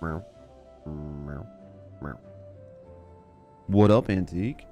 Meow. Meow. Meow. What up, Antique?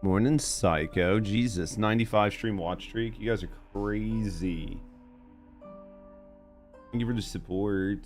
Morning, Psycho. Jesus, 95 stream watch streak. You guys are crazy. Thank you for the support.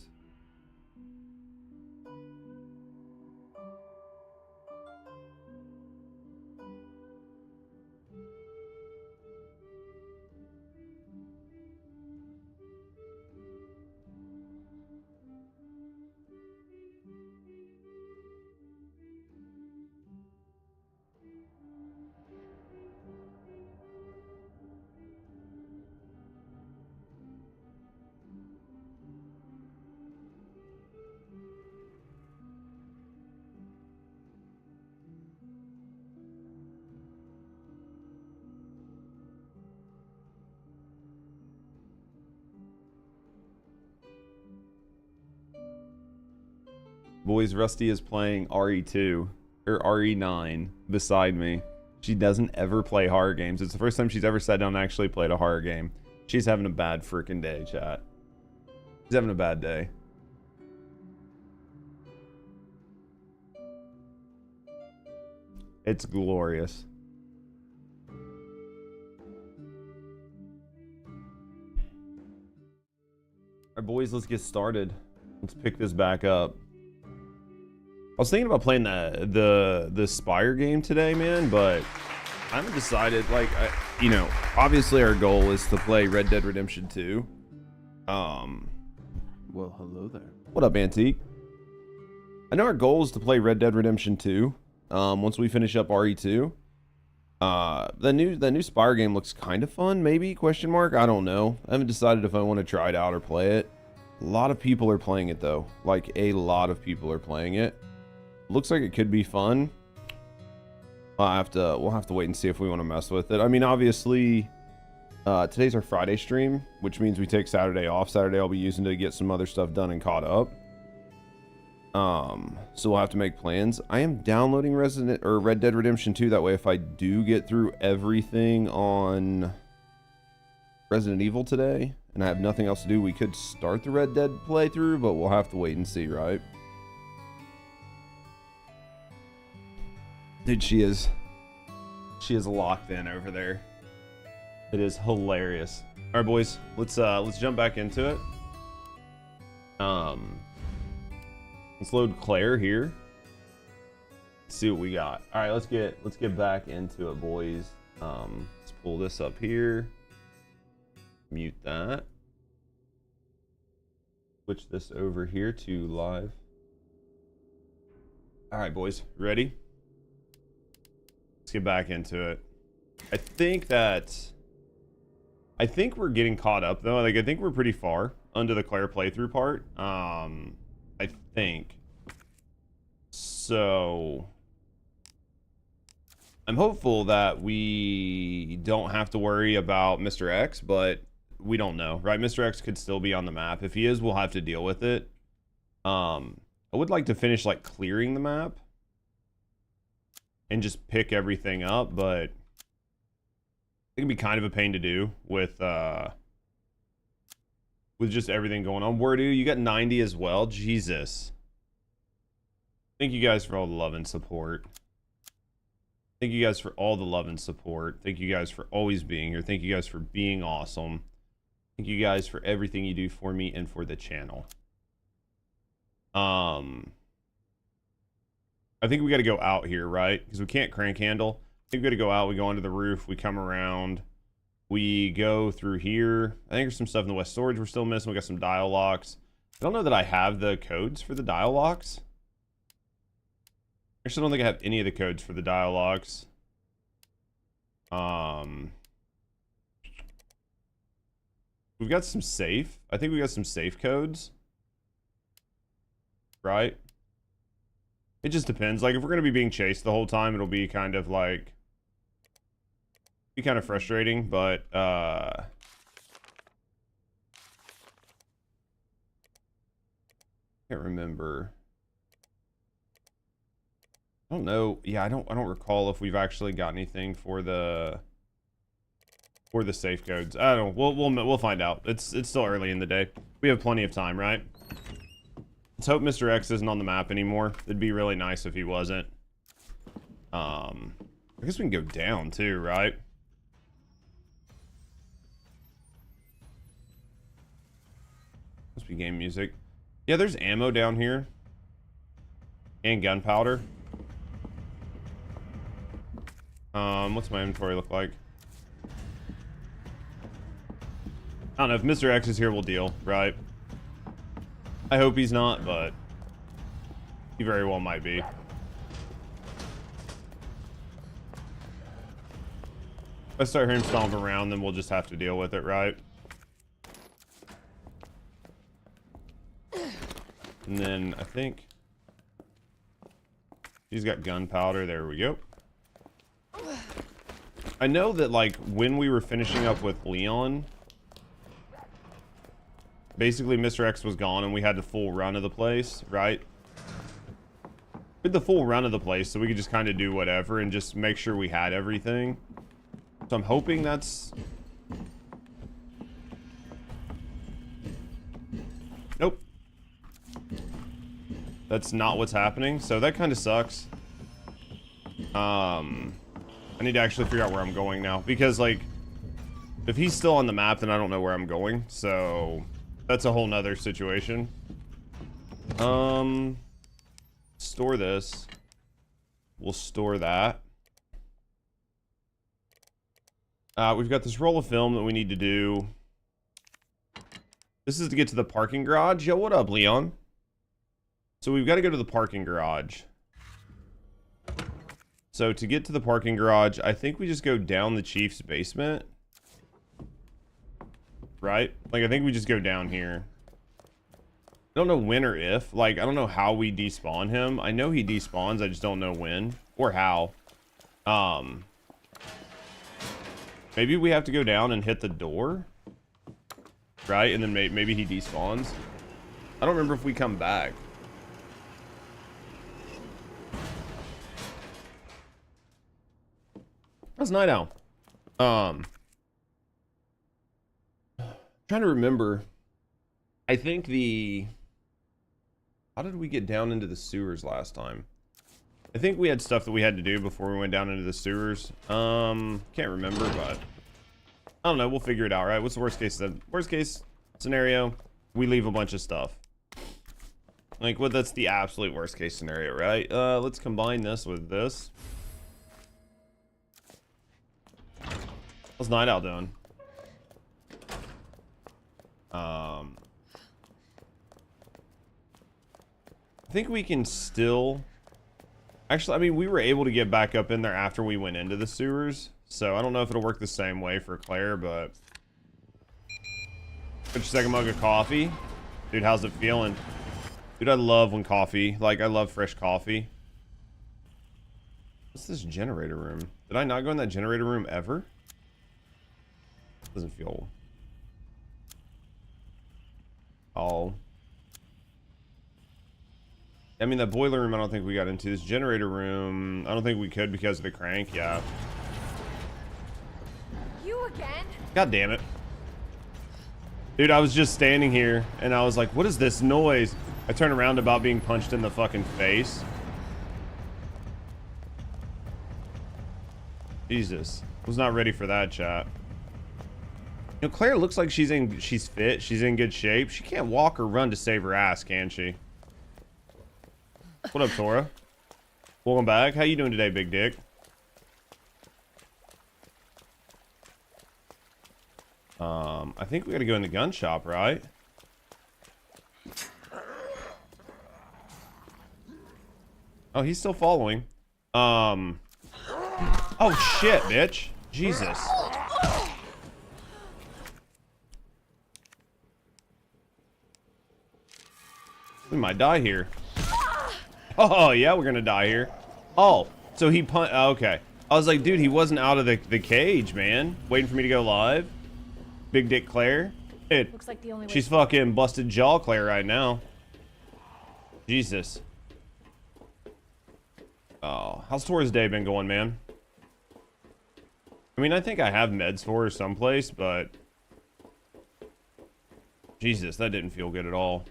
Boys, Rusty is playing RE2 or RE9 beside me. She doesn't ever play horror games. It's the first time she's ever sat down and actually played a horror game. She's having a bad freaking day, chat. She's having a bad day. It's glorious. Alright, boys, let's get started. Let's pick this back up. I was thinking about playing the Spire game today, man, but I haven't decided. Like, you know, obviously our goal is to play Red Dead Redemption 2. Well, hello there. What up, Antique? I know our goal is to play Red Dead Redemption 2. Once we finish up RE2. The new Spire game looks kind of fun, maybe? Question mark. I don't know. I haven't decided if I want to try it out or play it. A lot of people are playing it though. Like, a lot of people are playing it. Looks like it could be fun. We'll have to wait and see if we want to mess with it. I mean, obviously, today's our Friday stream, which means we take Saturday off. Saturday I'll be using to get some other stuff done and caught up. So we'll have to make plans. I am downloading Red Dead Redemption 2. That way, if I do get through everything on Resident Evil today, and I have nothing else to do, we could start the Red Dead playthrough, but we'll have to wait and see, right? Dude, she is locked in over there. It is hilarious. All right, boys, let's jump back into it. Let's load Claire here. Let's see what we got. All right, let's get back into it, boys. Let's pull this up here. Mute that. Switch this over here to live. All right, boys, ready? Let's get back into it. I think we're getting caught up though. Like, I think we're pretty far under the Claire playthrough part. I think. So I'm hopeful that we don't have to worry about Mr. X, but we don't know, right? Mr. X could still be on the map. If he is, we'll have to deal with it. I would like to finish like clearing the map and just pick everything up, but it can be kind of a pain to do with just everything going on. Wordu, you got 90 as well. Jesus. Thank you guys for all the love and support. Thank you guys for all the love and support. Thank you guys for always being here. Thank you guys for being awesome. Thank you guys for everything you do for me and for the channel. I think we got to go out here, right? Because we can't crank handle. I think we got to go out. We go onto the roof. We come around. We go through here. I think there's some stuff in the west storage we're still missing. We got some dial locks. I don't know that I have the codes for the dial locks. Actually, I don't think I have any of the codes for the dial locks. We've got some safe. I think we got some safe codes. Right? It just depends. Like, if we're going to be being chased the whole time, it'll be kind of like... be kind of frustrating, but... can't remember. I don't know. Yeah, I don't recall if we've actually got anything for the safe codes. I don't know. We'll find out. It's still early in the day. We have plenty of time, right? Let's hope Mr. X isn't on the map anymore. It'd be really nice if he wasn't. I guess we can go down too, right? Must be game music. Yeah, there's ammo down here. And gunpowder. What's my inventory look like? I don't know. If Mr. X is here, we'll deal, right? I hope he's not, but he very well might be. If I start hearing him stomp around, then we'll just have to deal with it, right? And then I think he's got gunpowder. There we go. I know that, like, when we were finishing up with Leon, basically Mr. X was gone and we had the full run of the place, right? We had the full run of the place, so we could just kind of do whatever and just make sure we had everything. So I'm hoping that's... Nope. That's not what's happening, so that kind of sucks. I need to actually figure out where I'm going now, because, like, if he's still on the map, then I don't know where I'm going, so that's a whole nother situation. Store this. We'll store that. We've got this roll of film that we need to do. This is to get to the parking garage. Yo, what up, Leon? So we've got to go to the parking garage. So to get to the parking garage, I think we just go down the chief's basement. Right? Like, I think we just go down here. I don't know when or if. Like, I don't know how we despawn him. I know he despawns. I just don't know when or how. Maybe we have to go down and hit the door. Right? And then maybe he despawns. I don't remember if we come back. That's Night Owl. Trying to remember. I think how did we get down into the sewers last time? I think we had stuff that we had to do before we went down into the sewers. Can't remember, but I don't know. We'll figure it out, right? What's the worst case? The worst case scenario, we leave a bunch of stuff. Like, what? That's the absolute worst case scenario, right? Let's combine this with this. What's Night Owl doing? I think we can still... Actually, I mean, we were able to get back up in there after we went into the sewers. So I don't know if it'll work the same way for Claire, but... Get your second mug of coffee. Dude, how's it feeling? Dude, I love when coffee... Like, I love fresh coffee. What's this generator room? Did I not go in that generator room ever? Doesn't feel... Oh. I mean, that boiler room, I don't think we got into. This generator room, I don't think we could because of the crank, yeah. You again? God damn it. Dude, I was just standing here, and I was like, what is this noise? I turned around about being punched in the fucking face. Jesus. Was not ready for that, chat. You know, Claire looks like she's fit. She's in good shape. She can't walk or run to save her ass, can she? What up, Tora? Welcome back. How you doing today, big dick? I think we gotta go in the gun shop, right? Oh, he's still following. Oh shit, bitch. Jesus. We might die here. Oh, yeah, we're gonna die here. Oh, so he okay. I was like, dude, he wasn't out of the cage, man. Waiting for me to go live. Big Dick Claire. Dude, looks like the only way. She's fucking busted jaw Claire right now. Jesus. Oh, how's Tora's day been going, man? I mean, I think I have meds for her someplace, but... Jesus, that didn't feel good at all.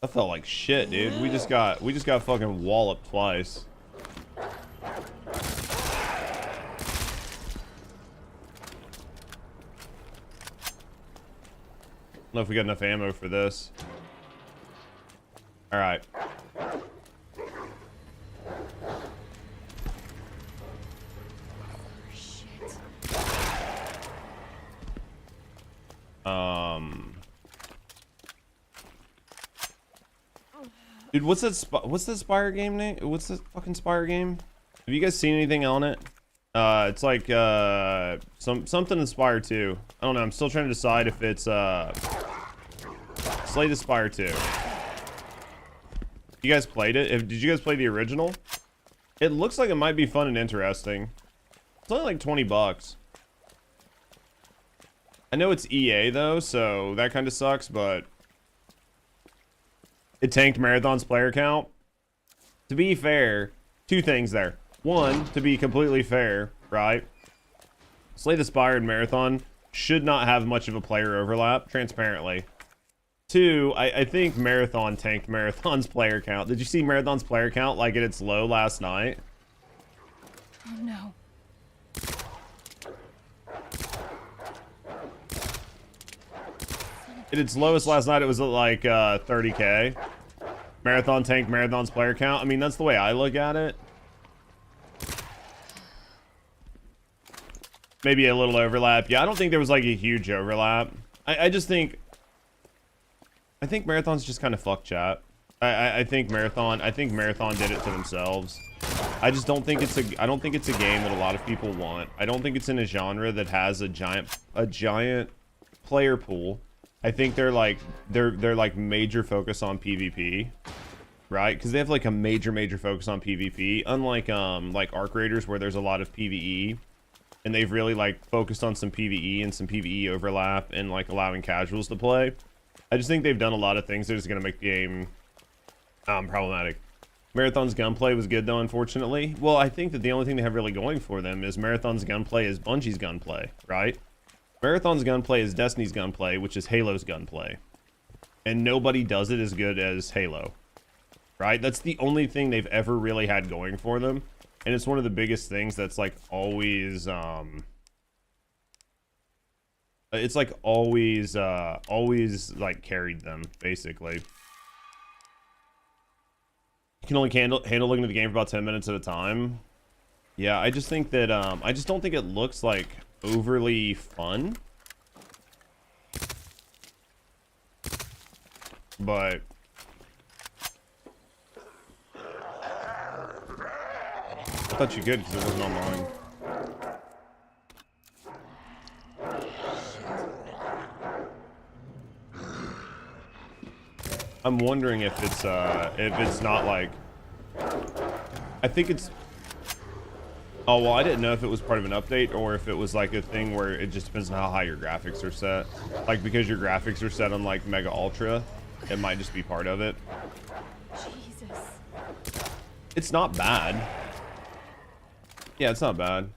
That felt like shit, dude. We just got fucking walloped twice. I don't know if we got enough ammo for this. All right. Dude, what's that Spire game name? What's the fucking Spire game? Have you guys seen anything on it? It's like something in Spire 2. I don't know. I'm still trying to decide if it's Slay the Spire 2. You guys played it? Did you guys play the original? It looks like it might be fun and interesting. It's only like 20 bucks. I know it's EA though, so that kind of sucks, but it tanked Marathon's player count. To be fair, two things there. One, to be completely fair, right? Slay the Spire and Marathon should not have much of a player overlap, transparently. Two, I think Marathon tanked Marathon's player count. Did you see Marathon's player count like at its low last night? Oh no. At its lowest last night, it was at like 30k. Marathon tanked Marathon's player count. I mean, that's the way I look at it. Maybe a little overlap. Yeah, I don't think there was like a huge overlap. I just think... I think Marathon's just kind of fuck chat. I think Marathon did it to themselves. I just don't think it's I don't think it's a game that a lot of people want. I don't think it's in a genre that has a giant player pool. I think they're like major focus on PvP, right? Because they have like a major focus on PvP, unlike like Arc Raiders where there's a lot of PvE, and they've really like focused on some PvE and some PvE overlap and like allowing casuals to play. I just think they've done a lot of things that is going to make the game problematic. Marathon's gunplay was good though, unfortunately. Well, I think that the only thing they have really going for them is Marathon's gunplay is Bungie's gunplay, right? Marathon's gunplay is Destiny's gunplay, which is Halo's gunplay. And nobody does it as good as Halo, right? That's the only thing they've ever really had going for them. And it's one of the biggest things that's like always, it's like always like carried them, basically. You can only handle looking at the game for about 10 minutes at a time. Yeah, I just think that, I just don't think it looks like overly fun. But I thought you could because it wasn't online. I'm wondering if it's not like, I think it's, oh well, I didn't know if it was part of an update or if it was like a thing where it just depends on how high your graphics are set. Like because your graphics are set on like Mega Ultra, it might just be part of it. Jesus. It's not bad. Yeah, it's not bad.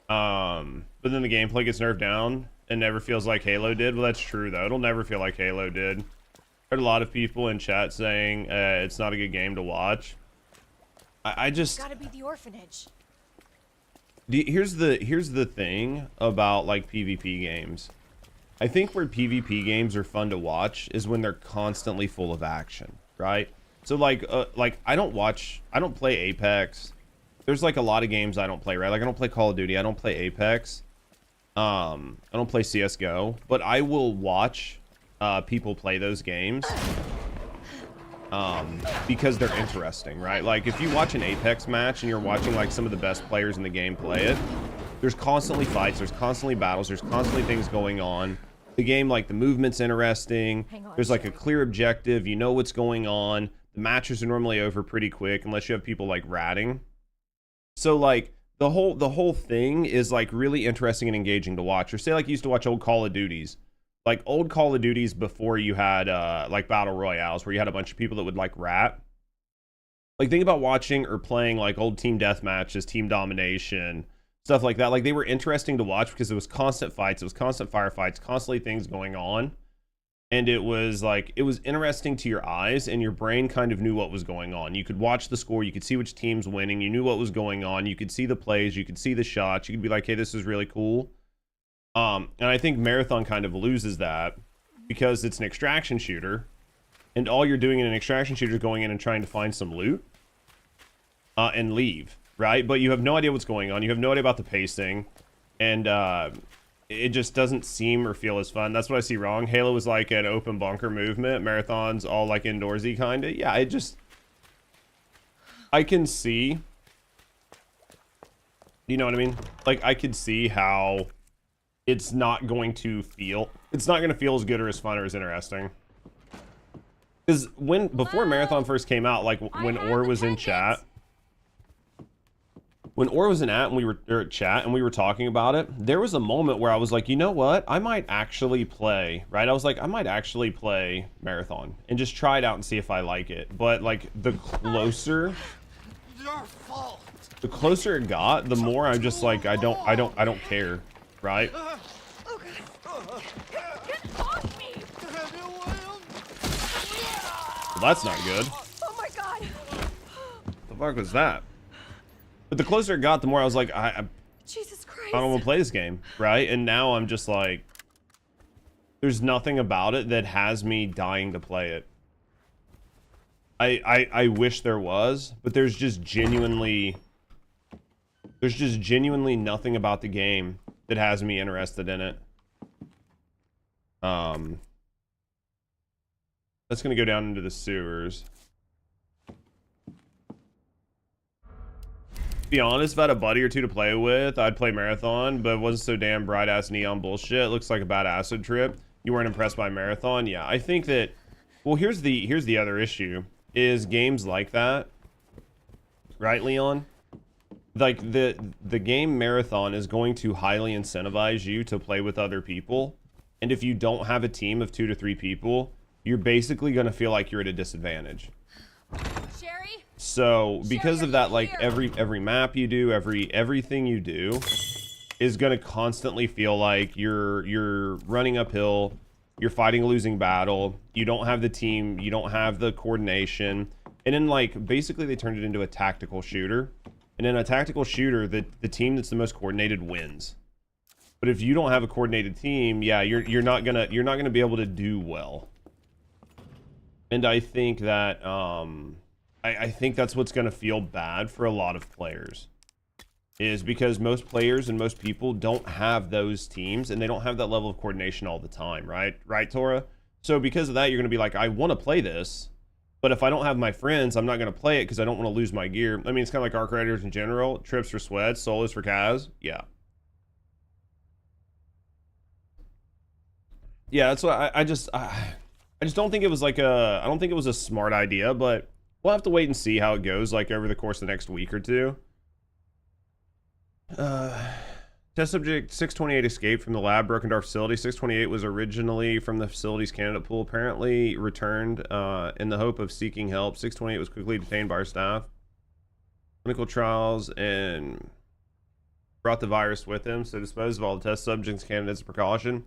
But then the gameplay gets nerfed down It never feels like Halo did. Well, that's true though. It'll never feel like Halo did. Heard a lot of people in chat saying it's not a good game to watch. I just Gotta be the orphanage. here's the thing about like PvP games. I think where PvP games are fun to watch is when they're constantly full of action, right? So like I don't play Apex. There's like a lot of games I don't play, right? Like I don't play Call of Duty, I don't play Apex. I don't play CS:GO, but I will watch people play those games because they're interesting, right? Like if you watch an Apex match and you're watching like some of the best players in the game play it, there's constantly fights, there's constantly battles, there's constantly things going on. The game, like the movement's interesting. There's like a clear objective, you know what's going on. The matches are normally over pretty quick unless you have people like ratting. So like the whole thing is like really interesting and engaging to watch. Or say like you used to watch old Call of Duties. Like old Call of Duties before you had like battle royales where you had a bunch of people that would like rat. Like think about watching or playing like old team deathmatches, team domination, stuff like that. Like they were interesting to watch because it was constant fights, it was constant firefights, constantly things going on. And it was like, it was interesting to your eyes and your brain kind of knew what was going on. You could watch the score, you could see which team's winning, you knew what was going on, you could see the plays, you could see the shots, you could be like, hey, this is really cool. And I think Marathon kind of loses that because it's an extraction shooter and all you're doing in an extraction shooter is going in and trying to find some loot and leave, right? But you have no idea what's going on. You have no idea about the pacing and it just doesn't seem or feel as fun. That's what I see wrong. Halo is like an open bunker movement. Marathon's all like indoorsy kind of. Yeah, I can see, you know what I mean? Like I could see how it's not going to feel as good or as fun or as interesting. Because before Marathon first came out, like when Or was in chat, when Or was in chat and we were talking about it, there was a moment where I was like, you know what? I might actually play, right? I was like, I might actually play Marathon and just try it out and see if I like it. But like the closer it got, the more I'm just like, I don't care, right? Well, that's not good. Oh my god. The fuck was that? But the closer it got, the more I was like, Jesus Christ. I don't want to play this game, right? And now I'm just like, there's nothing about it that has me dying to play it. I wish there was, but there's just genuinely nothing about the game that has me interested in it. That's gonna go down into the sewers. To be honest, if I had a buddy or two to play with, I'd play Marathon, but it wasn't so damn bright ass neon bullshit. It looks like a bad acid trip. You weren't impressed by Marathon? Yeah, I think that, well, here's the other issue is games like that, right, Leon? Like the game Marathon is going to highly incentivize you to play with other people. And if you don't have a team of 2 to 3 people, you're basically going to feel like you're at a disadvantage. Sherry? So because Sherry, of that, like here. every map you do, everything you do is going to constantly feel like you're running uphill, you're fighting a losing battle, you don't have the team, you don't have the coordination. And then like basically they turned it into a tactical shooter. And in a tactical shooter, the team that's the most coordinated wins. But if you don't have a coordinated team, yeah, you're not gonna be able to do well. And I think that I think that's what's gonna feel bad for a lot of players, is because most players and most people don't have those teams and they don't have that level of coordination all the time, right? Right, Tora? So because of that, you're gonna be like, I want to play this, but if I don't have my friends, I'm not gonna play it because I don't want to lose my gear. I mean, it's kind of like Arc Raiders in general. Trips for sweats, solos for Kaz. Yeah. Yeah, that's what I just don't think it was like I don't think it was a smart idea, but we'll have to wait and see how it goes like over the course of the next week or two. Test subject 628 escaped from the lab, broke into our facility. 628 was originally from the facility's candidate pool, apparently returned in the hope of seeking help. 628 was quickly detained by our staff. Clinical trials and brought the virus with him, so dispose of all the test subjects candidates as precaution.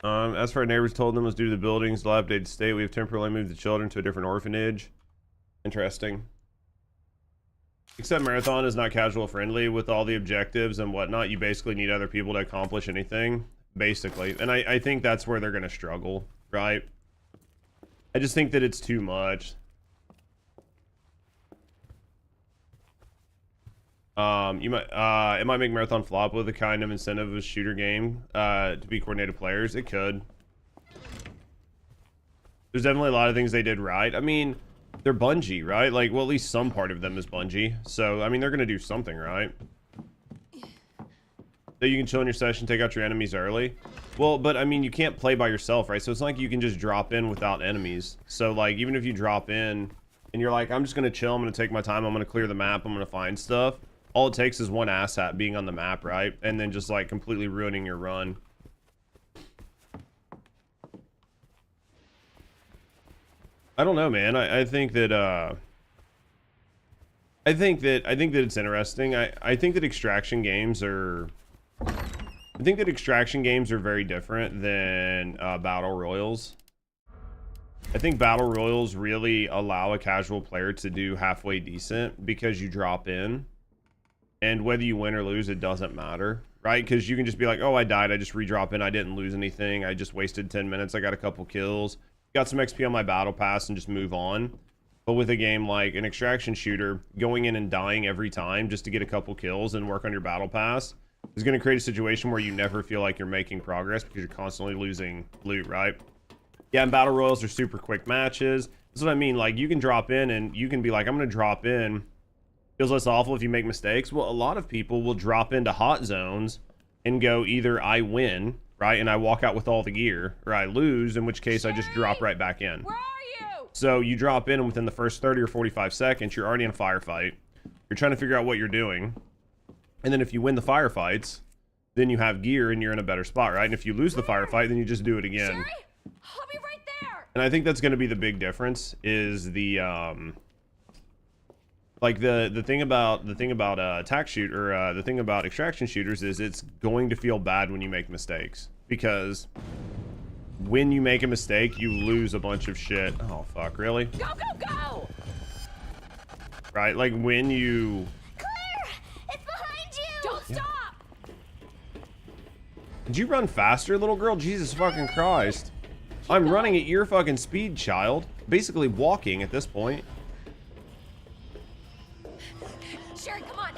As for our neighbors told them was due to the building's dilapidated state, we have temporarily moved the children to a different orphanage. Interesting. Except Marathon is not casual friendly with all the objectives and whatnot. You basically need other people to accomplish anything, basically. And I think that's where they're going to struggle, right? I just think that it's too much. It might make Marathon flop with the kind of incentive of a shooter game to be coordinated players. It could. There's definitely a lot of things they did right. I mean, they're Bungie, right? Like, well, at least some part of them is Bungie. So, I mean, they're going to do something, right? So you can chill in your session, take out your enemies early. Well, but, I mean, you can't play by yourself, right? So it's not like you can just drop in without enemies. So, like, even if you drop in and you're like, I'm just going to chill, I'm going to take my time, I'm going to clear the map, I'm going to find stuff. All it takes is one asshat being on the map, right? And then just, like, completely ruining your run. I don't know, man. I think that I think that it's interesting. I think that extraction games are very different than battle royals. I think battle royals really allow a casual player to do halfway decent because you drop in, and whether you win or lose, it doesn't matter, right? Because you can just be like, oh, I died, I just redrop in, I didn't lose anything, I just wasted 10 minutes, I got a couple kills, got some XP on my battle pass, and just move on. But with a game like an extraction shooter, going in and dying every time just to get a couple kills and work on your battle pass is going to create a situation where you never feel like you're making progress because you're constantly losing loot, right? Yeah, and battle royals are super quick matches. That's what I mean. Like, you can drop in and you can be like, I'm going to drop in. Feels less awful if you make mistakes. Well, a lot of people will drop into hot zones and go either I win, right, and I walk out with all the gear, or I lose, in which case I just drop right back in. Where are you? So you drop in and within the first 30 or 45 seconds, you're already in a firefight. You're trying to figure out what you're doing. And then if you win the firefights, then you have gear and you're in a better spot, right? And if you lose the firefight, then you just do it again. Sherry? I'll be right there. And I think that's going to be the big difference is the like the thing about attack shoot or the thing about extraction shooters is it's going to feel bad when you make mistakes, because when you make a mistake you lose a bunch of shit. Oh fuck, really? Go, go, go! Right, like when you Claire! It's behind you! Don't stop! Did you run faster, little girl? Jesus fucking Christ. I'm running at your fucking speed, child. Basically walking at this point. Sherry, come on!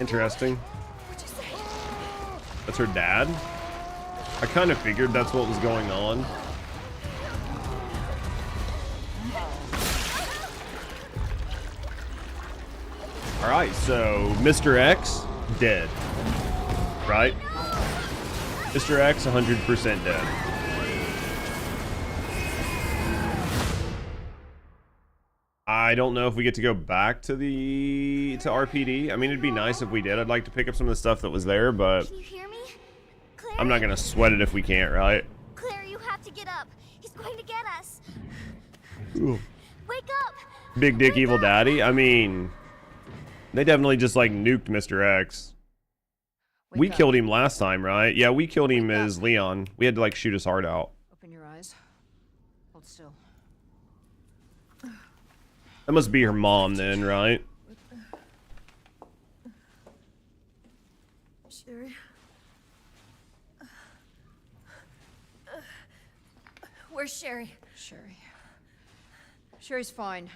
Interesting. What'd you say? That's her dad? I kind of figured that's what was going on. Alright, so Mr. X, dead. Right? Mr. X, 100% dead. I don't know if we get to go back to RPD. I mean, it'd be nice if we did. I'd like to pick up some of the stuff that was there, but Can you hear me? Claire? I'm not gonna sweat it if we can't, right? Claire, you have to get up. He's going to get us. Ooh. Wake up! Big Dick Evil Daddy? I mean, they definitely just like nuked Mr. X. We killed him last time, right? Yeah, we killed him as Leon. We had to like shoot his heart out. Open your eyes. Hold still. That must be her mom then, right? Sherry? Where's Sherry? Sherry's fine.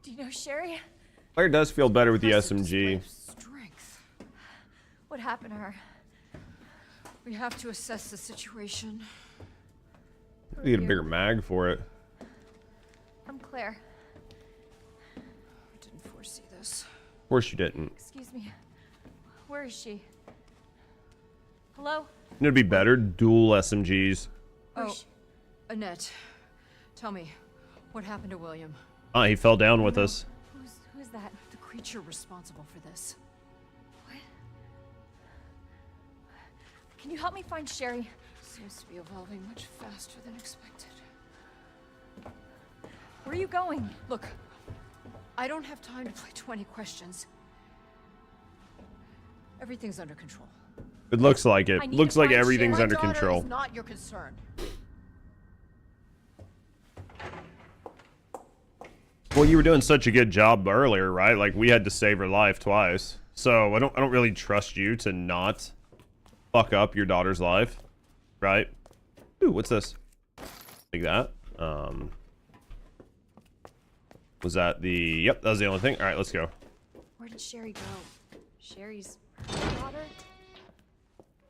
Do you know Sherry? Claire does feel better with the Impressive display SMG. of strength. What happened to her? We have to assess the situation. We get a bigger mag for it. I'm Claire. I didn't foresee this. Of course you didn't. Excuse me. Where is she? Hello? It'd be better, dual SMGs. Oh, Annette. Tell me, what happened to William? Ah, he fell down with us. Who's that? The creature responsible for this. What? Can you help me find Sherry? Seems to be evolving much faster than expected. Where are you going? Look, I don't have time to play 20 questions. Everything's under control. It looks like it. I need Looks to like find everything's Sherry. under My daughter control. is not your concern. Well, you were doing such a good job earlier, right? Like we had to save her life twice. So I don't really trust you to not fuck up your daughter's life, right? Ooh, what's this? Like that. Was that the... Yep, that was the only thing. All right, let's go. Where did Sherry go? Sherry's her daughter?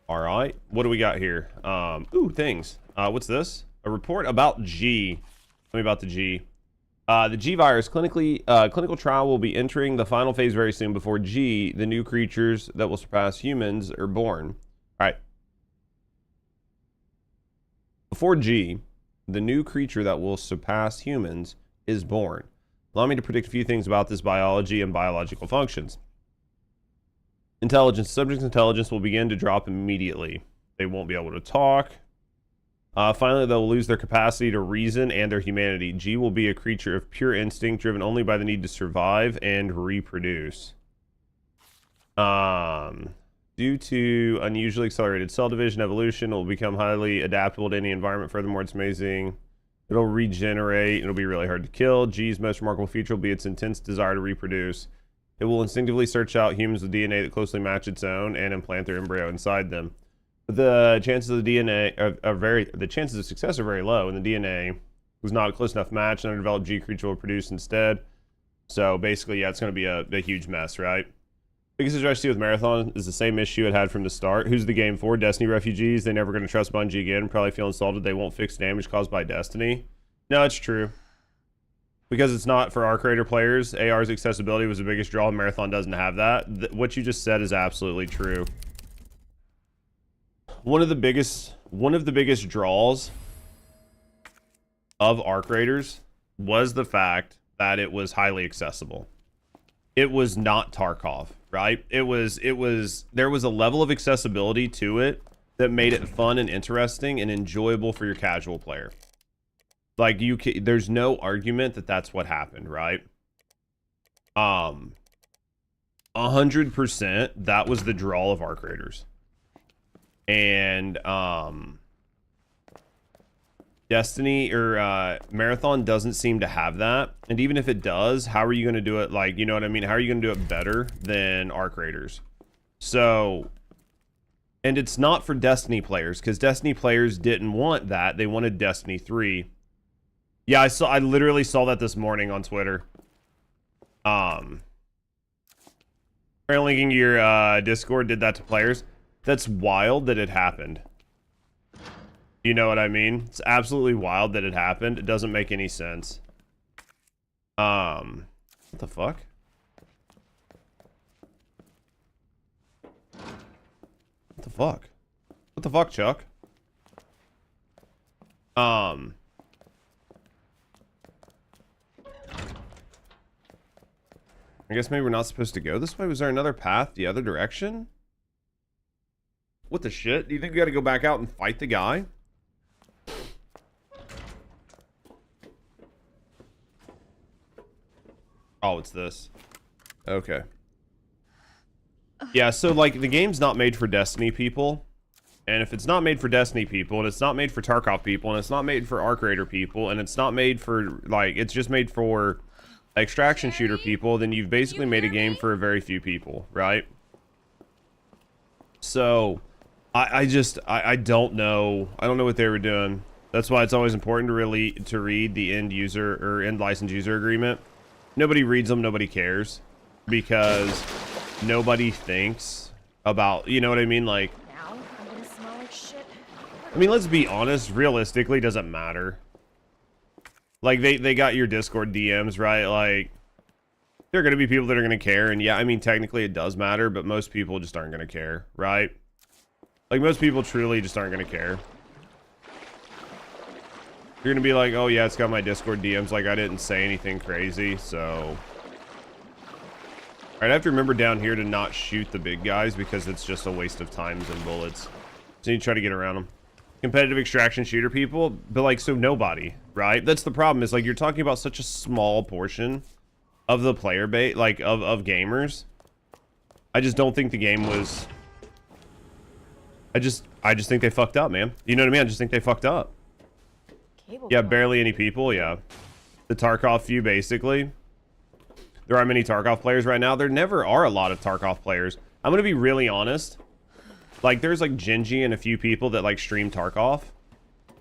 All right, what do we got here? Ooh, things. What's this? A report about G. Tell me about the G. The G virus clinical trial will be entering the final phase very soon. Before G, the new creatures that will surpass humans are born. All right. Before G, the new creature that will surpass humans is born. Allow me to predict a few things about this biology and biological functions. Intelligence. Subject's intelligence will begin to drop immediately. They won't be able to talk. Finally, they'll lose their capacity to reason and their humanity. G will be a creature of pure instinct, driven only by the need to survive and reproduce. Due to unusually accelerated cell division, evolution will become highly adaptable to any environment. Furthermore, it's amazing. It'll regenerate. It'll be really hard to kill. G's most remarkable feature will be its intense desire to reproduce. It will instinctively search out humans with DNA that closely match its own and implant their embryo inside them. The chances of the DNA the chances of success are very low, and the DNA was not a close enough match. An undeveloped G creature will produce instead. So basically, yeah, it's going to be a huge mess, right? Biggest issue I see with Marathon is the same issue it had from the start. Who's the game for? Destiny refugees. They're never going to trust Bungie again. Probably feel insulted they won't fix damage caused by Destiny. No, it's true. Because it's not for our creator players. AR's accessibility was the biggest draw, and Marathon doesn't have that. What you just said is absolutely true. One of the biggest draws of Arc Raiders was the fact that it was highly accessible. It was not Tarkov, right? There was a level of accessibility to it that made it fun and interesting and enjoyable for your casual player. Like there's no argument that that's what happened, right? 100% that was the draw of Arc Raiders. And Destiny or Marathon doesn't seem to have that. And even if it does, how are you going to do it? Like, you know what I mean? How are you going to do it better than Arc Raiders? So, and it's not for Destiny players, because Destiny players didn't want that. They wanted Destiny 3. Yeah, I literally saw that this morning on Twitter. Linking your Discord did that to players. That's wild that it happened. You know what I mean? It's absolutely wild that it happened. It doesn't make any sense. What the fuck? What the fuck? What the fuck, Chuck? I guess maybe we're not supposed to go this way. Was there another path the other direction? What the shit? Do you think we gotta go back out and fight the guy? Oh, it's this. Okay. Yeah, so like the game's not made for Destiny people. And if it's not made for Destiny people, and it's not made for Tarkov people, and it's not made for Arc Raider people, and it's not made for, like, it's just made for extraction shooter people, then you've basically made a game for a very few people, right? So I don't know. I don't know what they were doing. That's why it's always important to read the end user or end license user agreement. Nobody reads them, nobody cares, because nobody thinks about, you know what I mean? Like, Now I'm gonna smell like shit. I mean, let's be honest, realistically, it doesn't matter. Like, they got your Discord DMs, right? Like, there are going to be people that are going to care, and yeah, I mean, technically it does matter, but most people just aren't going to care, right? Like, most people truly just aren't going to care. You're going to be like, oh yeah, it's got my Discord DMs, like, I didn't say anything crazy, so... Alright, I have to remember down here to not shoot the big guys, because it's just a waste of times and bullets. So you try to get around them. Competitive extraction shooter people, but like, so nobody, right? That's the problem, is like you're talking about such a small portion of the player base, like of gamers. I just don't think the game was, I just think they fucked up, man. You know what I mean? I just think they fucked up. Yeah, barely any people, yeah. The Tarkov few, basically. There aren't many Tarkov players right now. There never are a lot of Tarkov players. I'm gonna be really honest. Like, there's like Genji and a few people that like stream Tarkov,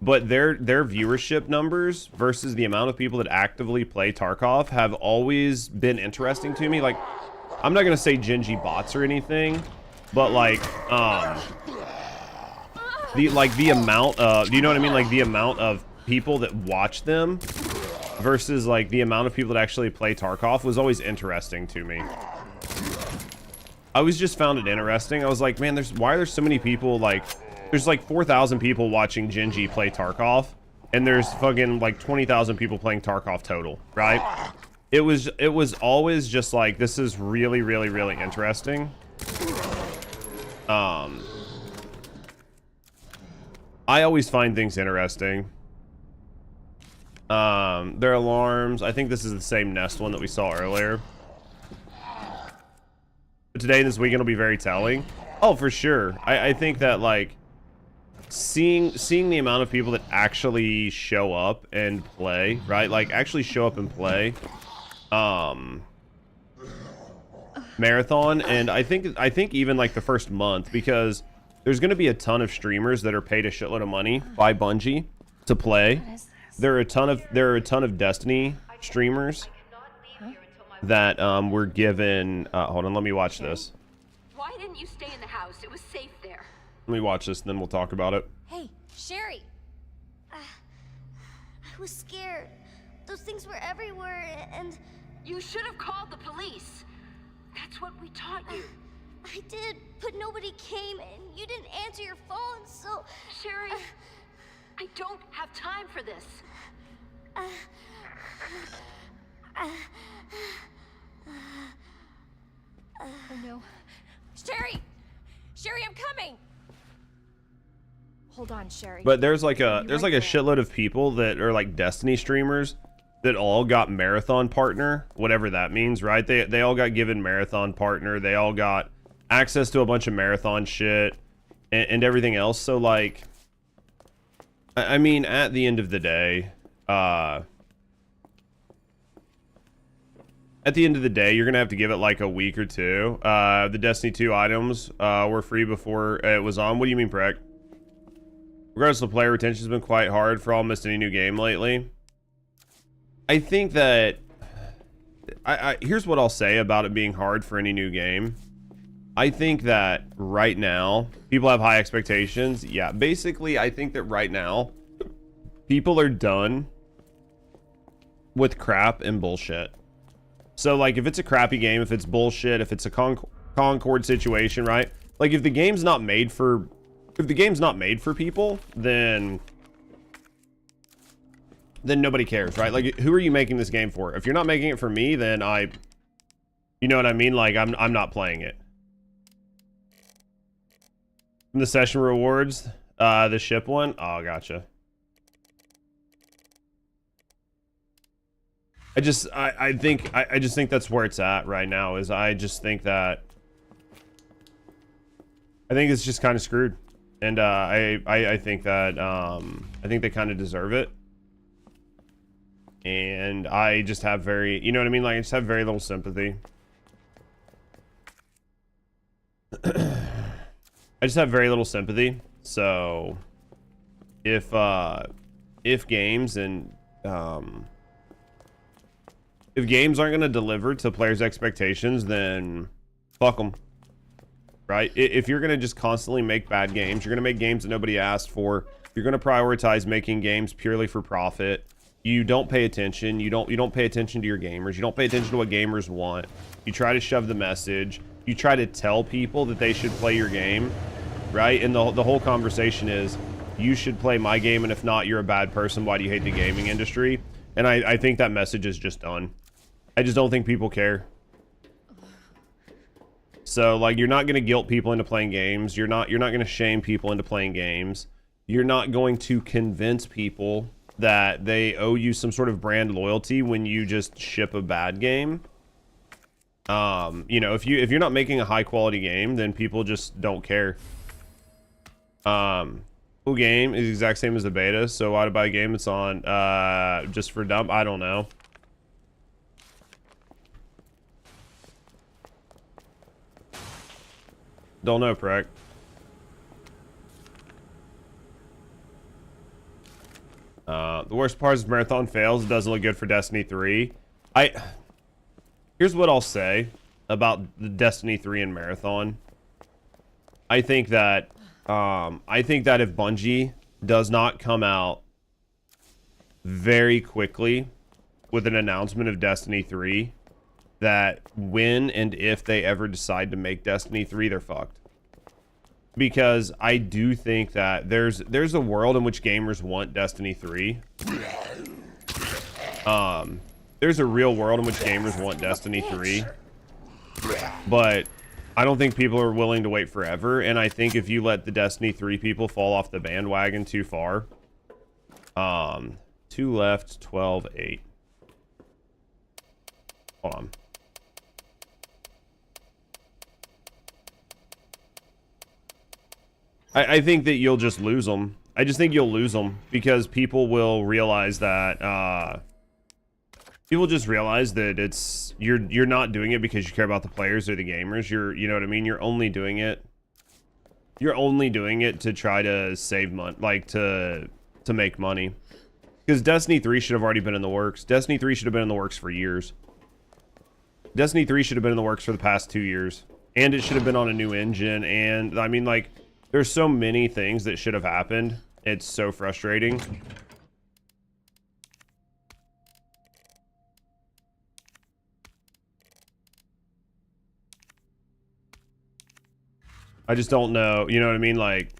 but their viewership numbers versus the amount of people that actively play Tarkov have always been interesting to me. Like, I'm not gonna say Genji bots or anything, but like the amount of, you know what I mean? Like the amount of people that watch them versus like the amount of people that actually play Tarkov was always interesting to me. I always just found it interesting. I was like, man, why are there so many people? Like, there's like 4,000 people watching Genji play Tarkov, and there's fucking like 20,000 people playing Tarkov total, right? It was always just like, this is really, really, really interesting. I always find things interesting. Their alarms. I think this is the same Nest one that we saw earlier. But today and this weekend will be very telling. Oh, for sure. I think that like seeing the amount of people that actually show up and play, right? Like actually show up and play Marathon, and I think even like the first month, because there's going to be a ton of streamers that are paid a shitload of money by Bungie to play. There are a ton of Destiny streamers that were given hold on, let me watch this. Why didn't you stay in the house? It was safe there. Let me watch this and then we'll talk about it. Hey, Sherry. I was scared. Those things were everywhere, and You should have called the police. That's what we taught you. I did, but nobody came, and you didn't answer your phone, so... Sherry, I don't have time for this. Oh no. Sherry! Sherry, I'm coming! Hold on, Sherry. But there's like a shitload of people that are like Destiny streamers that all got Marathon partner, whatever that means, right? They all got given Marathon partner. They all got access to a bunch of Marathon shit and everything else. So like, I mean, at the end of the day, you're gonna have to give it like a week or two. The Destiny 2 items were free before it was on. What do you mean, Prek? Regardless of player retention has been quite hard for almost any new game lately. I think that here's what I'll say about it being hard for any new game. I think that right now people have high expectations. Yeah, basically I think that right now people are done with crap and bullshit. So like if it's a crappy game, if it's bullshit, if it's a Concord situation, right? Like if the game's not made for people, then nobody cares, right? Like who are you making this game for? If you're not making it for me, then you know what I mean? Like I'm not playing it. From the session rewards, the ship one. Oh, gotcha. I just think that's where it's at right now. Is I think it's just kind of screwed, and I think that I think they kind of deserve it, and I just have very, you know what I mean? Like I just have very little sympathy. I just have very little sympathy. So if games and if games aren't going to deliver to players' expectations, then fuck them, right? If you're going to just constantly make bad games, you're going to make games that nobody asked for. You're going to prioritize making games purely for profit. You don't pay attention. You don't pay attention to your gamers. You don't pay attention to what gamers want. You try to shove the message. You try to tell people that they should play your game, right? And the whole conversation is, you should play my game, and if not, you're a bad person. Why do you hate the gaming industry? And I think that message is just done. I just don't think people care. So So like, you're not going to guilt people into playing games. You're not going to shame people into playing games. You're not going to convince people that they owe you some sort of brand loyalty when you just ship a bad game. You know, if you're not making a high quality game, then people just don't care. Full game is the exact same as the beta, so why to buy a game that's on just for dump? I don't know. Don't know, Prek. The worst part is Marathon fails. It doesn't look good for Destiny 3. Here's what I'll say about the Destiny 3 and Marathon. I think that if Bungie does not come out very quickly with an announcement of Destiny 3, that when and if they ever decide to make Destiny 3, they're fucked. Because I do think that there's a world in which gamers want Destiny 3. There's a real world in which gamers want Destiny 3. But I don't think people are willing to wait forever, and I think if you let the Destiny 3 people fall off the bandwagon too far. 2 left, 12, 8. Hold on. I think that you'll just lose them. I just think you'll lose them because people will realize that people just realize that it's you're not doing it because you care about the players or the gamers. You know what I mean? You're only doing it to try to save money, like to make money. Because Destiny 3 should have already been in the works. Destiny 3 should have been in the works for years. Destiny 3 should have been in the works for the past 2 years. And it should have been on a new engine. And I mean, like, there's so many things that should have happened. It's so frustrating. I just don't know. You know what I mean? Like,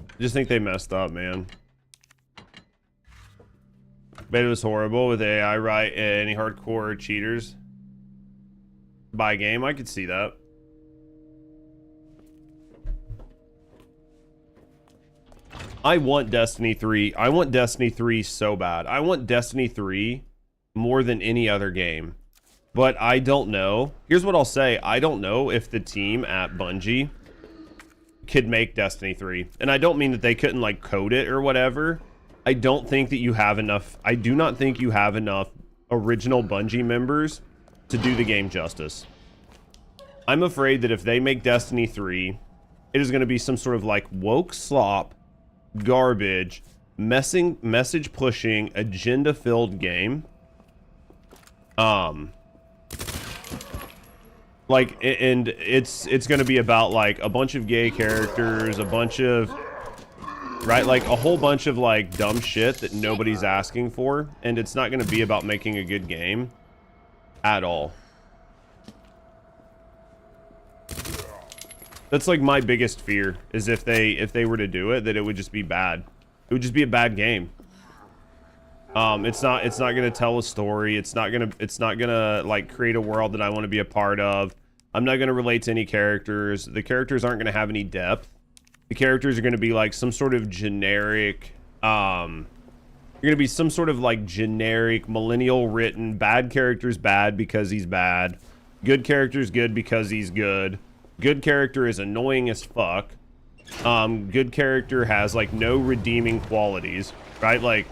I just think they messed up, man. Beta was horrible with AI, right? Any hardcore cheaters buy a game? I could see that. I want Destiny 3. I want Destiny 3 so bad. I want Destiny 3 more than any other game. But I don't know. Here's what I'll say. I don't know if the team at Bungie could make Destiny 3. And I don't mean that they couldn't like code it or whatever. I don't think that you have enough. I do not think you have enough original Bungie members to do the game justice. I'm afraid that if they make Destiny 3, it is going to be some sort of like woke slop, garbage, message pushing, agenda filled game. Like, and it's going to be about like a bunch of gay characters, a bunch of, right, like a whole bunch of like dumb shit that nobody's asking for, and it's not going to be about making a good game at all. That's like my biggest fear, is if they were to do it, that it would just be bad. It would just be a bad game. It's not gonna tell a story. It's not gonna like create a world that I want to be a part of. I'm not gonna relate to any characters. The characters aren't gonna have any depth. The characters are gonna be like some sort of generic. You're gonna be some sort of like generic millennial written bad character's bad because he's bad. Good character's good because he's good. Good character is annoying as fuck. Good character has like no redeeming qualities, right? Like,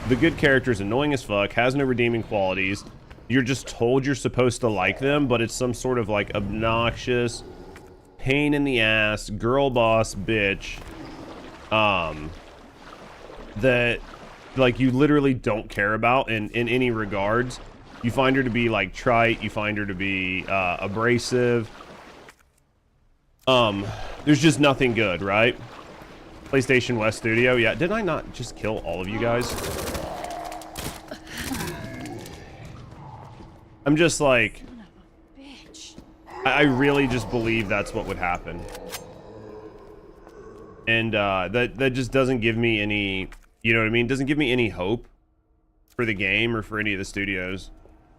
the good character is annoying as fuck, has no redeeming qualities. You're just told you're supposed to like them, but it's some sort of like obnoxious, pain in the ass, girl boss bitch. That like you literally don't care about in any regards. You find her to be like trite, you find her to be abrasive. There's just nothing good, right? PlayStation West Studio, yeah. Did I not just kill all of you guys? I'm just like, Son of a bitch. I really just believe that's what would happen. And that just doesn't give me any, you know what I mean? Doesn't give me any hope for the game or for any of the studios.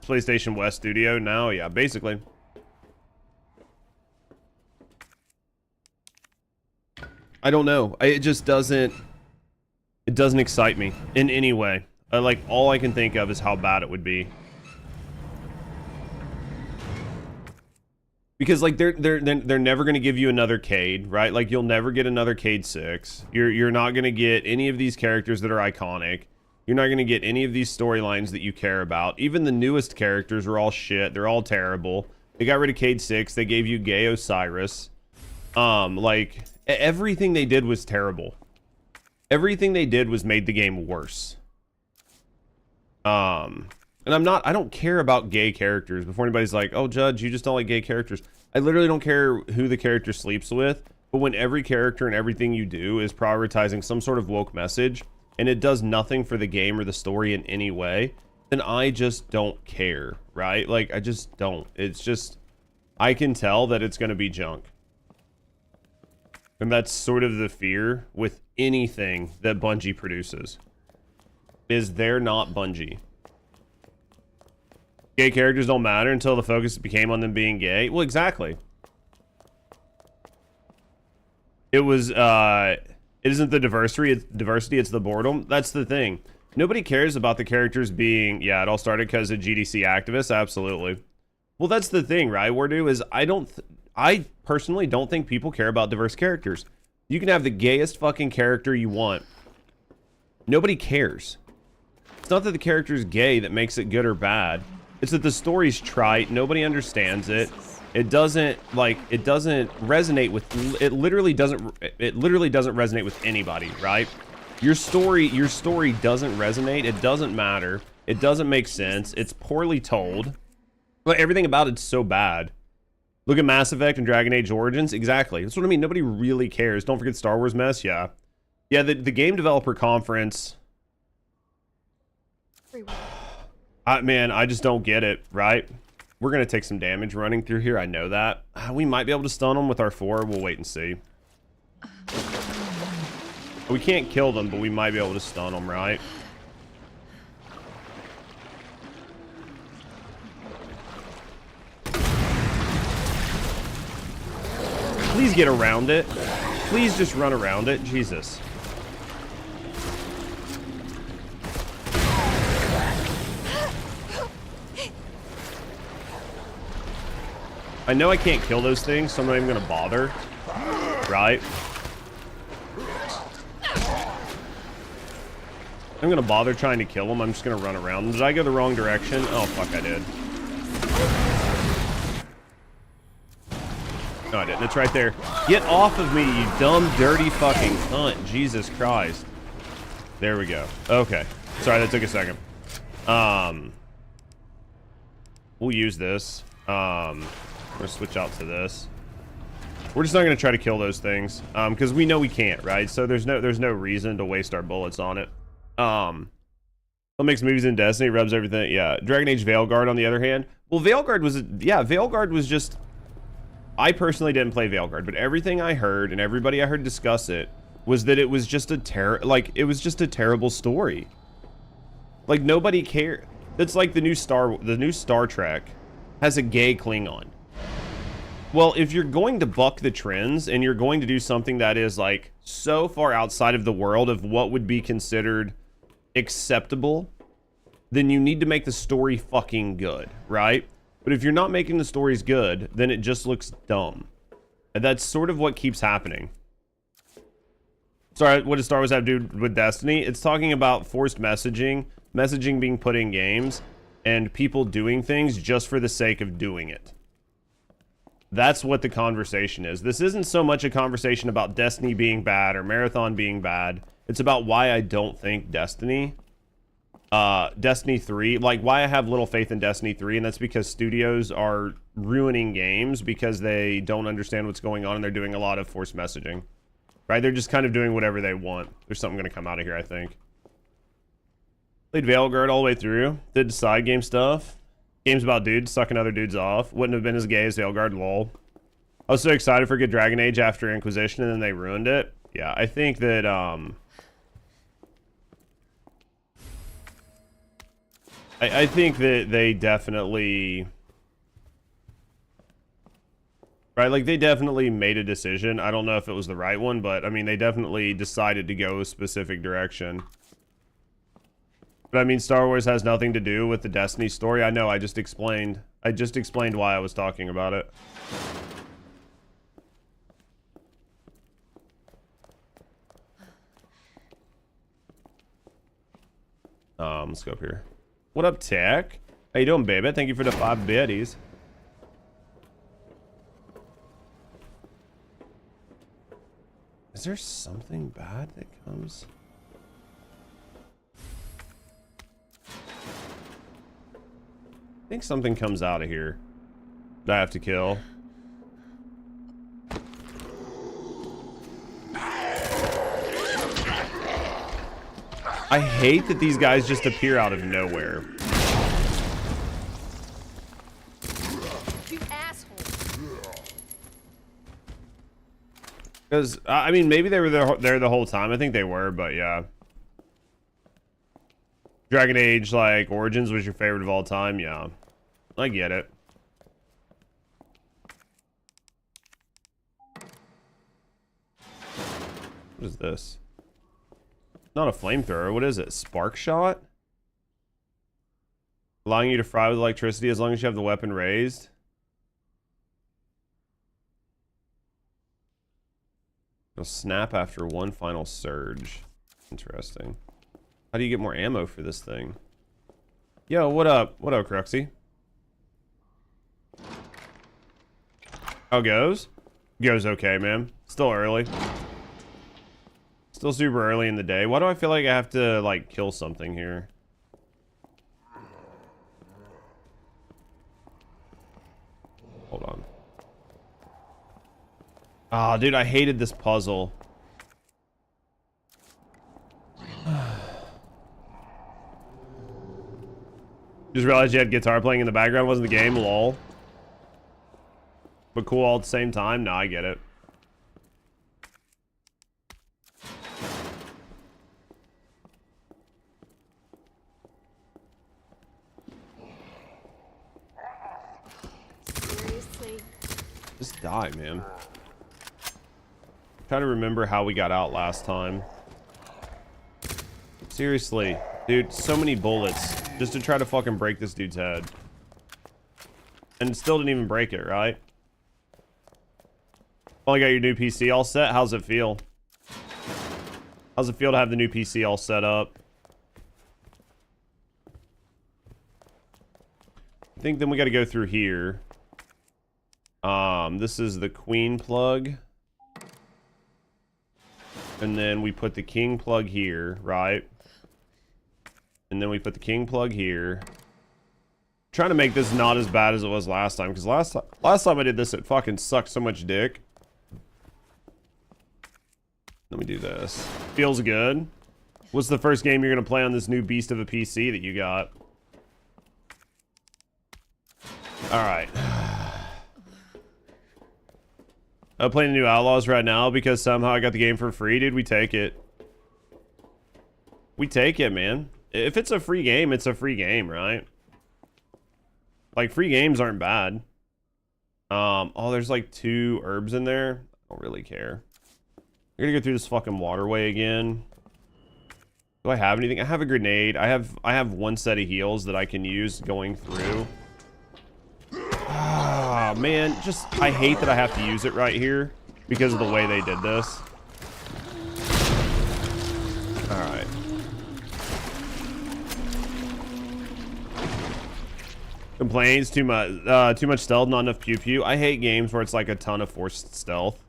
PlayStation West studio? No, yeah, basically. I don't know. It just doesn't, it doesn't excite me in any way. Like, all I can think of is how bad it would be. Because like they're never gonna give you another Cade, right? Like you'll never get another Cade 6. You're not gonna get any of these characters that are iconic. You're not gonna get any of these storylines that you care about. Even the newest characters are all shit. They're all terrible. They got rid of Cade 6. They gave you Gay Osiris. Like everything they did was terrible. Everything they did was made the game worse. And I don't care about gay characters. Before anybody's like, oh, Judge, you just don't like gay characters. I literally don't care who the character sleeps with. But when every character and everything you do is prioritizing some sort of woke message, and it does nothing for the game or the story in any way, then I just don't care, right? Like, I just don't. It's just, I can tell that it's going to be junk. And that's sort of the fear with anything that Bungie produces. Is they're not Bungie. Gay characters don't matter until the focus became on them being gay. Well, exactly. It was, it isn't the diversity, it's the boredom. That's the thing. Nobody cares about the characters being, yeah, it all started because of GDC activists, absolutely. Well, that's the thing, right, Wardu, is I personally don't think people care about diverse characters. You can have the gayest fucking character you want. Nobody cares. It's not that the character is gay that makes it good or bad. It's that the story's trite. Nobody understands it. It doesn't resonate with, it literally doesn't resonate with anybody, right? Your story doesn't resonate. It doesn't matter. It doesn't make sense. It's poorly told. But everything about it's so bad. Look at Mass Effect and Dragon Age Origins. Exactly. That's what I mean. Nobody really cares. Don't forget Star Wars mess. Yeah. Yeah, the game developer conference. Man, I just don't get it, right? We're going to take some damage running through here. I know that. We might be able to stun them with our 4. We'll wait and see. We can't kill them, but we might be able to stun them, right? Please get around it. Please just run around it. Jesus. I know I can't kill those things, so I'm not even gonna bother. Right? I'm gonna bother trying to kill them. I'm just gonna run around them. Did I go the wrong direction? Oh, fuck, I did. No, I didn't. It's right there. Get off of me, you dumb, dirty fucking cunt. Jesus Christ. There we go. Okay. Sorry, that took a second. We'll use this. I'm gonna switch out to this. We're just not gonna try to kill those things, because we know we can't, right? So there's no reason to waste our bullets on it. What makes movies in Destiny, rubs everything. Yeah, Dragon Age Veilguard on the other hand. Well, Veilguard was, yeah, Veilguard was just. I personally didn't play Veilguard, but everything I heard and everybody I heard discuss it was that it was just it was just a terrible story. Like nobody cared. It's like the new Star Trek has a gay Klingon. Well, if you're going to buck the trends and you're going to do something that is like so far outside of the world of what would be considered acceptable, then you need to make the story fucking good, right? But if you're not making the stories good, then it just looks dumb. And that's sort of what keeps happening. Sorry, what does Star Wars have to do with Destiny? It's talking about forced messaging being put in games, and people doing things just for the sake of doing it. That's what the conversation is. This isn't so much a conversation about Destiny being bad or Marathon being bad. It's about why I don't think Destiny 3, like why I have little faith in Destiny 3, and that's because studios are ruining games because they don't understand what's going on and they're doing a lot of forced messaging. Right? They're just kind of doing whatever they want. There's something going to come out of here, I think. Played Veilguard all the way through. Did side game stuff. Game's about dudes sucking other dudes off. Wouldn't have been as gay as Veilguard, lol. I was so excited for good Dragon Age after Inquisition, and then they ruined it. Yeah, I think that, I think that they definitely... Right, like, they definitely made a decision. I don't know if it was the right one, but, I mean, they definitely decided to go a specific direction. But, I mean, Star Wars has nothing to do with the Destiny story. I know, I just explained why I was talking about it. Let's go up here. What up, Tech? How you doing, baby? Thank you for the 5 biddies. Is there something bad that comes? I think something comes out of here that I have to kill. I hate that these guys just appear out of nowhere. You asshole. Because, I mean, maybe they were there the whole time. I think they were, but yeah. Dragon Age, like, Origins was your favorite of all time? Yeah. I get it. What is this? Not a flamethrower. What is it? Spark shot? Allowing you to fry with electricity as long as you have the weapon raised. It'll snap after one final surge. Interesting. How do you get more ammo for this thing? Yo, what up? What up, Cruxy? How goes? Goes okay, man. Still early. Still super early in the day. Why do I feel like I have to, like, kill something here? Hold on. Ah, dude, I hated this puzzle. Just realized you had guitar playing in the background. Wasn't the game, lol. But cool all at the same time? Nah, I get it. Seriously. Just die, man. Trying to remember how we got out last time. Seriously, dude, so many bullets just to try to fucking break this dude's head. And still didn't even break it, right? Only got your new PC all set. How's it feel? How's it feel to have the new PC all set up? I think then we got to go through here. This is the queen plug. And then we put the king plug here, right? And then we put the king plug here. Trying to make this not as bad as it was last time, because last time I did this, it fucking sucked so much dick. Let me do this. Feels good. What's the first game you're gonna play on this new beast of a PC that you got? All right. I'm playing the new Outlaws right now because somehow I got the game for free, dude. We take it. We take it, man. If it's a free game, it's a free game, right? Like, free games aren't bad. Oh, there's like 2 herbs in there. I don't really care. We're gonna go through this fucking waterway again. Do I have anything? I have a grenade. I have 1 set of heals that I can use going through. Ah, man, I hate that I have to use it right here because of the way they did this. All right. Complaints, too much stealth, not enough pew pew. I hate games where it's like a ton of forced stealth.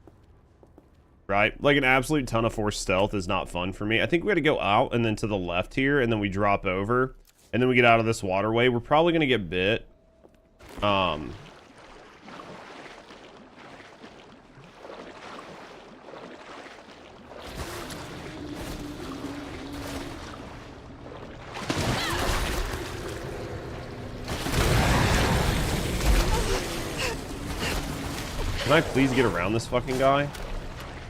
Right? Like an absolute ton of forced stealth is not fun for me. I think we got to go out and then to the left here, and then we drop over, and then we get out of this waterway. We're probably gonna get bit. Can I please get around this fucking guy?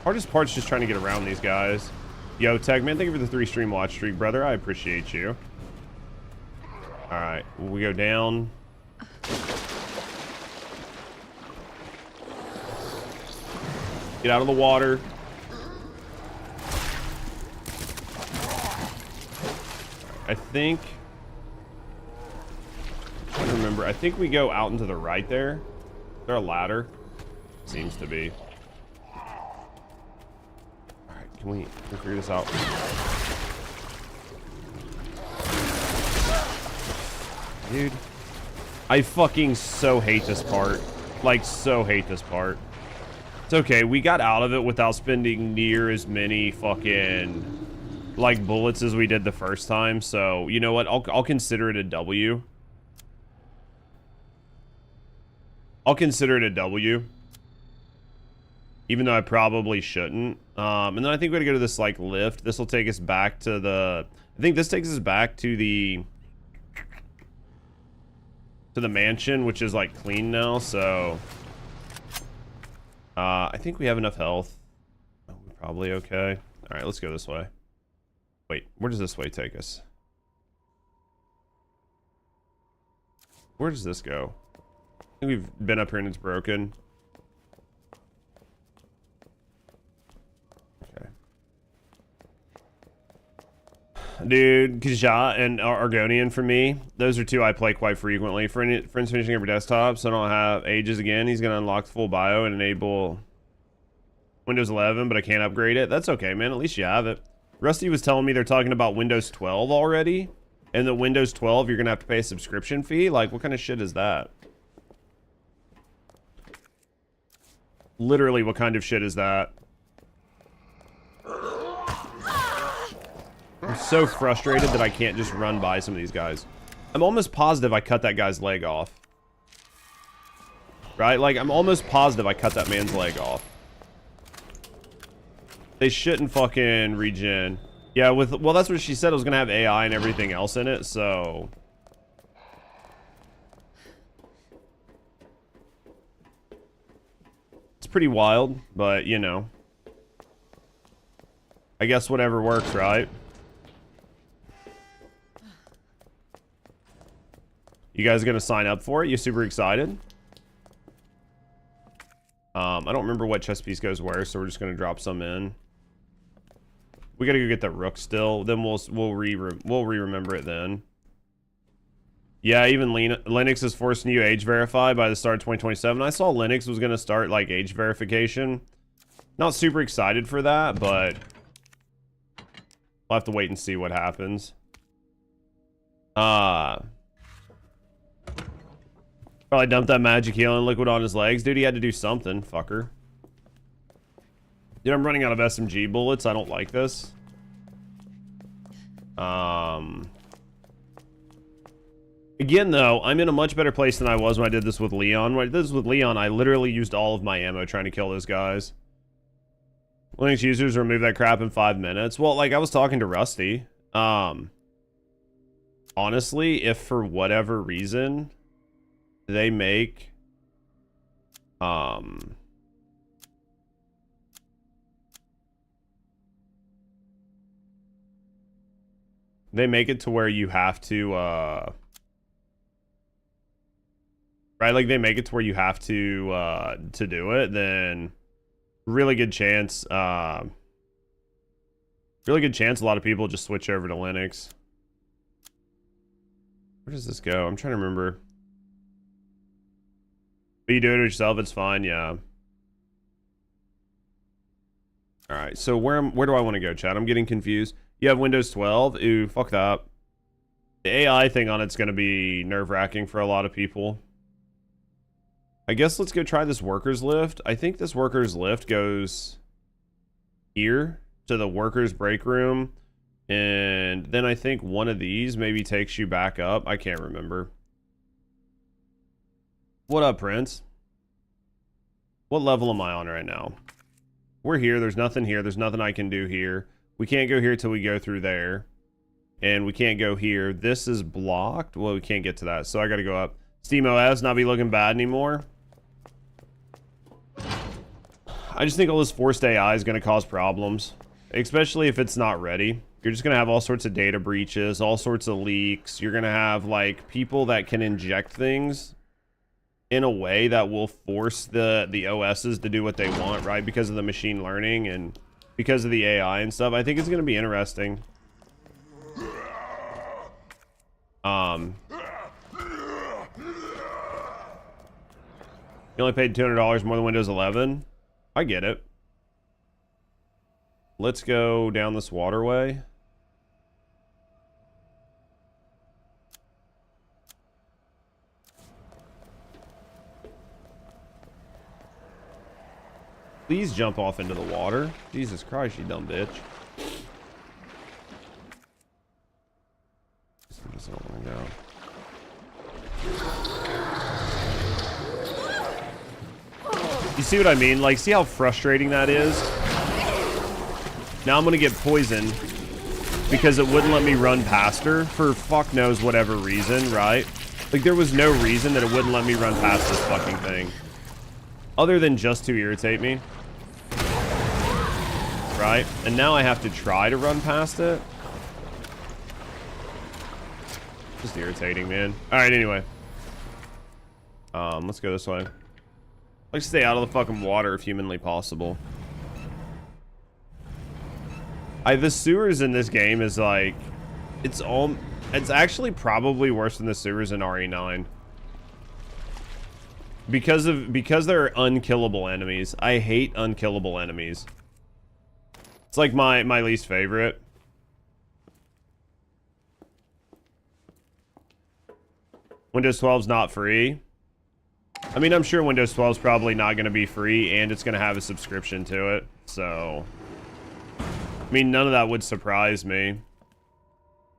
Hardest part's just trying to get around these guys. Yo, Tech Man, thank you for the 3 stream watch streak, brother. I appreciate you. Alright, we go down. Get out of the water. I think... I'm trying to remember. I think we go out into the right there. Is there a ladder? Seems to be. Alright, can we figure this out? Dude. I fucking so hate this part. Like, so hate this part. It's okay, we got out of it without spending near as many fucking... like, bullets as we did the first time, so, you know what? I'll consider it a W. I'll consider it a W. Even though I probably shouldn't. And then I think we gotta go to this, like, lift. This will take us back to the... I think this takes us back to the... to the mansion, which is, like, clean now, so... I think we have enough health. Oh, we're probably okay. Alright, let's go this way. Wait, where does this way take us? Where does this go? I think we've been up here and it's broken. Okay. Dude, Kaja and Argonian for me. Those are 2 I play quite frequently. Friends finishing every desktop, so I don't have ages again. He's going to unlock the full bio and enable Windows 11, but I can't upgrade it. That's okay, man. At least you have it. Rusty was telling me they're talking about Windows 12 already. And the Windows 12, you're going to have to pay a subscription fee? Like, what kind of shit is that? Literally, what kind of shit is that? I'm so frustrated that I can't just run by some of these guys. I'm almost positive I cut that guy's leg off. Right? Like, I'm almost positive I cut that man's leg off. They shouldn't fucking regen. Yeah, well, that's what she said. It was gonna have AI and everything else in it, so... It's pretty wild, but, you know. I guess whatever works, right? You guys gonna sign up for it? You super excited? I don't remember what chess piece goes where, so we're just gonna drop some in. We gotta go get that rook still. Then we'll re-remember it then. Yeah, even Linux is forcing you age verify by the start of 2027. I saw Linux was gonna start like age verification. Not super excited for that, but we'll have to wait and see what happens. Probably dumped that magic healing liquid on his legs. Dude, he had to do something, fucker. Dude, I'm running out of SMG bullets. I don't like this. Again, though, I'm in a much better place than I was when I did this with Leon. When I did this with Leon, I literally used all of my ammo trying to kill those guys. Linux users remove that crap in 5 minutes. Well, like, I was talking to Rusty. Honestly, if for whatever reason they make... they make it to where you have to, right, like, they make it to where you have to do it, then really good chance, a lot of people just switch over to Linux. Where does this go? I'm trying to remember. But you do it yourself, it's fine, yeah. Alright, so where do I want to go, chat? I'm getting confused. You have Windows 12? Ooh, fuck that. The AI thing on it's going to be nerve-wracking for a lot of people. I guess let's go try this workers lift. I think this workers lift goes here to the workers break room. And then I think one of these maybe takes you back up. I can't remember. What up, Prince? What level am I on right now? We're here. There's nothing here. There's nothing I can do here. We can't go here till we go through there. And we can't go here. This is blocked. Well, we can't get to that. So I got to go up. Steamo has not be looking bad anymore. I just think all this forced AI is going to cause problems, especially if it's not ready. You're just going to have all sorts of data breaches, all sorts of leaks. You're going to have like people that can inject things in a way that will force the OSs to do what they want, right? Because of the machine learning and because of the AI and stuff. I think it's going to be interesting. You only paid $200 more than Windows 11? I get it. Let's go down this waterway. Please jump off into the water. Jesus Christ, you dumb bitch. This don't wanna go. You see what I mean? Like, see how frustrating that is? Now I'm gonna get poisoned because it wouldn't let me run past her for fuck knows whatever reason, right? Like, there was no reason that it wouldn't let me run past this fucking thing. Other than just to irritate me. Right? And now I have to try to run past it. Just irritating, man. Alright, anyway. Let's go this way. Like, stay out of the fucking water if humanly possible. The sewers in this game is like, it's actually probably worse than the sewers in RE9. Because they're unkillable enemies. I hate unkillable enemies. It's like my least favorite. Windows 12's not free. I mean, I'm sure Windows 12 is probably not going to be free, and it's going to have a subscription to it. So, I mean, none of that would surprise me.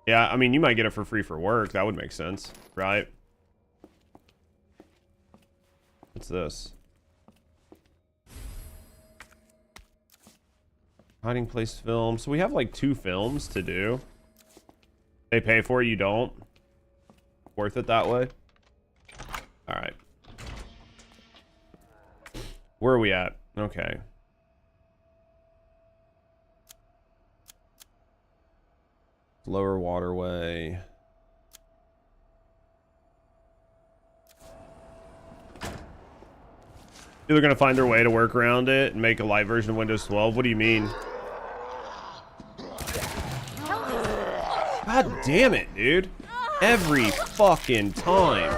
Yeah, I mean, you might get it for free for work. That would make sense, right? What's this? Hiding place film. So we have like 2 films to do. They pay for it, you don't. Worth it that way. All right. Where are we at? Okay. Lower waterway. They're gonna find their way to work around it and make a light version of Windows 12. What do you mean? God damn it, dude. Every fucking time.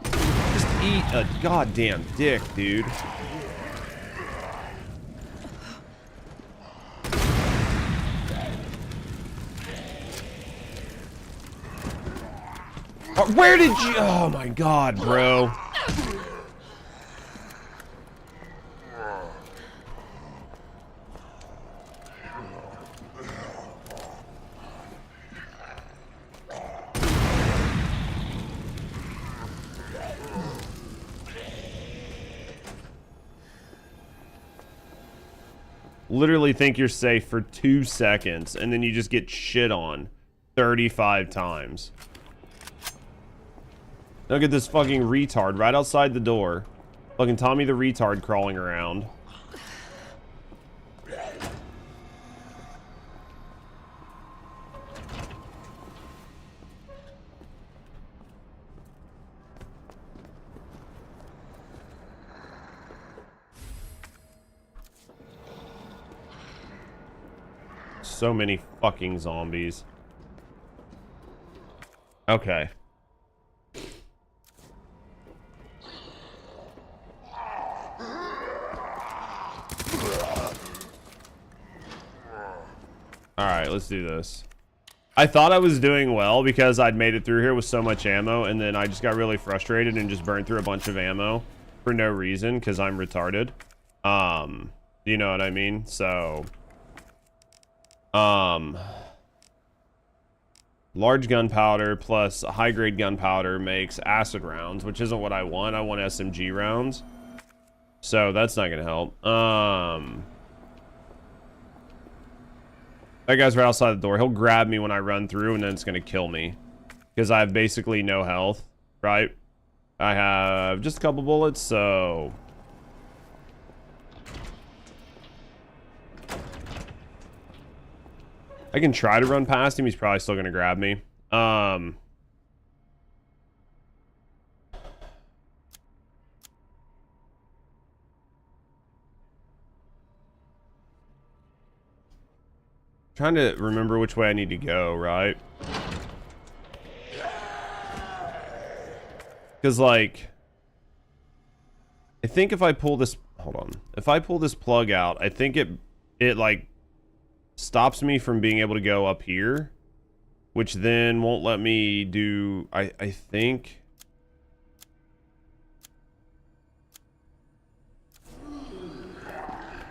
Just eat a goddamn dick, dude. Where did you... Oh my god, bro. Literally think you're safe for 2 seconds, and then you just get shit on 35 times. Look at this fucking retard right outside the door. Fucking Tommy the retard crawling around. So many fucking zombies. Okay. Alright, let's do this. I thought I was doing well because I'd made it through here with so much ammo, and then I just got really frustrated and just burned through a bunch of ammo for no reason because I'm retarded. You know what I mean? So... large gunpowder plus high-grade gunpowder makes acid rounds, which isn't what I want. I want SMG rounds. So that's not gonna help. That guy's right outside the door. He'll grab me when I run through, and then it's gonna kill me. Because I have basically no health, right? I have just a couple bullets, so... I can try to run past him. He's probably still going to grab me. Trying to remember which way I need to go, right? Because, like, I think if I pull this, hold on. If I pull this plug out, I think it like stops me from being able to go up here, which then won't let me do, I think.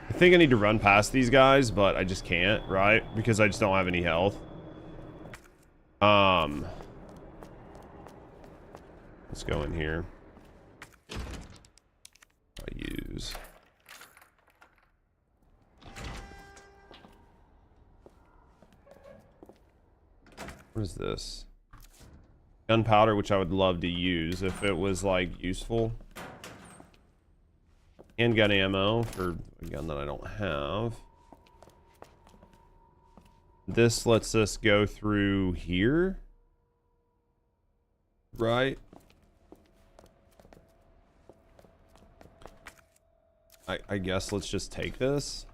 I think I need to run past these guys, but I just can't, right? Because I just don't have any health. Let's go in here. I use. What is this? Gunpowder, which I would love to use if it was, like, useful. Handgun ammo for a gun that I don't have. This lets us go through here. Right? I guess let's just take this.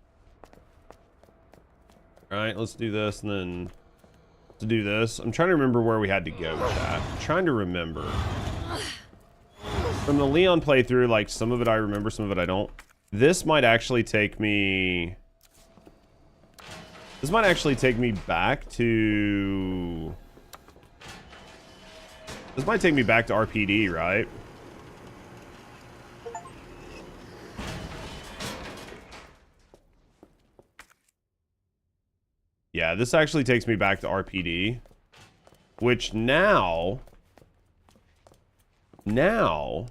Alright, let's do this and then to do this. I'm trying to remember where we had to go with that. I'm trying to remember. From the Leon playthrough, like, some of it I remember, some of it I don't. This might actually take me... This might actually take me back to... This might take me back to RPD, right? Yeah, this actually takes me back to RPD. Which now... Now,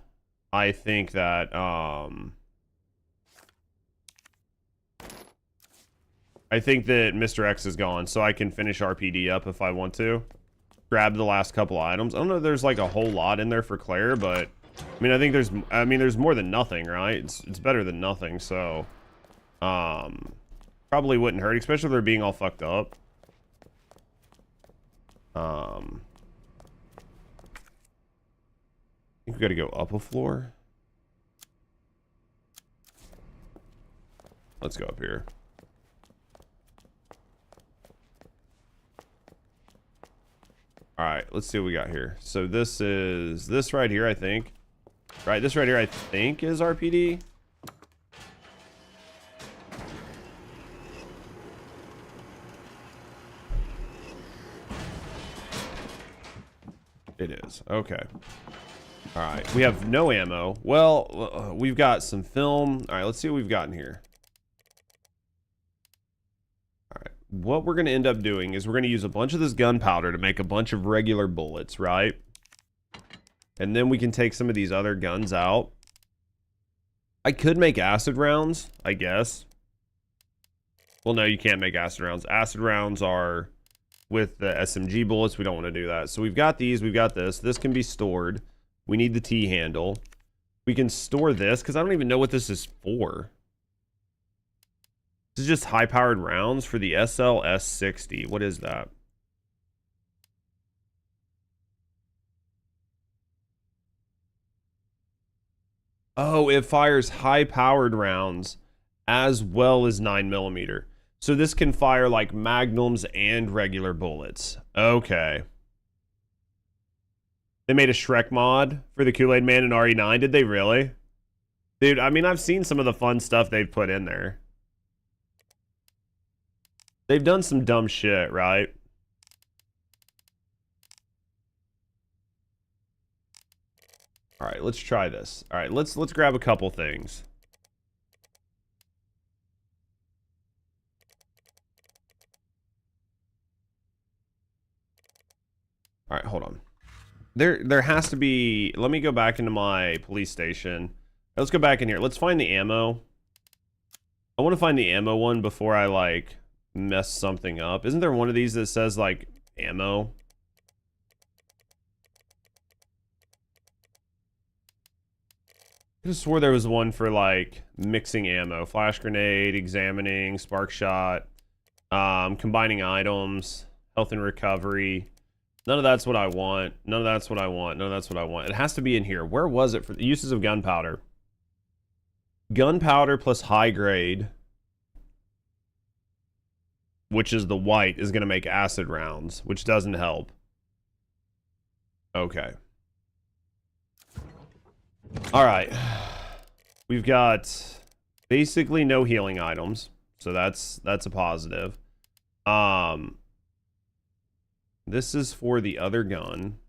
I think that, I think that Mr. X is gone, so I can finish RPD up if I want to. Grab the last couple items. I don't know if there's like a whole lot in there for Claire, but I mean, I think there's more than nothing, right? It's better than nothing, so probably wouldn't hurt, especially if they're being all fucked up. I think we gotta go up a floor. Let's go up here. Alright, let's see what we got here. So this is this right here, I think. Right, this right here, I think is RPD. It is. Okay. Alright, we have no ammo. Well, we've got some film. Alright, let's see what we've got in here. Alright, what we're going to end up doing is we're going to use a bunch of this gunpowder to make a bunch of regular bullets, right? And then we can take some of these other guns out. I could make acid rounds, I guess. Well, no, you can't make acid rounds. Acid rounds are with the SMG bullets. We don't want to do that. So we've got these, we've got this. This can be stored. We need the T handle. We can store this because I don't even know what this is for. This is just high-powered rounds for the SLS-60. What is that? Oh, it fires high-powered rounds as well as 9mm. So this can fire like magnums and regular bullets. Okay. They made a Shrek mod for the Kool-Aid Man in RE9. Did they really? Dude, I mean, I've seen some of the fun stuff they've put in there. They've done some dumb shit, right? All right, let's try this. All right, let's grab a couple things. All right, hold on. There has to be, let me go back into my police station. Let's go back in here. Let's find the ammo. I want to find the ammo one before I like mess something up. Isn't there one of these that says like ammo? I just swore there was one for like mixing ammo. Flash grenade, examining, spark shot. Combining items, health and recovery. None of that's what I want. None of that's what I want. None of that's what I want. It has to be in here. Where was it for the uses of gunpowder? Gunpowder plus high grade, which is the white, is going to make acid rounds, which doesn't help. Okay. All right. We've got basically no healing items, so that's a positive. This is for the other gun.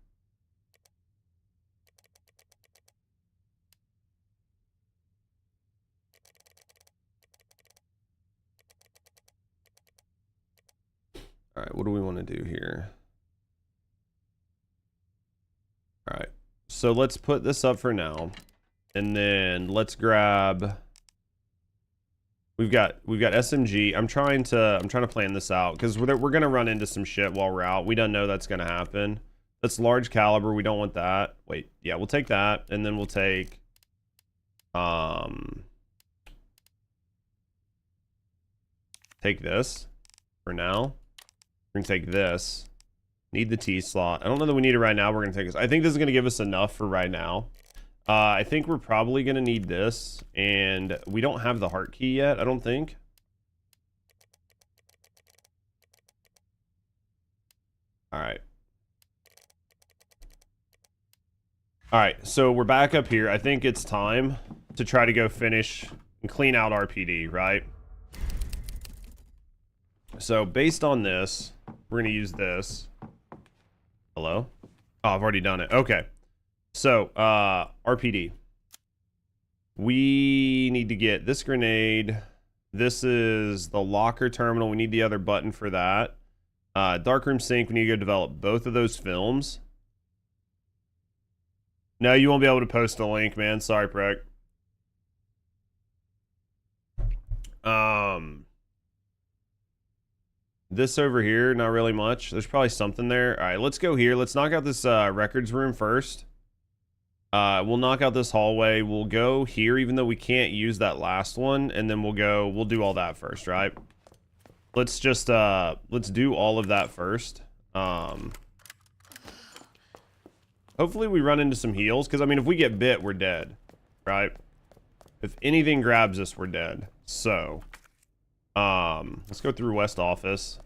All right, what do we want to do here? All right, so let's put this up for now, and then let's grab. We've got SMG. I'm trying to plan this out because we're gonna run into some shit while we're out. We don't know that's gonna happen. That's large caliber. We don't want that. Wait, yeah, we'll take that, and then we'll take take this for now. We're gonna take this. Need the T slot. I don't know that we need it right now. We're gonna take this. I think this is gonna give us enough for right now. I think we're probably gonna need this, and we don't have the heart key yet, I don't think. All right. All right, so we're back up here. I think it's time to try to go finish and clean out RPD, right? So based on this, we're gonna use this. Hello? Oh, I've already done it. Okay. So, RPD. We need to get this grenade. This is the locker terminal. We need the other button for that. Darkroom sync. We need to go develop both of those films. No, you won't be able to post a link, man. Sorry, Prek. This over here, not really much. There's probably something there. All right, let's go here. Let's knock out this records room first. We'll knock out this hallway. We'll go here, even though we can't use that last one, and then we'll do all that first, right? Let's just let's do all of that first. Hopefully we run into some heals, because I mean, if we get bit, we're dead, right? If anything grabs us, we're dead. So, let's go through West Office.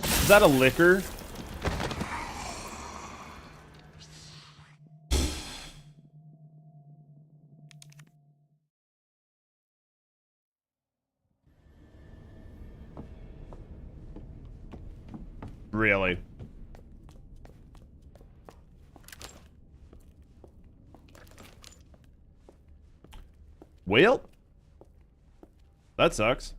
Is that a liquor? Really? Well, that sucks.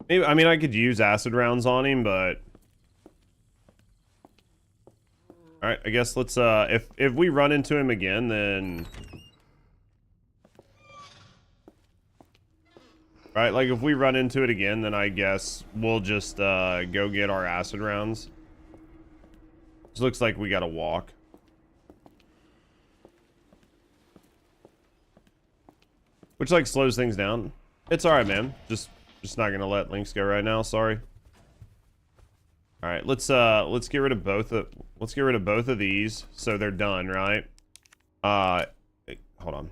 Maybe, I mean, I could use acid rounds on him, but all right, I guess let's if we run into him again, then right, like if we run into it again, then I guess we'll just go get our acid rounds. This looks like we gotta walk. Which like slows things down. It's all right, man. Just not gonna let links go right now. Sorry. All right, let's get rid of both of these so they're done, right? Hold on.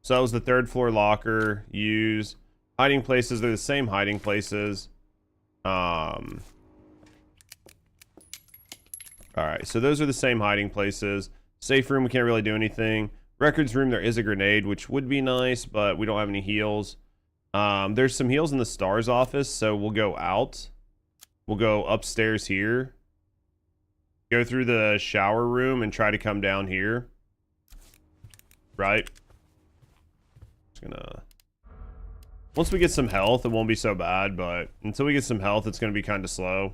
So that was the third floor locker. Use hiding places. They're the same hiding places. All right, so those are the same hiding places. Safe room, we can't really do anything. Records room, there is a grenade, which would be nice, but we don't have any heals. There's some heals in the STARS office, so we'll go out. We'll go upstairs here. Go through the shower room and try to come down here. Right? Just gonna... Once we get some health, it won't be so bad, but until we get some health, it's gonna be kind of slow.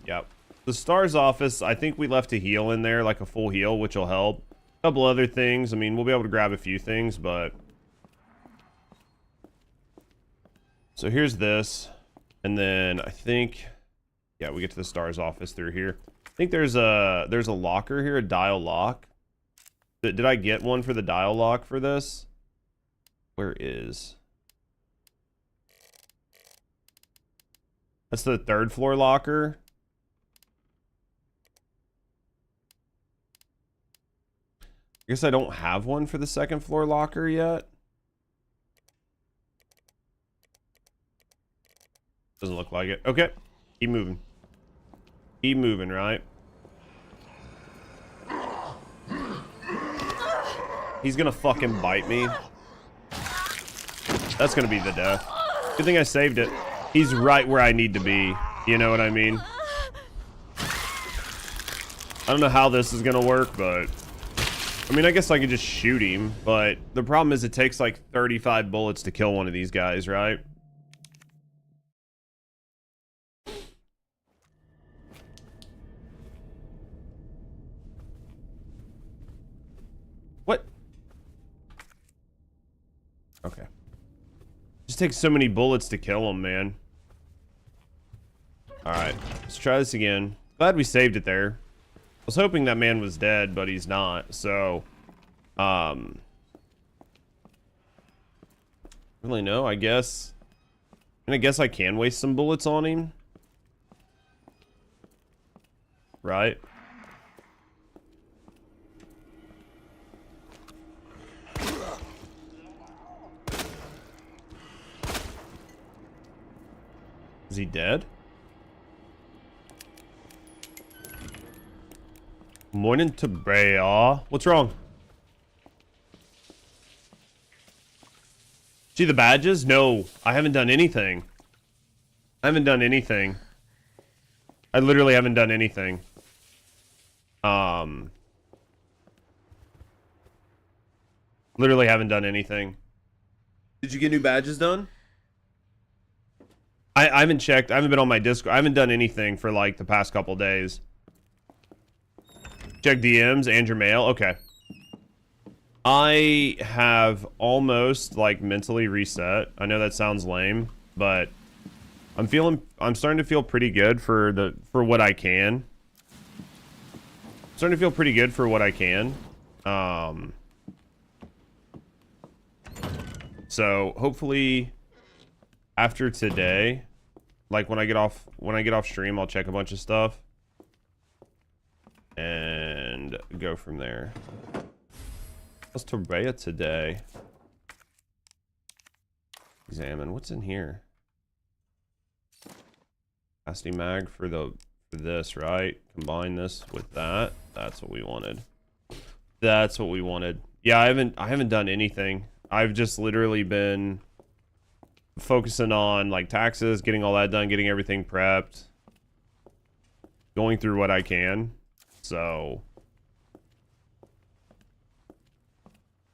Yep. The STARS office, I think we left a heal in there, like a full heal, which will help. A couple other things. I mean, we'll be able to grab a few things, but... So here's this. And then I think... Yeah, we get to the STARS office through here. I think there's a locker here, a dial lock. Did I get one for the dial lock for this? Where is... That's the 3rd floor locker. I guess I don't have one for the 2nd floor locker yet. Doesn't look like it. Okay. Keep moving. Keep moving, right? He's gonna fucking bite me. That's gonna be the death. Good thing I saved it. He's right where I need to be. You know what I mean? I don't know how this is gonna work, but... I mean, I guess I could just shoot him, but the problem is it takes like 35 bullets to kill one of these guys, right? What? Okay. Just takes so many bullets to kill him, man. Alright, let's try this again. Glad we saved it there. I was hoping that man was dead, but he's not, so... Really, no, I guess... And I guess I can waste some bullets on him. Right? Is he dead? Morning to Brea. What's wrong? See the badges? No, I haven't done anything. I haven't done anything. I literally haven't done anything. Literally haven't done anything. Did you get new badges done? I haven't checked. I haven't been on my Discord. I haven't done anything for like the past couple days. Check DMs and your mail. Okay. I have almost like mentally reset. I know that sounds lame, but I'm starting to feel pretty good for what I can. I'm starting to feel pretty good for what I can. So hopefully after today, like when I get off stream, I'll check a bunch of stuff and go from there. What's Torbea today? Examine what's in here. Capacity mag for this, right? Combine this with that. That's what we wanted. That's what we wanted. Yeah, I haven't done anything. I've just literally been focusing on like taxes, getting all that done, getting everything prepped, going through what I can. So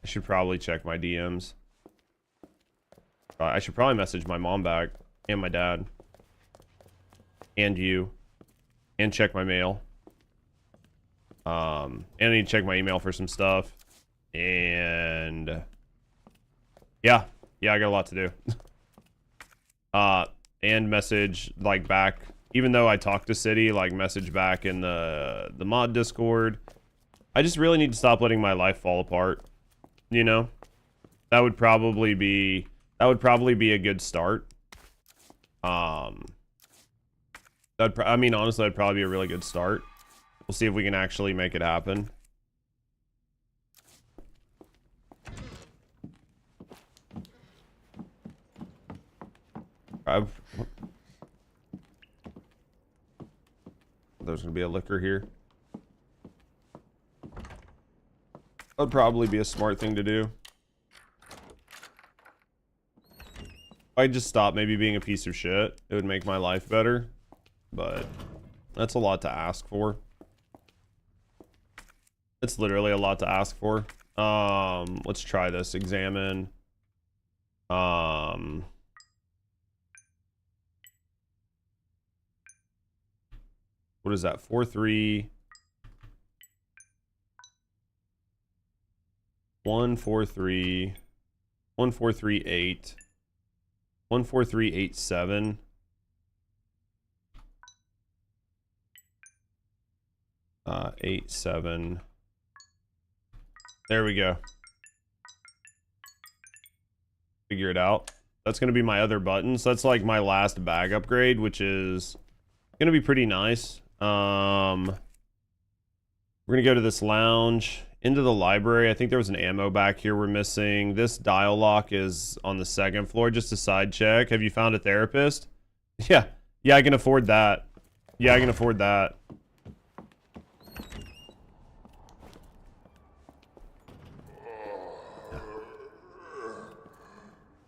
I should probably check my DMs. I should probably message my mom back and my dad and you and check my mail. And I need to check my email for some stuff. And yeah, I got a lot to do. And message like back, even though I talked to City, like message back in the mod Discord. I just really need to stop letting my life fall apart. You know, that would probably be a good start. I mean, honestly, that'd probably be a really good start. We'll see if we can actually make it happen. There's gonna be a liquor here. That'd probably be a smart thing to do. I'd just stop maybe being a piece of shit. It would make my life better, but that's a lot to ask for. It's literally a lot to ask for. Let's try this. Examine. What What is that? 4-3. 1-4-3. 1-4-3-8. 1-4-3-8-7. Uh, 8-7. There we go. Figure it out. That's going to be my other button. So that's like my last bag upgrade, which is going to be pretty nice. We're going to go to this lounge, into the library. I think there was an ammo back here we're missing. This dial lock is on the second floor. Just a side check. Have you found a therapist? Yeah. Yeah, I can afford that. Yeah, I can afford that.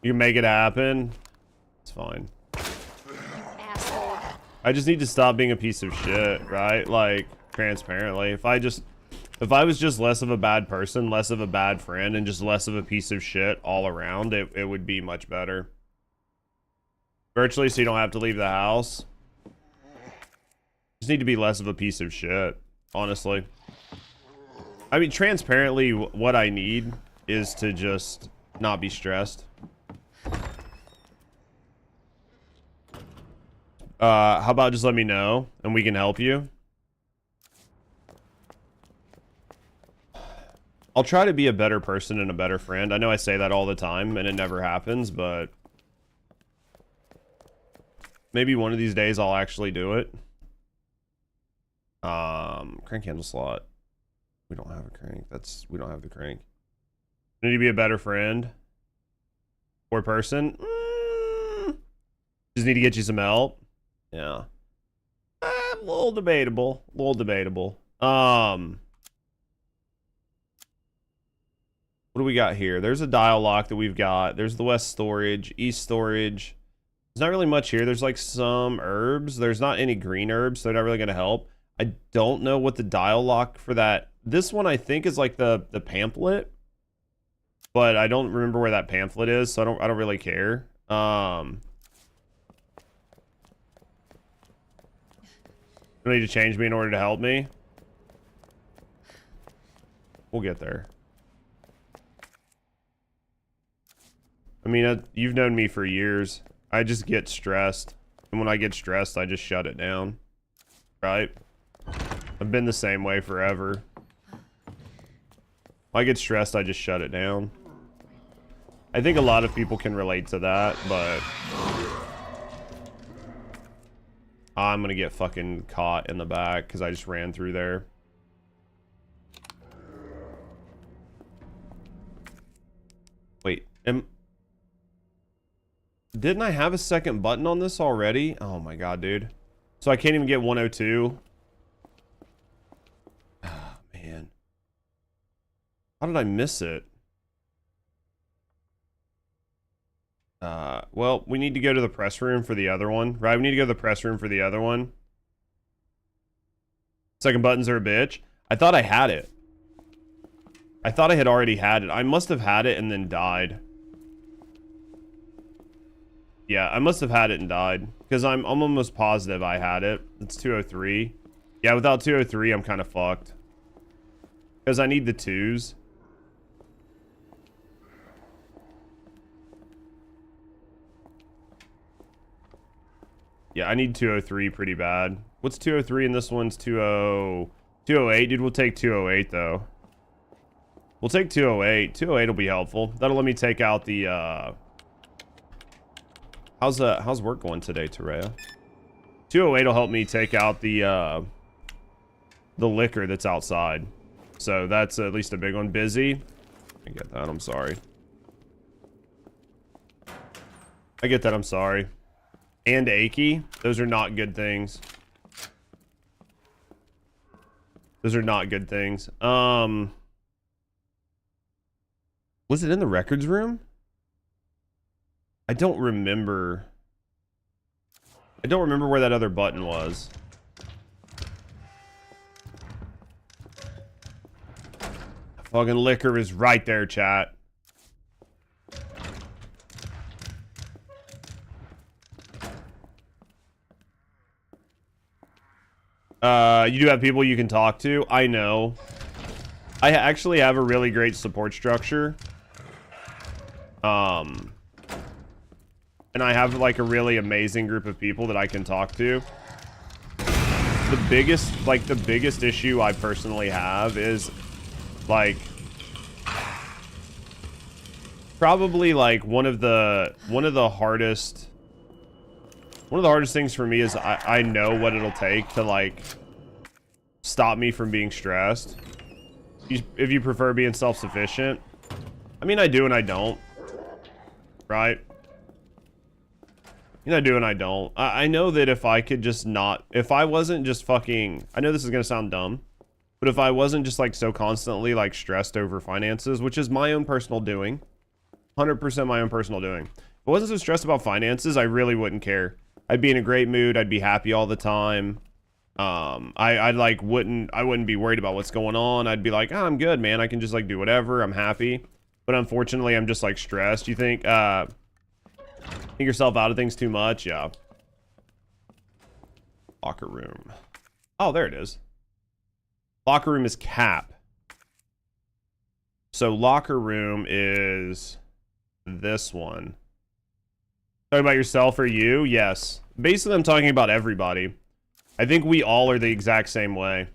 You can make it happen. It's fine. Asshole. I just need to stop being a piece of shit, right? Like, transparently. If I was just less of a bad person, less of a bad friend, and just less of a piece of shit all around, it would be much better. Virtually, so you don't have to leave the house. Just need to be less of a piece of shit, honestly. I mean, transparently, what I need is to just not be stressed. How about just let me know and we can help you? I'll try to be a better person and a better friend. I know I say that all the time and it never happens, but maybe one of these days I'll actually do it. Crank handle slot. We don't have a crank. We don't have the crank. I need to be a better friend or person. Just need to get you some help. Yeah. A little debatable. A little debatable. What do we got here? There's a dial lock that we've got. There's the west storage, east storage. There's not really much here. There's like some herbs. There's not any green herbs, so they're not really going to help. I don't know what the dial lock for that. This one I think is like the pamphlet, but I don't remember where that pamphlet is, so I don't really care. You need to change me in order to help me. We'll get there. I mean, you've known me for years. I just get stressed. And when I get stressed, I just shut it down. Right? I've been the same way forever. When I get stressed, I just shut it down. I think a lot of people can relate to that, but I'm gonna get fucking caught in the back because I just ran through there. Wait, didn't I have a second button on this already? Oh my god, dude. So I can't even get 102. Oh, man. How did I miss it? Well, we need to go to the press room for the other one, right? We need to go to the press room for the other one. Second buttons are a bitch. I thought I had it. I thought I had already had it. I must have had it and then died. Yeah, I must have had it and died. Because I'm almost positive I had it. It's 203. Yeah, without 203, I'm kind of fucked. Because I need the 2s. Yeah, I need 203 pretty bad. What's 203 and this one's 208? Dude, we'll take 208 though. We'll take 208. 208 will be helpful. That'll let me take out the how's work going today, Terrea? 208 will help me take out the liquor that's outside. So that's at least a big one. Busy. I get that, I'm sorry. I get that, I'm sorry. And achy. Those are not good things. Those are not good things. Was it in the records room? I don't remember. I don't remember where that other button was. Fucking liquor is right there, chat. You do have people you can talk to. I know. I actually have a really great support structure. And I have like a really amazing group of people that I can talk to. The biggest issue I personally have is like probably like one of the hardest things for me is I know what it'll take to like stop me from being stressed. If you prefer being self-sufficient, I mean, I do and I don't, right? I do and I don't. I know that if I could just not, if I wasn't just fucking, I know this is gonna sound dumb, but if I wasn't just like so constantly like stressed over finances, which is my own personal doing, 100% my own personal doing. If I wasn't so stressed about finances, I really wouldn't care. I'd be in a great mood. I'd be happy all the time. I wouldn't be worried about what's going on. I'd be like, oh, I'm good, man. I can just like do whatever. I'm happy. But unfortunately, I'm just like stressed. You think yourself out of things too much? Yeah. Locker room. Oh, there it is. Locker room is Cap. So locker room is this one. Talking about yourself or you? Yes. Basically, I'm talking about everybody. I think we all are the exact same way.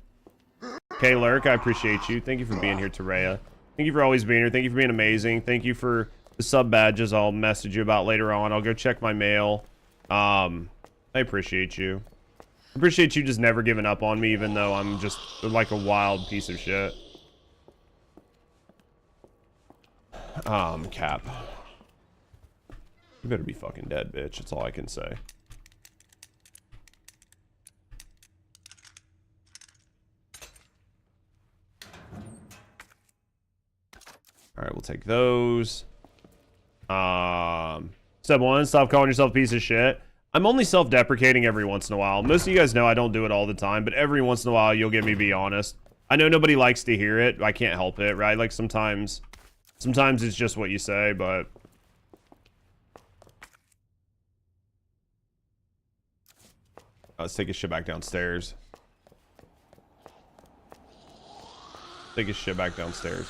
Okay, Lurk, I appreciate you. Thank you for being here, Terrea. Thank you for always being here. Thank you for being amazing. Thank you for the sub badges I'll message you about later on. I'll go check my mail. I appreciate you. I appreciate you just never giving up on me, even though I'm just like a wild piece of shit. Cap. You better be fucking dead, bitch. That's all I can say. Alright, we'll take those. Step 1, stop calling yourself a piece of shit. I'm only self-deprecating every once in a while. Most of you guys know I don't do it all the time, but every once in a while you'll get me be honest. I know nobody likes to hear it. I can't help it, right? Like sometimes it's just what you say, but... Let's take his shit back downstairs. Take his shit back downstairs.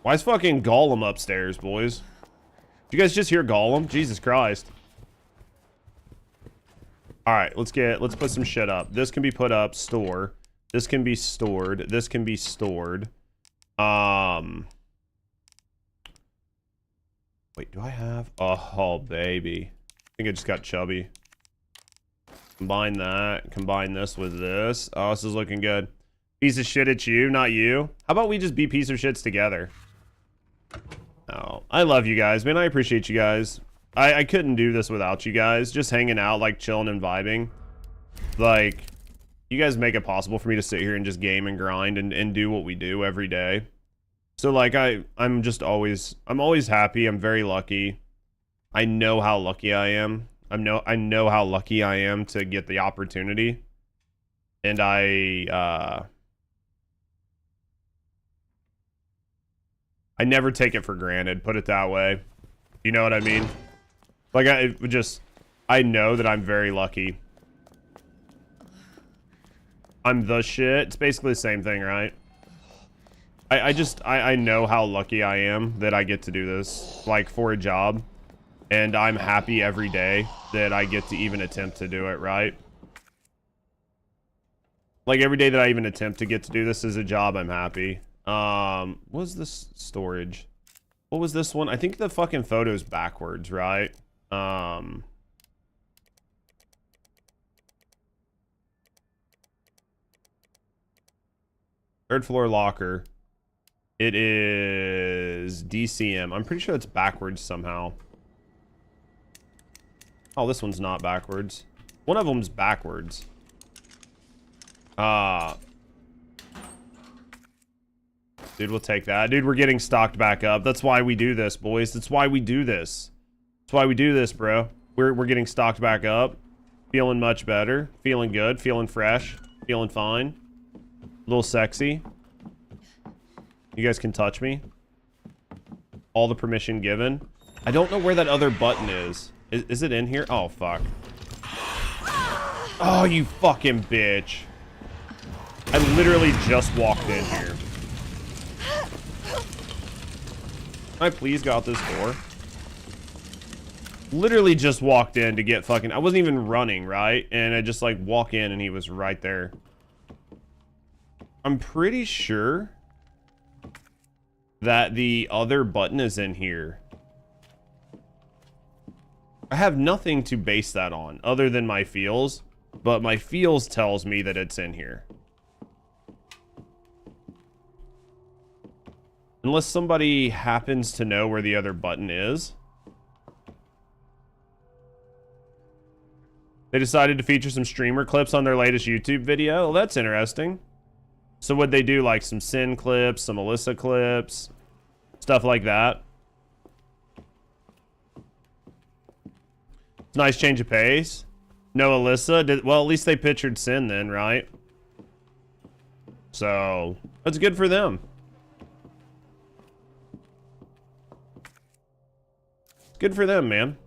Why is fucking Gollum upstairs, boys? Did you guys just hear Gollum? Jesus Christ. Alright, let's put some shit up. This can be put up, store. This can be stored. This can be stored. Wait, do I have? Oh, baby. I think I just got chubby. Combine that. Combine this with this. Oh, this is looking good. Piece of shit, it's you, not you. How about we just be piece of shits together? Oh, I love you guys, man. I appreciate you guys. I couldn't do this without you guys. Just hanging out, like chilling and vibing. Like, you guys make it possible for me to sit here and just game and grind and do what we do every day. So like I'm always happy. I'm very lucky. I know how lucky I am. I know how lucky I am to get the opportunity. And I never take it for granted, put it that way. You know what I mean? Like I know that I'm very lucky. I'm the shit. It's basically the same thing, right? I know how lucky I am that I get to do this, like, for a job. And I'm happy every day that I get to even attempt to do it, right? Like, every day that I even attempt to get to do this as a job, I'm happy. What was this storage? What was this one? I think the fucking photo's backwards, right? Third floor locker. It is DCM. I'm pretty sure it's backwards somehow. Oh, this one's not backwards. One of them's backwards. Dude, we'll take that. Dude, we're getting stocked back up. That's why we do this, boys. That's why we do this. That's why we do this, bro. We're getting stocked back up. Feeling much better. Feeling good. Feeling fresh. Feeling fine. A little sexy. You guys can touch me. All the permission given. I don't know where that other button is. Is it in here? Oh, fuck. Oh, you fucking bitch. I literally just walked in here. Can I please go out this door? Literally just walked in to get fucking... I wasn't even running, right? And I just, like, walk in and he was right there. I'm pretty sure that the other button is in here. I have nothing to base that on other than my feels, but my feels tells me that it's in here. Unless somebody happens to know where the other button is. They decided to feature some streamer clips on their latest YouTube video. Well, that's interesting. So would they do like some Sin clips, some Alyssa clips, stuff like that? It's a nice change of pace. No Alyssa. Well, at least they pictured Sin then, right? So that's good for them. Good for them, man.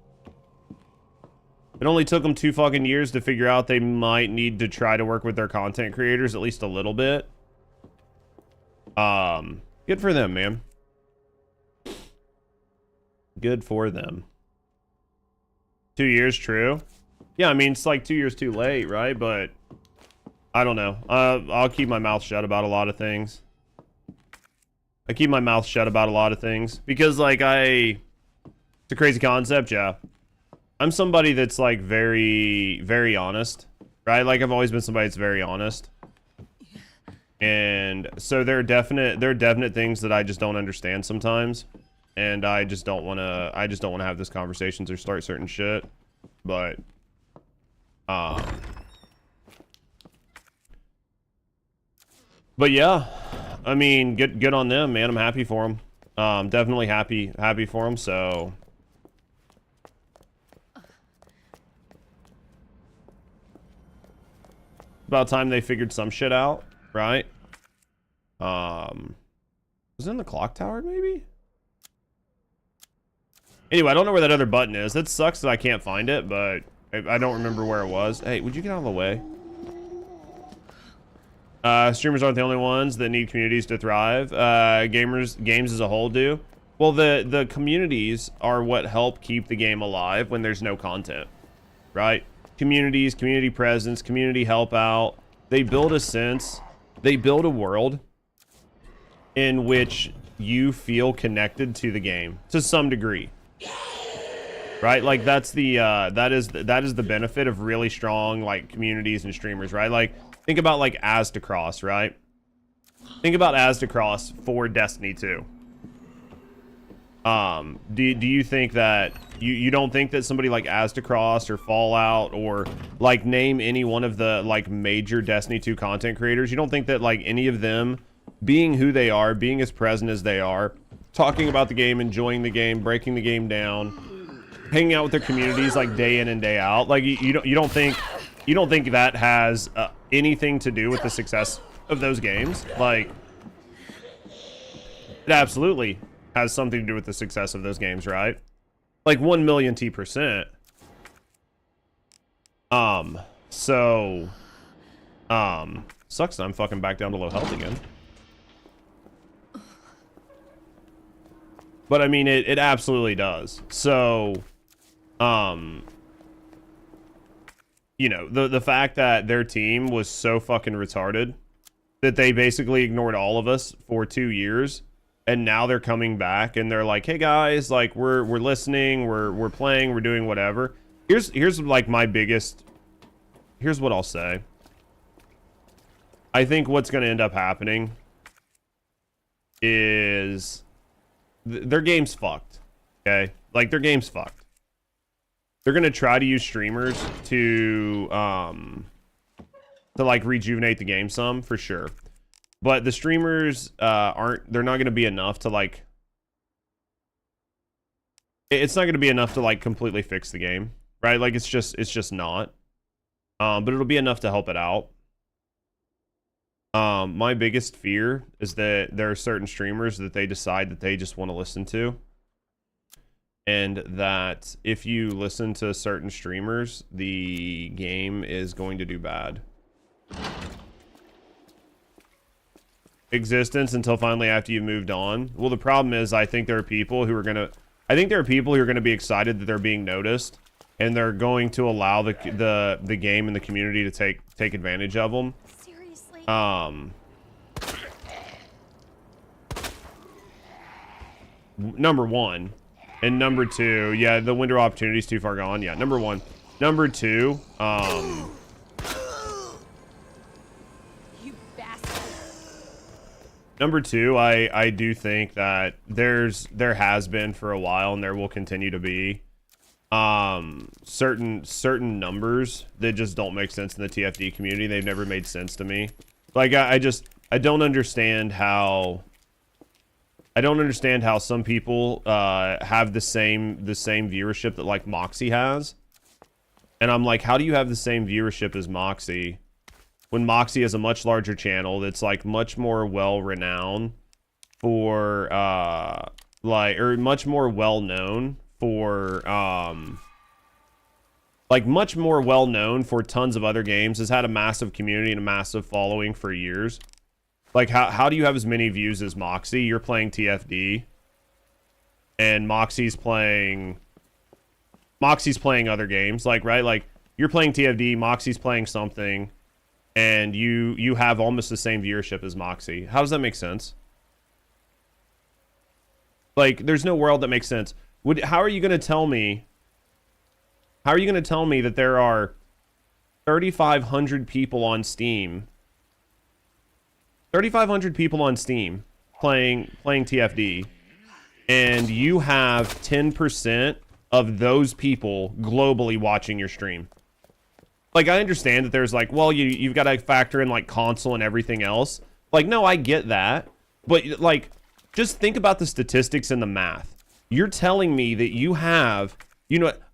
It only took them 2 fucking years to figure out they might need to try to work with their content creators at least a little bit. Good for them, man. Good for them. 2 years, true. Yeah, I mean, it's like 2 years too late, right? But I don't know. I'll keep my mouth shut about a lot of things. I keep my mouth shut about a lot of things because, like, it's a crazy concept, yeah. I'm somebody that's like very, very honest, right? Like I've always been somebody that's very honest. And so there are definite things that I just don't understand sometimes. And I just don't want to have these conversations or start certain shit. But yeah, I mean, good on them, man. I'm happy for them. Definitely happy for them. So about time they figured some shit out, right? Was it in the clock tower, maybe? Anyway, I don't know where that other button is. That sucks that I can't find it, but I don't remember where it was. Hey, would you get out of the way? Streamers aren't the only ones that need communities to thrive. Games as a whole do. Well, the communities are what help keep the game alive when there's no content, right? Communities, community presence, community help out. They build a sense, they build a world in which you feel connected to the game to some degree, right? Like that's the that is the benefit of really strong like communities and streamers, right? Like think about like Aztecross, right? Think about Aztecross for Destiny 2. Do you think that you don't think that somebody like Aztecross or Fallout or like name any one of the like major Destiny 2 content creators, you don't think that like any of them being who they are, being as present as they are, talking about the game, enjoying the game, breaking the game down, hanging out with their communities like day in and day out, like you don't think that has anything to do with the success of those games? Like it absolutely has something to do with the success of those games, right? Like 1,000,000%. Sucks that I'm fucking back down to low health again. But I mean, it absolutely does. So, you know, the fact that their team was so fucking retarded that they basically ignored all of us for 2 years. And now they're coming back and they're like, hey guys, like we're listening, we're playing, we're doing whatever. Here's like my biggest, here's what I'll say. I think what's going to end up happening is their game's fucked. Okay? Like their game's fucked. They're going to try to use streamers to like rejuvenate the game some for sure. But the streamers they're not going to be enough to like, it's not going to be enough to like completely fix the game, right? Like it's just not. But it'll be enough to help it out. My biggest fear is that there are certain streamers that they decide that they just want to listen to. and that if you listen to certain streamers, the game is going to do bad. Existence until finally after you've moved on. Well, the problem is I think there are people who are gonna be excited that they're being noticed, and they're going to allow the game and the community to take advantage of them. Seriously? Number one. And number two, yeah, the window of opportunity is too far gone. Yeah, number one. Number two, You bastard. number two, I do think that there has been for a while, and there will continue to be certain numbers that just don't make sense in the TFD community. They've never made sense to me. Like I don't understand how some people have the same viewership that like Moxie has. And I'm like, how do you have the same viewership as Moxie when Moxie has a much larger channel that's like much more well-renowned for or much more well-known for much more well-known for tons of other games, has had a massive community and a massive following for years. Like, how do you have as many views as Moxie? You're playing TFD, and Moxie's playing other games, like, right? Like, you're playing TFD, Moxie's playing something, and you have almost the same viewership as Moxie. How does that make sense? Like, there's no world that makes sense. How are you going to tell me that there are 3,500 people on Steam? 3,500 people on Steam playing TFD, and you have 10% of those people globally watching your stream. Like, I understand that there's like, well, you've got to factor in like console and everything else. Like, no, I get that, but like, just think about the statistics and the math. You're telling me that you have,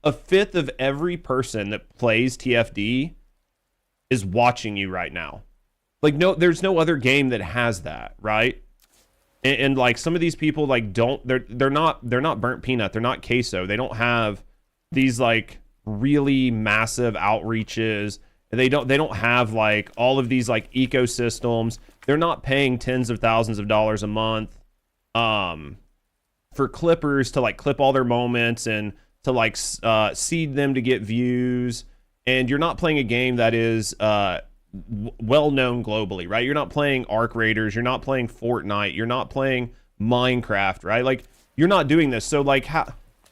a fifth of every person that plays TFD is watching you right now. Like, no, there's no other game that has that, right? And like, some of these people like they're not Burnt Peanut, they're not Queso, they don't have these like really massive outreaches. They don't have like all of these like ecosystems. They're not paying tens of thousands of dollars a month for clippers to like clip all their moments and to like seed them to get views. And you're not playing a game that is well known globally, right? You're not playing Arc Raiders, you're not playing Fortnite, you're not playing Minecraft, right? Like, you're not doing this. So like,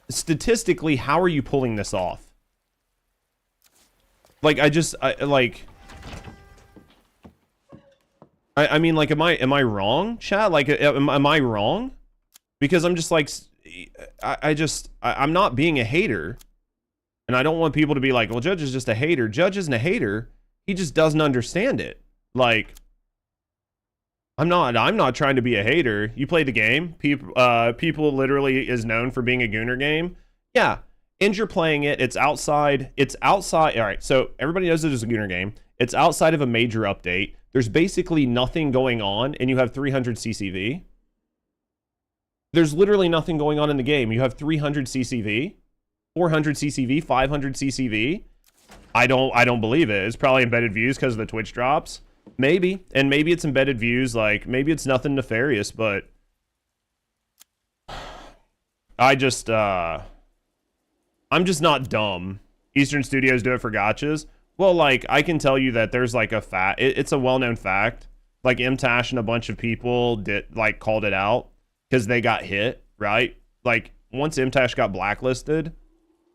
statistically, how are you pulling this off? Like, I mean, like, am I wrong, chat? Like, am I wrong? Because I'm just like, I'm not being a hater, and I don't want people to be like, well, Judge is just a hater. Judge isn't a hater. He just doesn't understand it. Like, I'm not trying to be a hater. You play the game. People literally is known for being a gooner game. Yeah. And you're playing it. It's outside. All right. So everybody knows it is a gooner game. It's outside of a major update. There's basically nothing going on, and you have 300 CCV. There's literally nothing going on in the game. You have 300 CCV, 400 CCV, 500 CCV. I don't believe it. It's probably embedded views because of the Twitch drops. Maybe. And maybe it's embedded views. Like, maybe it's nothing nefarious, but I'm just not dumb. Eastern Studios do it for gotchas. Well, like, I can tell you that there's like it's a well-known fact. Like, MTash and a bunch of people called it out because they got hit, right? Like, once MTash got blacklisted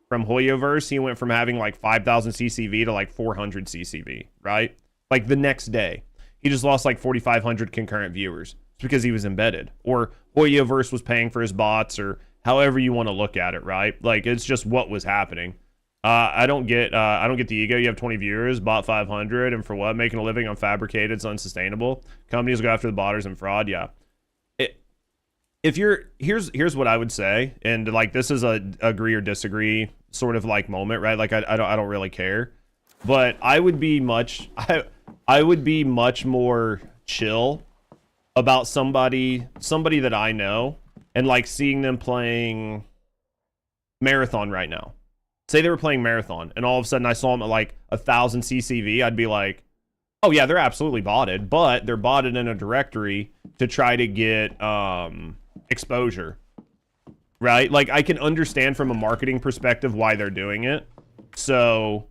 from Hoyoverse, he went from having like 5,000 CCV to like 400 CCV, right? Like, the next day, he just lost like 4,500 concurrent viewers. It's because he was embedded, or Hoyoverse was paying for his bots, or however you want to look at it, right? Like, it's just what was happening. I don't get the ego. You have 20 viewers, bought 500, and for what? Making a living on fabricated, it's unsustainable. Companies go after the botters and fraud. Yeah. Here's what I would say, and like, this is a agree or disagree sort of like moment, right? Like, I don't really care, but I would be much more chill about somebody that I know, and like seeing them playing Marathon right now. Say they were playing Marathon, and all of a sudden I saw them at like 1,000 CCV. I'd be like, oh yeah, they're absolutely botted, but they're botted in a directory to try to get exposure, right? Like, I can understand from a marketing perspective why they're doing it. So,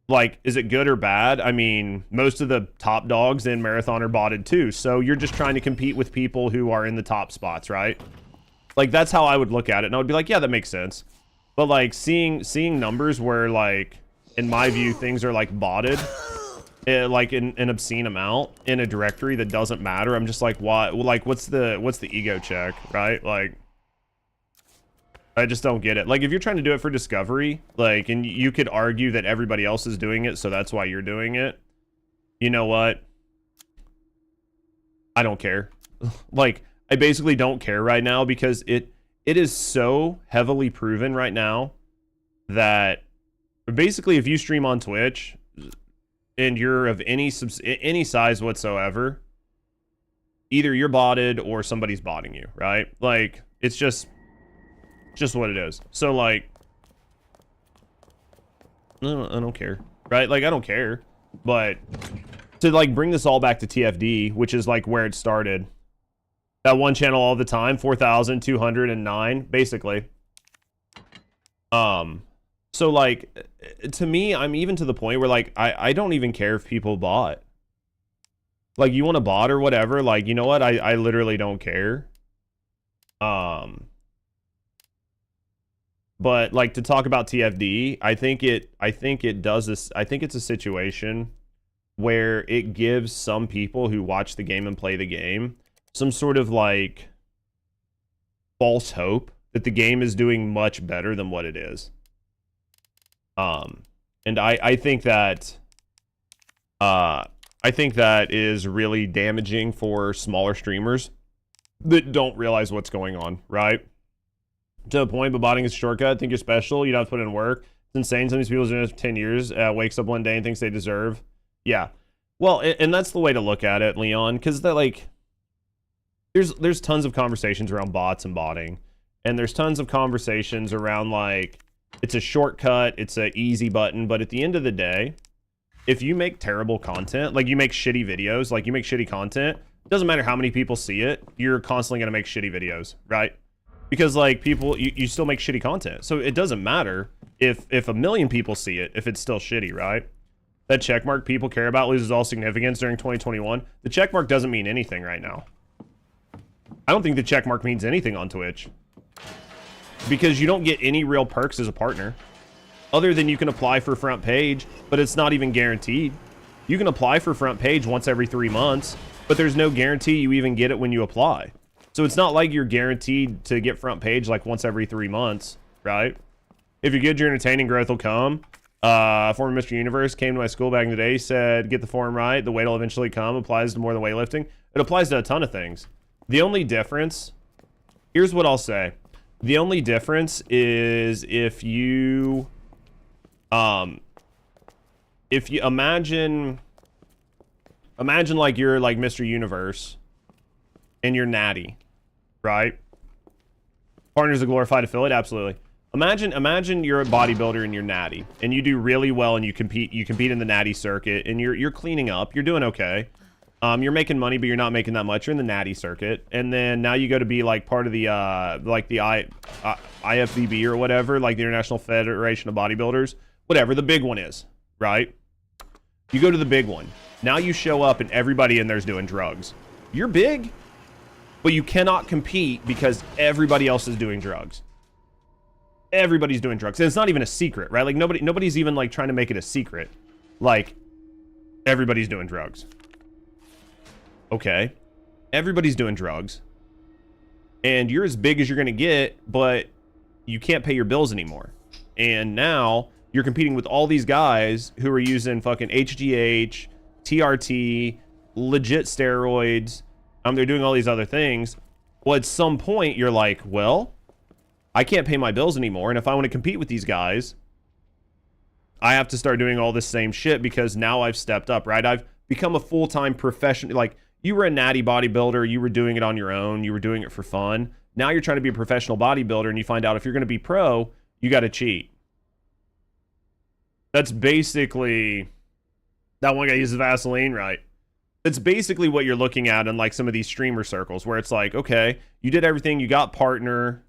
like, is it good or bad? I mean, most of the top dogs in Marathon are botted too, so you're just trying to compete with people who are in the top spots, right? Like, that's how I would look at it, and I would be like, yeah, that makes sense. But, like, seeing numbers where, like, in my view, things are, like, botted, like, in an obscene amount in a directory that doesn't matter, I'm just like, why? Like, what's the ego check, right? Like, I just don't get it. Like, if you're trying to do it for discovery, like, and you could argue that everybody else is doing it, so that's why you're doing it, you know what? I don't care. Like, I basically don't care right now because it is so heavily proven right now that basically if you stream on Twitch and you're of any size whatsoever, either you're botted or somebody's botting you, right? Like, it's just what it is. So, like, I don't care, right? Like, I don't care. But to, like, bring this all back to TFD, which is, like, where it started. That one channel all the time, 4,209, basically. So, like, to me, I'm even to the point where, like, I don't even care if people bot. Like, you want to bot or whatever, like, you know what? I literally don't care. But, like, to talk about TFD, I think it does this. I think it's a situation where it gives some people who watch the game and play the game some sort of, like, false hope that the game is doing much better than what it is. And I think that is really damaging for smaller streamers that don't realize what's going on, right? To the point, but botting is a shortcut. Think you're special. You don't have to put in work. It's insane. Some of these people have been doing it for 10 years, wakes up one day and thinks they deserve. Yeah. Well, and that's the way to look at it, Leon, because that, like, there's tons of conversations around bots and botting, and there's tons of conversations around, like, it's a shortcut, it's an easy button, but at the end of the day, if you make terrible content, like you make shitty videos, like you make shitty content, it doesn't matter how many people see it, you're constantly going to make shitty videos, right? Because, like, people, you still make shitty content, so it doesn't matter if 1 million people see it, if it's still shitty, right? That checkmark people care about loses all significance during 2021. The checkmark doesn't mean anything right now. I don't think the checkmark means anything on Twitch. Because you don't get any real perks as a partner. Other than you can apply for front page, but it's not even guaranteed. You can apply for front page once every 3 months, but there's no guarantee you even get it when you apply. So it's not like you're guaranteed to get front page like once every 3 months, right? If you're good, you're entertaining, growth will come. Former Mr. Universe came to my school back in the day, said, get the form right, the weight will eventually come, applies to more than weightlifting. It applies to a ton of things. The only difference, here's what I'll say. The only difference is if you imagine like you're like Mr. Universe and you're natty, right? Partner's a glorified affiliate, absolutely. Imagine you're a bodybuilder and you're natty and you do really well and you compete in the natty circuit and you're cleaning up, you're doing okay. You're making money, but you're not making that much. You're in the natty circuit, and then now you go to be like part of the IFBB or whatever, like the International Federation of Bodybuilders, whatever the big one is, right? You go to the big one. Now you show up, and everybody in there's doing drugs. You're big, but you cannot compete because everybody else is doing drugs. Everybody's doing drugs, and it's not even a secret, right? Like nobody's even like trying to make it a secret. Like everybody's doing drugs. Okay, everybody's doing drugs, and you're as big as you're gonna get, but you can't pay your bills anymore. And now you're competing with all these guys who are using fucking HGH, TRT, legit steroids. They're doing all these other things. Well, at some point you're like, well, I can't pay my bills anymore, and if I want to compete with these guys, I have to start doing all this same shit because now I've stepped up, right? I've become a full-time professional. Like, you were a natty bodybuilder, you were doing it on your own, you were doing it for fun. Now you're trying to be a professional bodybuilder, and you find out if you're going to be pro, you got to cheat. That's basically, that one guy uses Vaseline, right? That's basically what you're looking at in like some of these streamer circles where it's like, okay, you did everything, you got partner,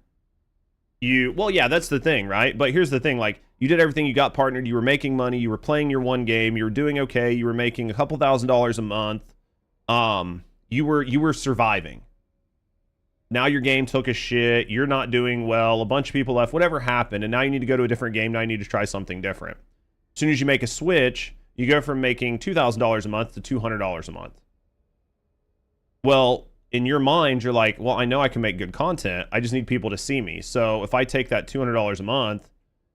well, yeah, that's the thing, right? But here's the thing, like, you did everything, you got partnered, you were making money, you were playing your one game, you were doing okay, you were making a couple $1,000s a month, you were surviving. Now your game took a shit, you're not doing well, a bunch of people left, whatever happened, and now you need to go to a different game, now you need to try something different. As soon as you make a switch, you go from making $2,000 a month to $200 a month. Well, in your mind, you're like, well, I know I can make good content. I just need people to see me. So if I take that $200 a month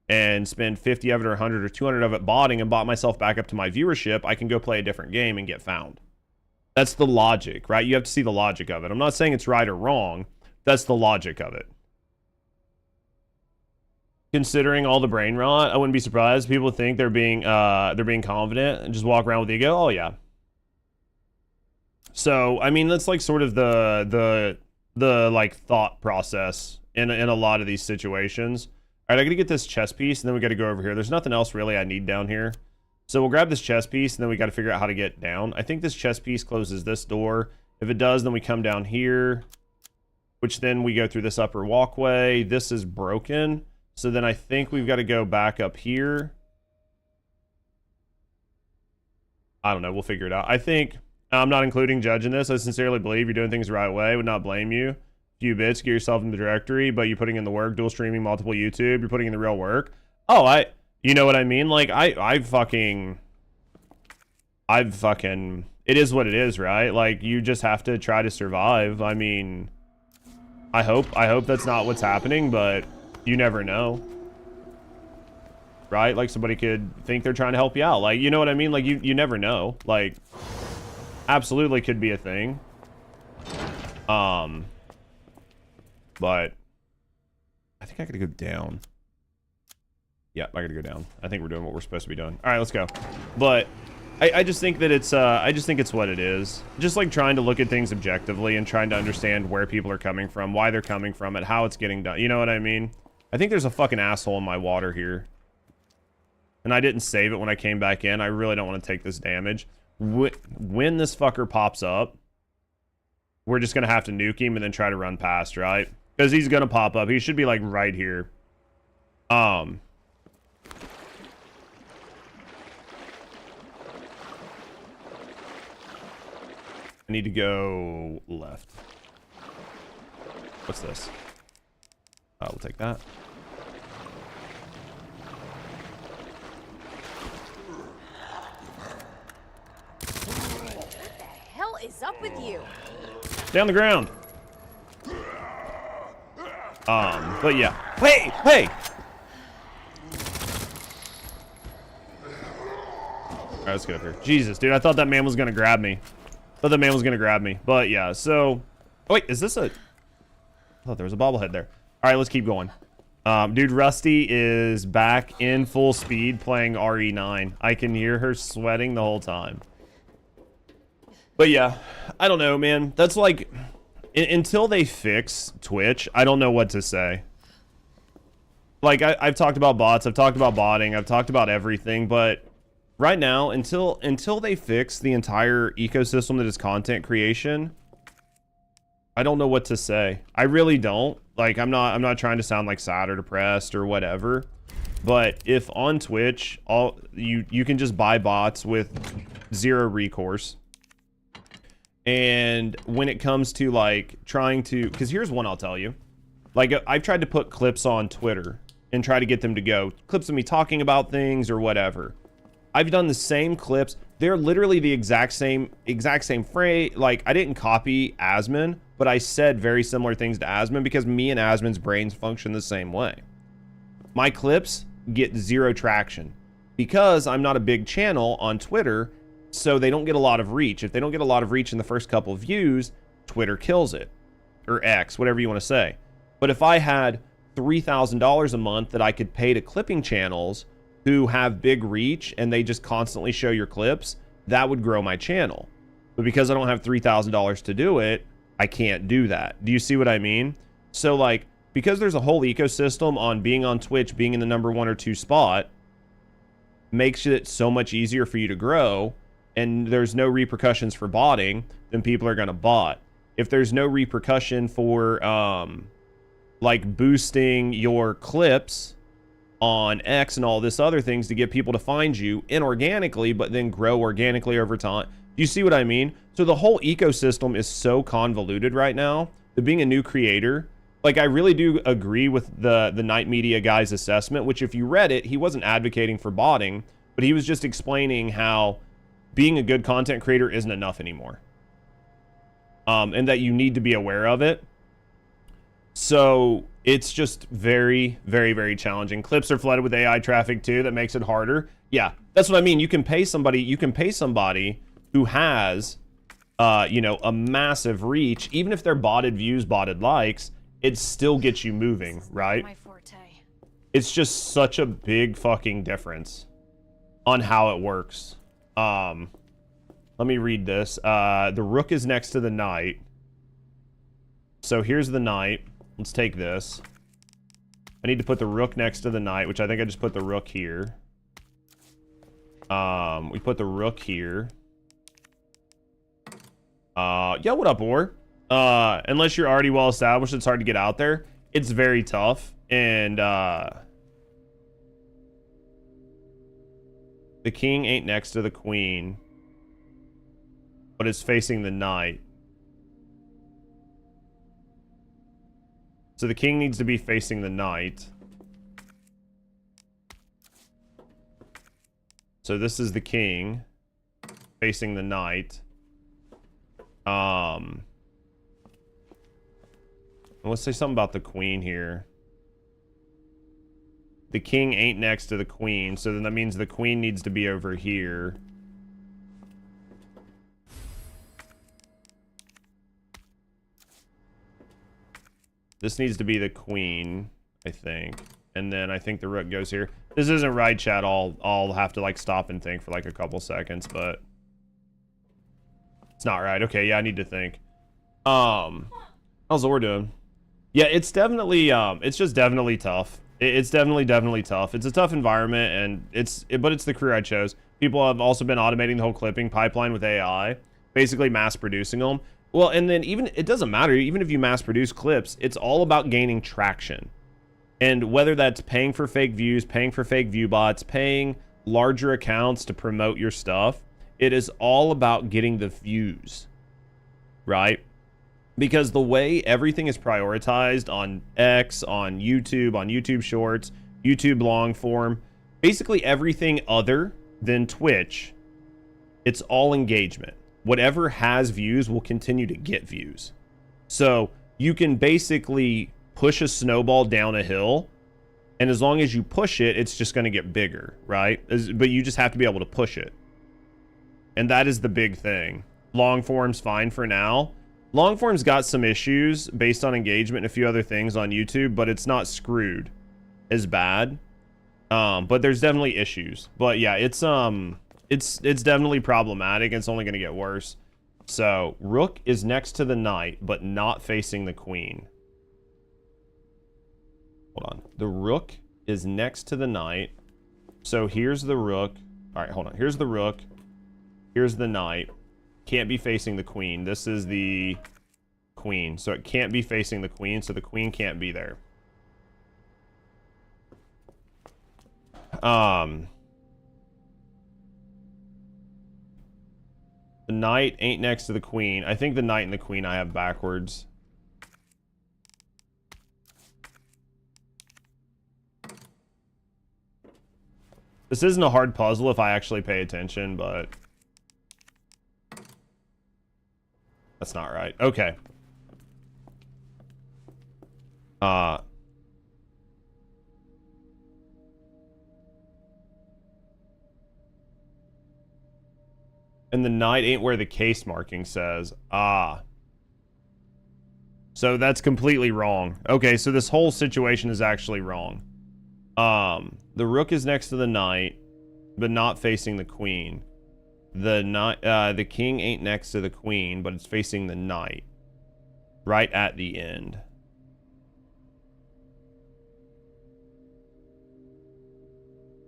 and spend 50 of it or 100 or 200 of it botting and bought myself back up to my viewership, I can go play a different game and get found. That's the logic, right? You have to see the logic of it. I'm not saying it's right or wrong. That's the logic of it. Considering all the brain rot, I wouldn't be surprised. People think they're being confident and just walk around with ego. Oh yeah. So I mean, that's like sort of the like thought process in a lot of these situations. All right, I gotta get this chess piece, and then we gotta go over here. There's nothing else really I need down here, so we'll grab this chess piece, and then we gotta figure out how to get down. I think this chess piece closes this door. If it does, then we come down here, which then we go through this upper walkway. This is broken. So then I think we've got to go back up here. I don't know. We'll figure it out. I think I'm not including Judge in this. I sincerely believe you're doing things the right way. Would not blame you. A few bits, get yourself in the directory, but you're putting in the work, dual streaming, multiple YouTube. You're putting in the real work. Oh, you know what I mean? Like, I've fucking, it is what it is, right? Like, you just have to try to survive. I mean, I hope that's not what's happening, but you never know, right? Like, somebody could think they're trying to help you out. Like, you know what I mean? Like, you never know. Like, absolutely could be a thing. But I think I gotta go down. Yeah, I gotta go down. I think we're doing what we're supposed to be doing. All right, let's go. But I just think that it's what it is. Just like trying to look at things objectively and trying to understand where people are coming from, why they're coming from it, how it's getting done. You know what I mean? I think there's a fucking asshole in my water here. And I didn't save it when I came back in. I really don't want to take this damage. When this fucker pops up, we're just going to have to nuke him and then try to run past, right? Because he's going to pop up. He should be like right here. I need to go left. What's this? Oh, we'll take that. Hell is up with you? Stay on the ground. But yeah. Hey! Alright, let's get up here. Jesus, dude, I thought that man was gonna grab me. But yeah, so... Oh, wait, is this a... I thought there was a bobblehead there. Alright, let's keep going. Dude, Rusty is back in full speed playing RE9. I can hear her sweating the whole time. But yeah, I don't know, man. That's like... Until they fix Twitch, I don't know what to say. Like, I've talked about bots, I've talked about botting, I've talked about everything, but right now, until they fix the entire ecosystem that is content creation, I don't know what to say. I really don't. Like, I'm not trying to sound like sad or depressed or whatever, but if on Twitch, you can just buy bots with zero recourse. And when it comes to like trying to, because here's one I'll tell you, like I've tried to put clips on Twitter and try to get them to go, clips of me talking about things or whatever. I've done the same clips. They're literally the exact same phrase. Like, I didn't copy Asman, but I said very similar things to Asman because me and Asman's brains function the same way. My clips get zero traction because I'm not a big channel on Twitter, so they don't get a lot of reach. If they don't get a lot of reach in the first couple of views, Twitter kills it. Or X, whatever you want to say. But if I had $3,000 a month that I could pay to clipping channels who have big reach and they just constantly show your clips, that would grow my channel. But because I don't have $3,000 to do it, I can't do that. Do you see what I mean? So like, because there's a whole ecosystem on being on Twitch, being in the number 1 or 2 spot, makes it so much easier for you to grow, and there's no repercussions for botting, then people are going to bot. If there's no repercussion for like boosting your clips on X and all this other things to get people to find you inorganically, but then grow organically over time. You see what I mean? So the whole ecosystem is so convoluted right now that being a new creator, like, I really do agree with the Night Media guy's assessment, which if you read it, he wasn't advocating for botting, but he was just explaining how being a good content creator isn't enough anymore. And that you need to be aware of it. So it's just very, very, very challenging. Clips are flooded with AI traffic too. That makes it harder. Yeah, that's what I mean. You can pay somebody who has, you know, a massive reach, even if they're botted views, botted likes, it still gets you moving, right? My forte. It's just such a big fucking difference on how it works. Let me read this. The rook is next to the knight. So here's the knight. Let's take this. I need to put the rook next to the knight, which I think I just put the rook here. We put the rook here. Yeah, what up, Or? Unless you're already well established, it's hard to get out there. It's very tough. And, the king ain't next to the queen, but it's facing the knight. So the king needs to be facing the knight. So this is the king facing the knight. Let's say something about the queen here. The king ain't next to the queen, so then that means the queen needs to be over here. This needs to be the queen, I think. And then I think the rook goes here. This isn't right, chat. I'll have to like stop and think for like a couple seconds, but it's not right. Okay, yeah, I need to think. How's Or doing? Yeah, it's definitely it's just definitely tough. It's definitely tough. It's a tough environment, and but it's the career I chose. People have also been automating the whole clipping pipeline with AI, basically mass producing them. Well, and then even, it doesn't matter, even if you mass produce clips, it's all about gaining traction. And whether that's paying for fake views, paying for fake view bots, paying larger accounts to promote your stuff, it is all about getting the views, right? Because the way everything is prioritized on X, on YouTube Shorts, YouTube long form, basically everything other than Twitch, it's all engagement. Whatever has views will continue to get views. So you can basically push a snowball down a hill, and as long as you push it, it's just going to get bigger, right? But you just have to be able to push it. And that is the big thing. Long form's fine for now. Long form's got some issues based on engagement and a few other things on YouTube, but it's not screwed as bad. But there's definitely issues. But yeah, it's definitely problematic. It's only going to get worse. So rook is next to the knight, but not facing the queen. Hold on. The rook is next to the knight. So here's the rook. All right, hold on. Here's the rook. Here's the knight. Can't be facing the queen. This is the queen. So it can't be facing the queen, so the queen can't be there. The knight ain't next to the queen. I think the knight and the queen I have backwards. This isn't a hard puzzle if I actually pay attention, but that's not right. Okay. And the knight ain't where the case marking says. Ah. So that's completely wrong. Okay, so this whole situation is actually wrong. The rook is next to the knight, but not facing the queen. The king ain't next to the queen, but it's facing the knight. Right at the end.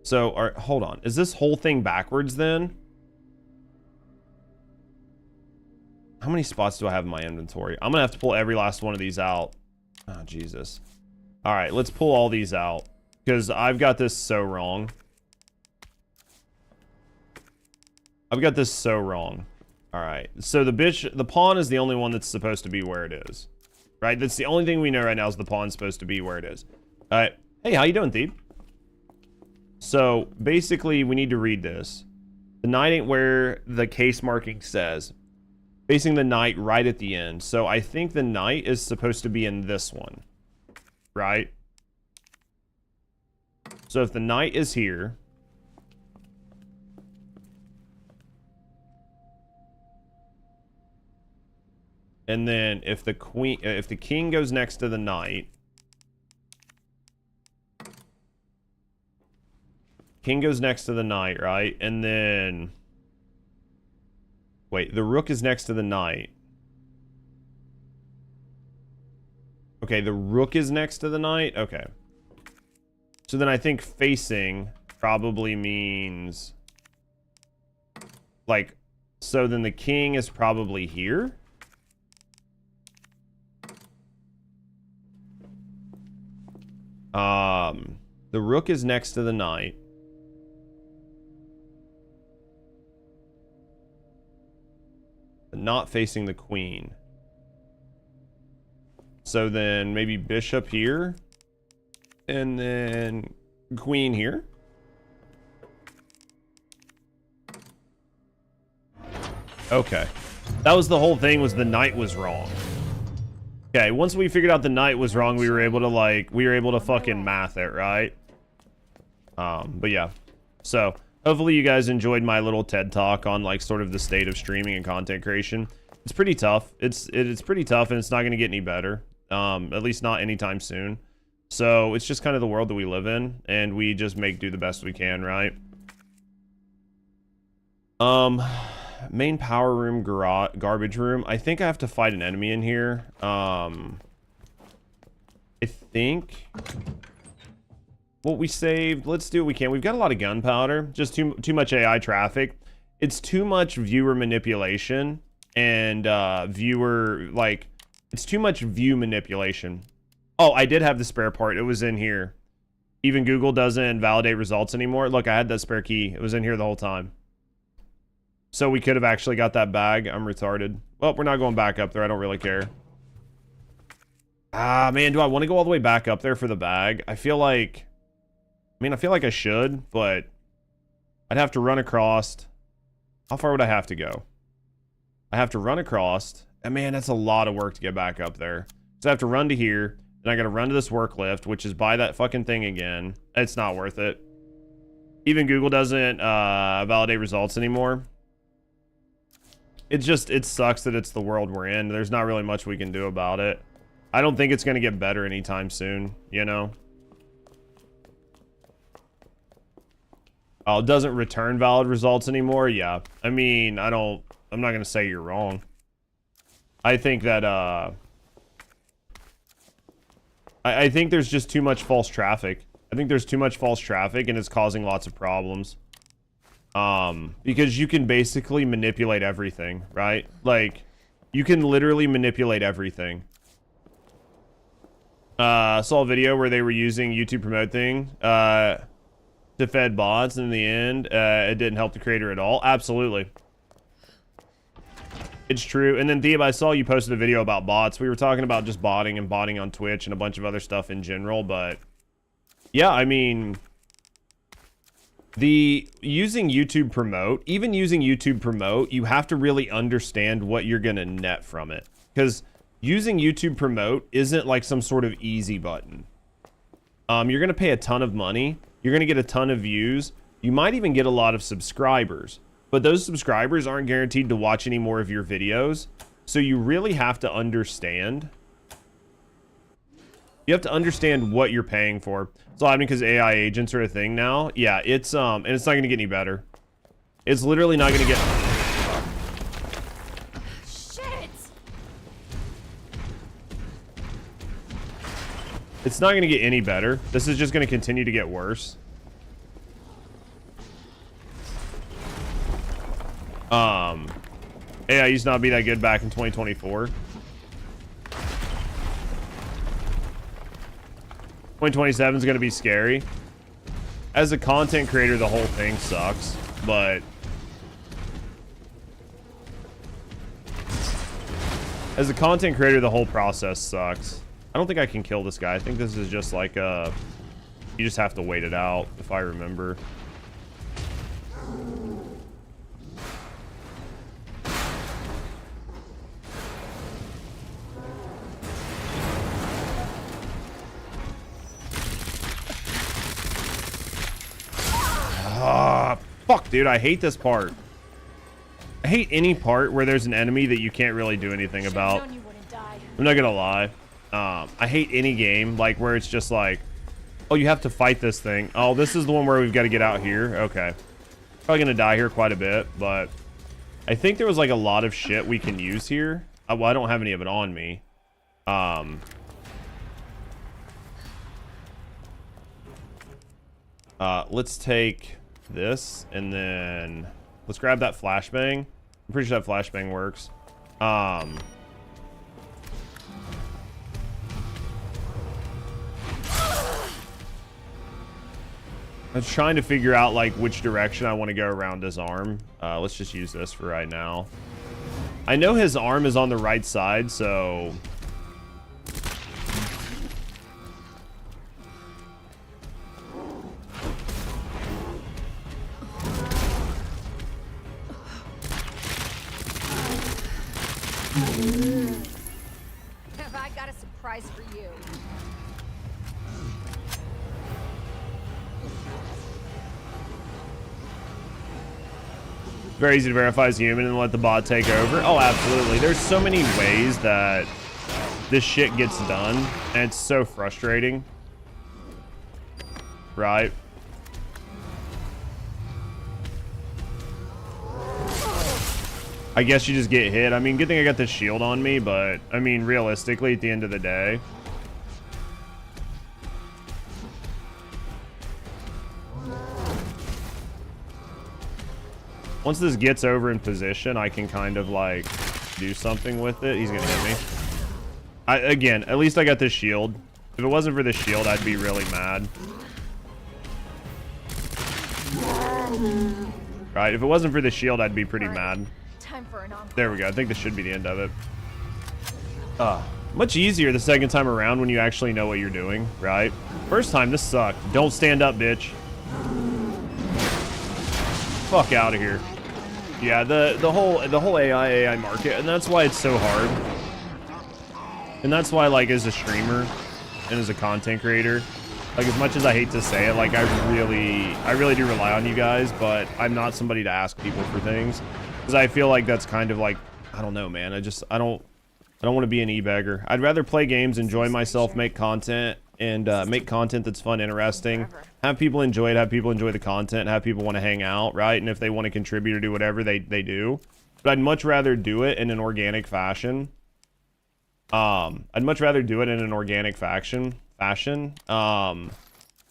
So, hold on. Is this whole thing backwards then? How many spots do I have in my inventory? I'm gonna have to pull every last one of these out. Oh, Jesus. All right, let's pull all these out because I've got this so wrong. I've got this so wrong. All right, so the pawn is the only one that's supposed to be where it is, right? That's the only thing we know right now is the pawn's supposed to be where it is. All right, hey, how you doing, Thief? So basically, we need to read this. The knight ain't where the case marking says. Facing the knight right at the end. So I think the knight is supposed to be in this one, right? So if the knight is here, and then if the king goes next to the knight, king goes next to the knight, right? And then wait, the rook is next to the knight. Okay, the rook is next to the knight. Okay. So then I think facing probably means like, so then the king is probably here. The rook is next to the knight. Not facing the queen. So then maybe bishop here and then queen here. Okay, that was the whole thing, was the knight was wrong. Okay, once we figured out the knight was wrong, we were able to fucking math it, right? But yeah, so hopefully you guys enjoyed my little TED talk on like sort of the state of streaming and content creation. It's pretty tough. It's pretty tough, and it's not going to get any better. At least not anytime soon. So it's just kind of the world that we live in, and we just do the best we can, right? Main power room, garbage room. I think I have to fight an enemy in here. I think what we saved, let's do what we can. We've got a lot of gunpowder, just too much AI traffic. It's too much viewer manipulation and it's too much view manipulation. Oh, I did have the spare part. It was in here. Even Google doesn't validate results anymore. Look, I had that spare key. It was in here the whole time. So we could have actually got that bag. I'm retarded. Well, we're not going back up there. I don't really care. Ah, man, do I want to go all the way back up there for the bag? I feel like I should, but I'd have to run across. How far would I have to go? I have to run across. And man, that's a lot of work to get back up there. So I have to run to here. Then I got to run to this work lift, which is by that fucking thing again. It's not worth it. Even Google doesn't validate results anymore. It sucks that it's the world we're in. There's not really much we can do about it. I don't think it's going to get better anytime soon, you know? Oh, it doesn't return valid results anymore? Yeah. I mean, I'm not going to say you're wrong. I think that, I think there's just too much false traffic. I think there's too much false traffic, and it's causing lots of problems. Because you can basically manipulate everything, right? Like, you can literally manipulate everything. I saw a video where they were using YouTube promote thing, to fed bots, and in the end, it didn't help the creator at all. Absolutely. It's true. And then Theab, I saw you posted a video about bots. We were talking about just botting and botting on Twitch and a bunch of other stuff in general, but yeah, I mean, using YouTube promote, even using YouTube promote, you have to really understand what you're going to net from it. Because using YouTube promote isn't like some sort of easy button. You're going to pay a ton of money. You're going to get a ton of views. You might even get a lot of subscribers. But those subscribers aren't guaranteed to watch any more of your videos. So you really have to understand. You have to understand what you're paying for. So I mean, because AI agents are a thing now. Yeah, and it's not going to get any better. It's literally not going to get. Shit! It's not going to get any better. This is just going to continue to get worse. AI used to not be that good back in 2024. 2027 is going to be scary. As a content creator, the whole thing sucks, but as a content creator, the whole process sucks. I don't think I can kill this guy. I think this is just like you just have to wait it out, if I remember. Ah, fuck, dude. I hate this part. I hate any part where there's an enemy that you can't really do anything about. I'm not gonna lie. I hate any game like where it's just like, oh, you have to fight this thing. Oh, this is the one where we've got to get out here. Okay. Probably gonna die here quite a bit, but I think there was like a lot of shit we can use here. Well, I don't have any of it on me. Let's take this and then let's grab that flashbang. I'm pretty sure that flashbang works. I'm trying to figure out like which direction I want to go around his arm. Let's just use this for right now. I know his arm is on the right side, so Have I got a surprise for you? very easy to verify as human and let the bot take over. Oh, absolutely. There's so many ways that this shit gets done, and it's so frustrating. Right? I guess you just get hit. I mean, good thing I got the shield on me, but I mean, realistically, at the end of the day, once this gets over in position, I can kind of like do something with it. He's gonna hit me. Again, at least I got this shield. If it wasn't for the shield, I'd be really mad. Right, if it wasn't for the shield, I'd be pretty mad. Time for an encore. There we go. I think this should be the end of it. Much easier the second time around when you actually know what you're doing, right? First time, this sucked. Don't stand up, bitch. Fuck out of here. Yeah, the whole AI market, and that's why it's so hard. And that's why, like, as a streamer and as a content creator, like, as much as I hate to say it, like, I really do rely on you guys, but I'm not somebody to ask people for things. Because I feel like that's kind of like, I don't know, man. I don't want to be an e-beggar. I'd rather play games, enjoy myself, make content, and make content that's fun, interesting. Have people enjoy it, have people enjoy the content, have people want to hang out, right? And if they want to contribute or do whatever, they do. But I'd much rather do it in an organic fashion. I'd much rather do it in an organic fashion.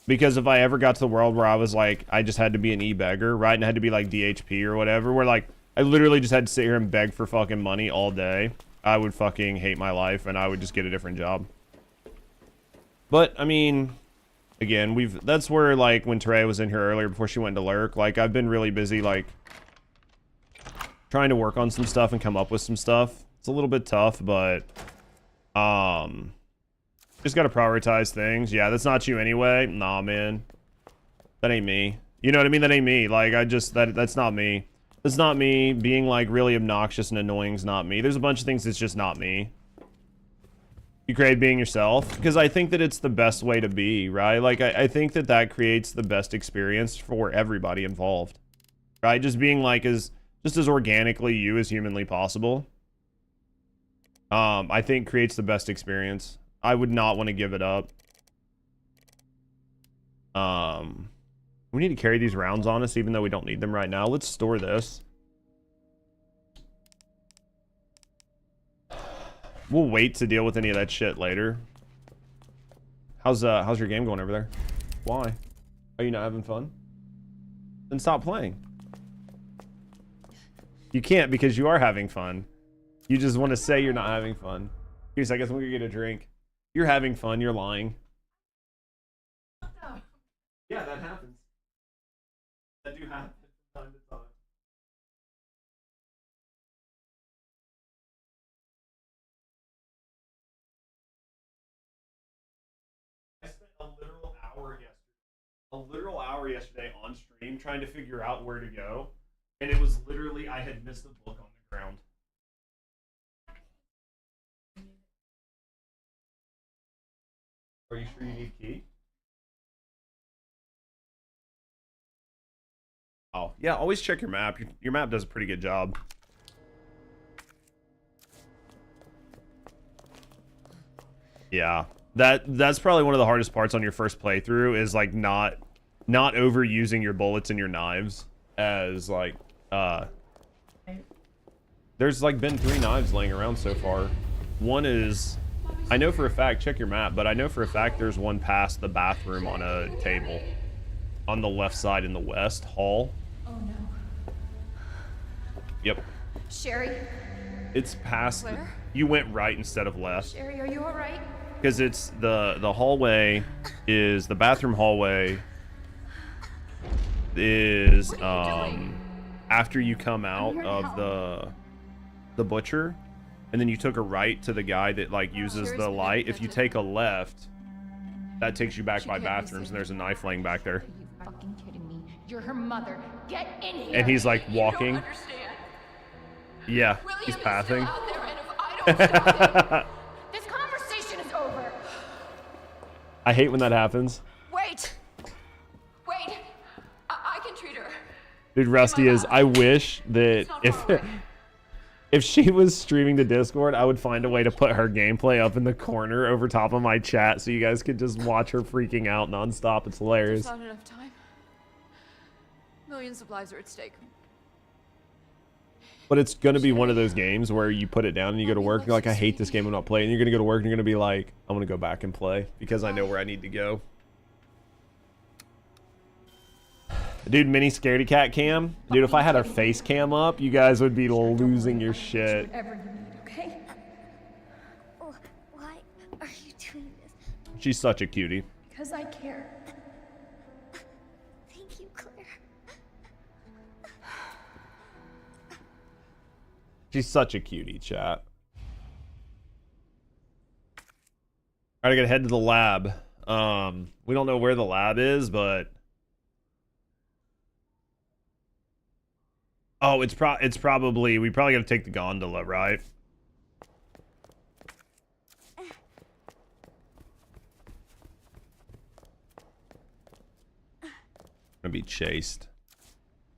Because if I ever got to the world where I was like, I just had to be an e-beggar, right? And I had to be like DHP or whatever, where like, I literally just had to sit here and beg for fucking money all day, I would fucking hate my life and I would just get a different job. But, I mean, again, that's where, like, when Terea was in here earlier before she went to lurk, like, I've been really busy, like, trying to work on some stuff and come up with some stuff. It's a little bit tough, but, just gotta prioritize things. Yeah, that's not you anyway. Nah, man. That ain't me. You know what I mean? That ain't me. Like, that's not me. It's not me. Being, like, really obnoxious and annoying is not me. There's a bunch of things that's just not me. You create being yourself, because I think that it's the best way to be, right? Like, I think that creates the best experience for everybody involved, right? Just being, like, just as organically you as humanly possible, I think creates the best experience. I would not want to give it up. We need to carry these rounds on us, even though we don't need them right now. Let's store this. We'll wait to deal with any of that shit later. How's your game going over there? Why? Are you not having fun? Then stop playing. You can't because you are having fun. You just want to say you're not having fun. Here's, I guess I'm gonna get a drink. You're having fun. You're lying. Yeah, that happens. That do happen from time to time. I spent a literal hour yesterday on stream trying to figure out where to go, and it was literally I had missed a book on the ground. Are you sure you need key? Oh, yeah, always check your map. Your map does a pretty good job. Yeah. That's probably one of the hardest parts on your first playthrough is like not overusing your bullets and your knives as like there's like been 3 knives laying around so far. One is, I know for a fact, check your map, but I know for a fact there's one past the bathroom on a table on the left side in the west hall. Oh no. Yep. Sherry? It's past Claire? you went right instead of left. Sherry, are you alright? Because it's the hallway is the bathroom hallway is after you come out of the butcher, and then you took a right to the guy that like uses the light. If you take a left, that takes you back by bathrooms, and there's a knife laying back there. Are you fucking kidding me? You're her mother. Get in here. And he's like You walking. don't understand. Yeah, William he's is pathing. still out there, and if I don't stop him, This conversation is over. I hate when that happens. wait, I can treat her. Dude, Rusty is. I wish that if she was streaming to Discord, I would find a way to put her gameplay up in the corner over top of my chat so you guys could just watch her freaking out nonstop. It's hilarious. There's not enough time. Millions of lives are at stake. But it's gonna be one of those games where you put it down and you go to work. You're like, I hate this game. I'm not playing. And you're gonna go to work and you're gonna be like, I'm gonna go back and play because I know where I need to go. Dude, mini scaredy cat cam. Dude, if I had her face cam up, you guys would be losing your shit. Whatever you need, okay? Why are you doing this? She's such a cutie. Because I care. Thank you, Claire. She's such a cutie, chat. All right, I gotta head to the lab. We don't know where the lab is, but oh, it's probably we probably gotta take the gondola, right? I'm gonna be chased.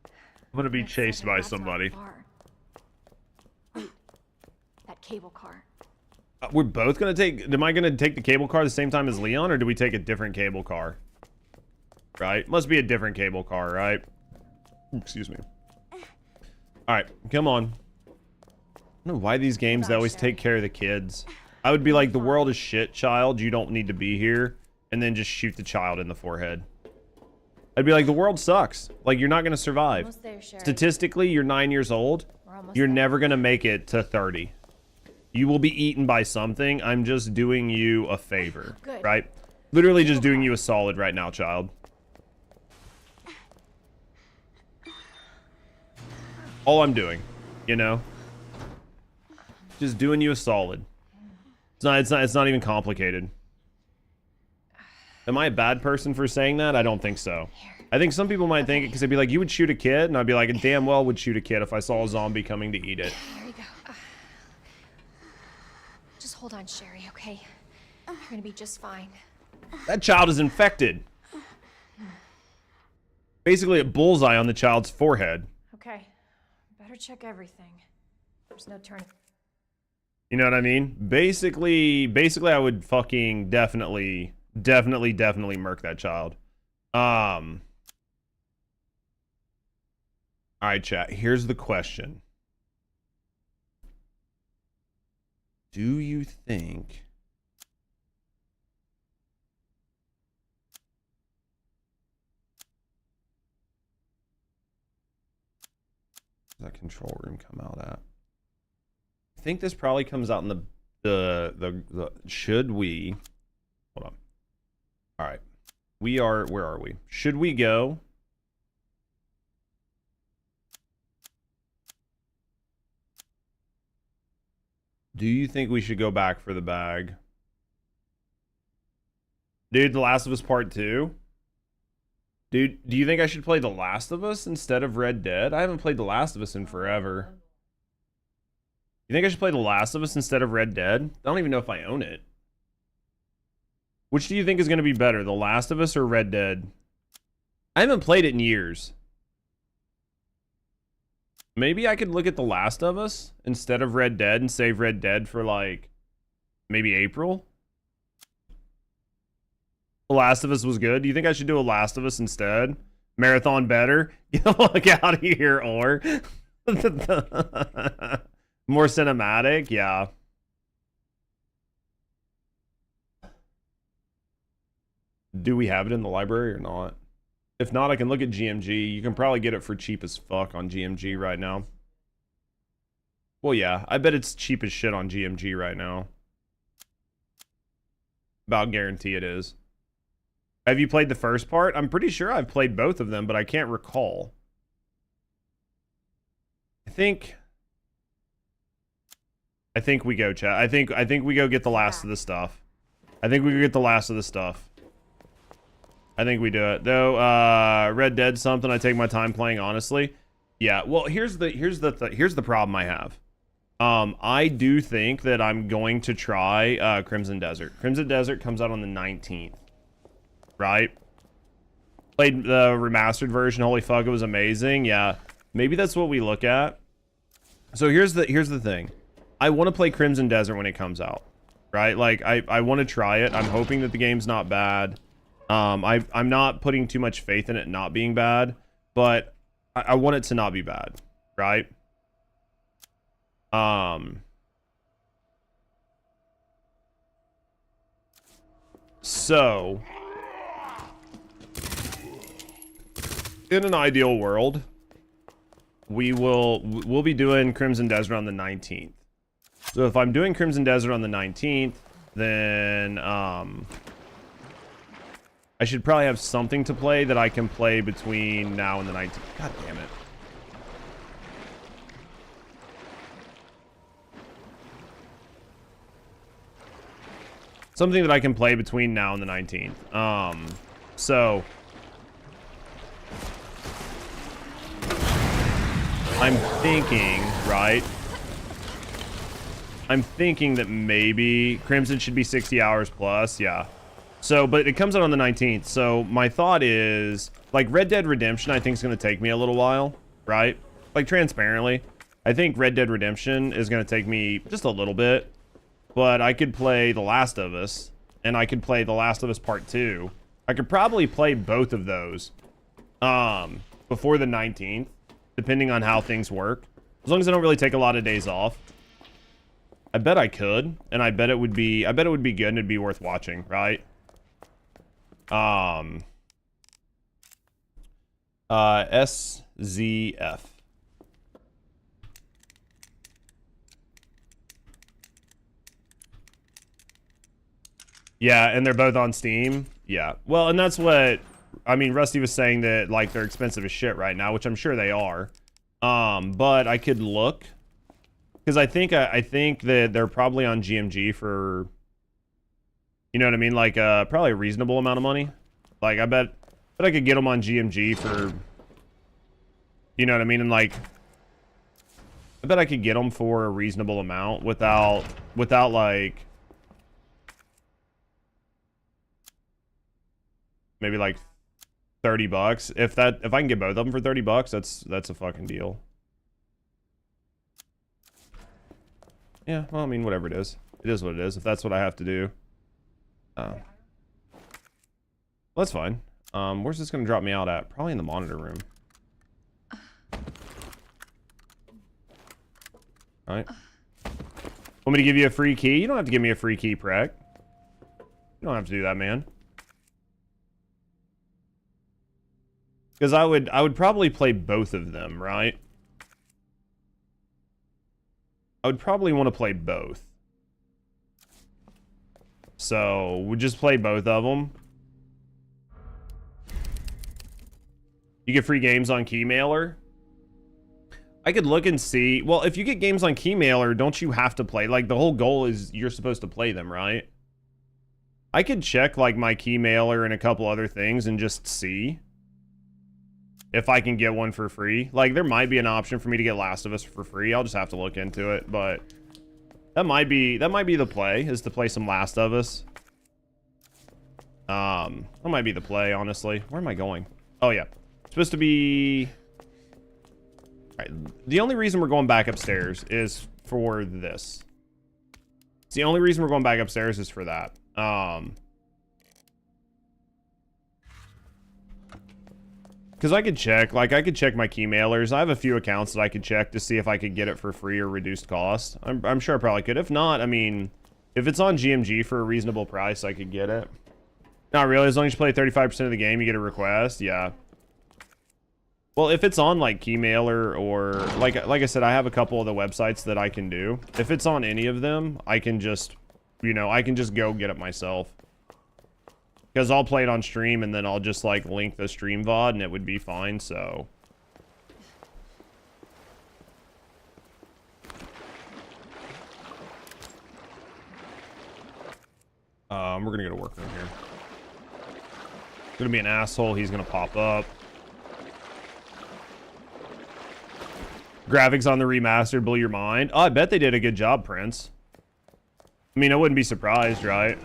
I'm gonna be chased by somebody. Wait, that cable car. We're both gonna take. Am I gonna take the cable car the same time as Leon, or do we take a different cable car? Right? Must be a different cable car, right? Excuse me. All right, come on. I don't know why these games they always take care of the kids. I would be like, the world is shit, child. You don't need to be here, and then just shoot the child in the forehead. I'd be like, the world sucks. Like, you're not gonna survive. Almost there, Sherry. Statistically, you're 9 years old. We're almost You're there. never gonna make it to 30. You will be eaten by something. I'm just doing you a favor, Good. right? Literally just doing you a solid right now, child. All I'm doing, you know? Just doing you a solid. It's not even complicated. Am I a bad person for saying that? I don't think so. I think some people might think it because they'd be like, you would shoot a kid? And I'd be like, damn well would shoot a kid if I saw a zombie coming to eat it. There you go. Just hold on, Sherry, okay? You're gonna be just fine. That child is infected. Basically a bullseye on the child's forehead. Okay. Better check everything. There's no turning. You know what I mean? Basically I would fucking definitely murk that child. Alright, chat. Here's the question. Do you think Does that control room come out at? I think this probably comes out in the should we hold on. All right. We are, where are we? Should we go? Do you think we should go back for the bag? Dude, The Last of Us Part 2? Dude, do you think I should play The Last of Us instead of Red Dead? I haven't played The Last of Us in forever. You think I should play The Last of Us instead of Red Dead? I don't even know if I own it. Which do you think is going to be better, The Last of Us or Red Dead? I haven't played it in years. Maybe I could look at The Last of Us instead of Red Dead and save Red Dead for, like, maybe April? The Last of Us was good. Do you think I should do a Last of Us instead? Marathon better? Get the fuck out of here, or... More cinematic? Yeah. Do we have it in the library or not? If not, I can look at GMG. You can probably get it for cheap as fuck on GMG right now. Well, yeah. I bet it's cheap as shit on GMG right now. About guarantee it is. Have you played the first part? I'm pretty sure I've played both of them, but I can't recall. I think we go, chat. I think we go get the last of the stuff. I think we go get the last of the stuff. I think we do it. Though Red Dead something I take my time playing, honestly. Yeah, well, here's the problem I have. I do think that I'm going to try Crimson Desert. Crimson Desert comes out on the 19th. Right? Played the remastered version. Holy fuck, it was amazing. Yeah. Maybe that's what we look at. So here's the thing. I want to play Crimson Desert when it comes out. Right? Like I want to try it. I'm hoping that the game's not bad. I'm not putting too much faith in it not being bad, but I want it to not be bad, right? So in an ideal world, we'll be doing Crimson Desert on the 19th. So if I'm doing Crimson Desert on the 19th, then I should probably have something to play that I can play between now and the 19th. God damn it. Something that I can play between now and the 19th. So I'm thinking, right? I'm thinking that maybe Crimson should be 60 hours plus, yeah. So, but it comes out on the 19th. So my thought is, like, Red Dead Redemption, I think is going to take me a little while, right? Like, transparently, I think Red Dead Redemption is going to take me just a little bit. But I could play The Last of Us, and I could play The Last of Us Part 2. I could probably play both of those before the 19th, depending on how things work. As long as I don't really take a lot of days off. I bet I could, and I bet it would be good and it'd be worth watching, right? SZF. Yeah, and they're both on Steam. Yeah. Well, and that's what I mean, Rusty was saying that like they're expensive as shit right now, which I'm sure they are. But I could look because I think that they're probably on GMG for, you know what I mean, like probably a reasonable amount of money. Like I bet I could get them on GMG for, you know what I mean, and like I bet I could get them for a reasonable amount without like maybe like $30. If I can get both of them for $30, that's a fucking deal. Yeah, well, I mean, whatever it is what it is. If that's what I have to do, well, that's fine. Where's this gonna drop me out at? Probably in the monitor room. All right. Want me to give you a free key? You don't have to give me a free key, Prek. You don't have to do that, man. Because I would probably play both of them, right? I would probably want to play both. So we'll just play both of them. You get free games on Keymailer. I could look and see. Well, if you get games on Keymailer, don't you have to play? Like, the whole goal is you're supposed to play them, right? I could check, like, my Keymailer and a couple other things and just see if I can get one for free. Like, there might be an option for me to get Last of Us for free. I'll just have to look into it, but that might be the play, is to play some Last of Us. That might be the play, honestly. Where am I going? Oh, yeah. It's supposed to be... All right. The only reason we're going back upstairs is for this. It's the only reason we're going back upstairs is for that. Because I could check, like, I could check my Keymailers. I have a few accounts that I could check to see if I could get it for free or reduced cost. I'm sure I probably could. If not, I mean, if it's on GMG for a reasonable price, I could get it. Not really. As long as you play 35% of the game, you get a request. Yeah. Well, if it's on, like, Keymailer or, like I said, I have a couple of the websites that I can do. If it's on any of them, I can just, you know, I can just go get it myself. Because I'll play it on stream, and then I'll just, like, link the stream VOD, and it would be fine, so... we're gonna go to work room here. Gonna be an asshole, he's gonna pop up. Graphics on the remastered blew your mind. Oh, I bet they did a good job, Prince. I mean, I wouldn't be surprised, right?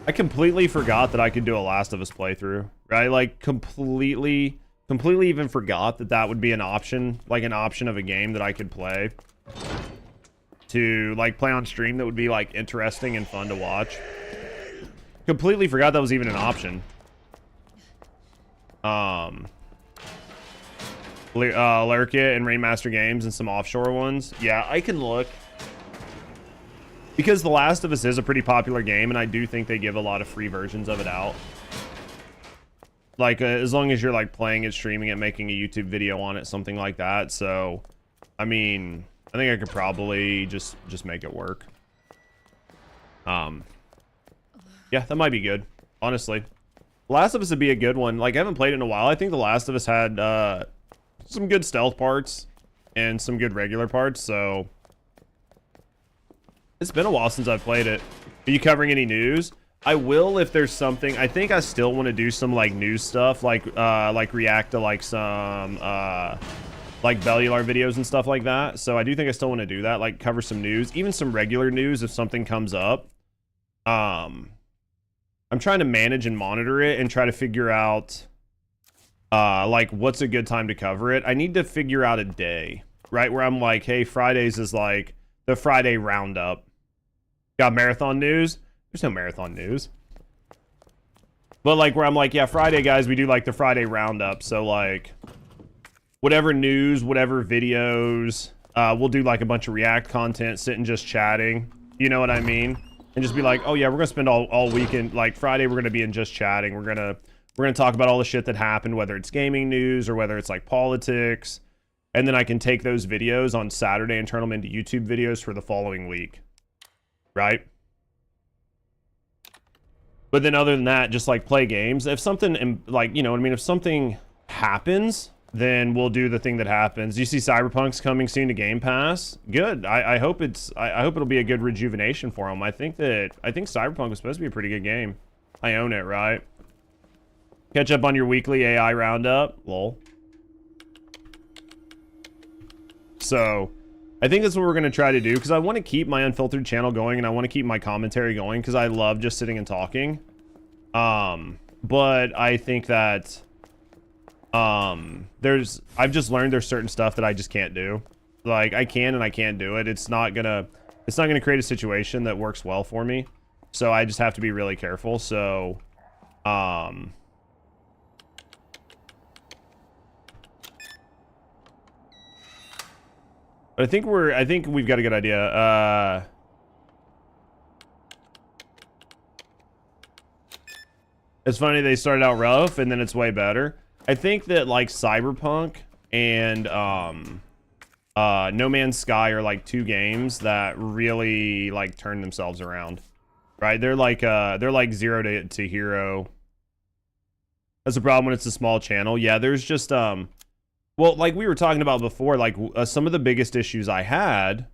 I completely forgot that I could do a Last of Us playthrough, right? Like, completely even forgot that that would be an option, like an option of a game that I could play to, like, play on stream that would be, like, interesting and fun to watch. Completely forgot that was even an option. Lurk It and Rainmaster Games and some offshore ones. Yeah, I can look. Because The Last of Us is a pretty popular game, and I do think they give a lot of free versions of it out. Like, as long as you're, like, playing it, streaming it, making a YouTube video on it, something like that. So, I mean, I think I could probably just make it work. Yeah, that might be good, honestly. Last of Us would be a good one. Like, I haven't played it in a while. I think The Last of Us had some good stealth parts and some good regular parts, so... It's been a while since I've played it. Are you covering any news? I will if there's something. I think I still want to do some, like, news stuff, like react to, like, some, like, Bellular videos and stuff like that. So I do think I still want to do that, like, cover some news, even some regular news if something comes up. I'm trying to manage and monitor it and try to figure out, like, what's a good time to cover it. I need to figure out a day, right, where I'm like, hey, Fridays is, like, the Friday roundup. Got marathon news? There's no marathon news. But, like, where I'm like, yeah, Friday, guys, we do, like, the Friday roundup. So, like, whatever news, whatever videos, we'll do, like, a bunch of React content, sitting just chatting. You know what I mean? And just be like, oh, yeah, we're going to spend all weekend, like, Friday, we're going to be in just chatting. We're going to talk about all the shit that happened, whether it's gaming news or whether it's, like, politics. And then I can take those videos on Saturday and turn them into YouTube videos for the following week. Right? But then other than that, just, like, play games. If something, like, you know what I mean? If something happens, then we'll do the thing that happens. You see Cyberpunk's coming soon to Game Pass? Good. I hope I hope it'll be a good rejuvenation for them. I think Cyberpunk was supposed to be a pretty good game. I own it, right? Catch up on your weekly AI roundup. Lol. So, I think that's what we're going to try to do, because I want to keep my unfiltered channel going, and I want to keep my commentary going, because I love just sitting and talking. But I think that, I've just learned there's certain stuff that I just can't do. Like, I can and I can't do it. It's not gonna create a situation that works well for me. So I just have to be really careful. So, but I think we've got a good idea. It's funny they started out rough and then it's way better. I think that, like, Cyberpunk and No Man's Sky are like two games that really like turn themselves around, right? They're like zero to hero. That's the problem when it's a small channel. Yeah, there's just well, like we were talking about before, like some of the biggest issues I had.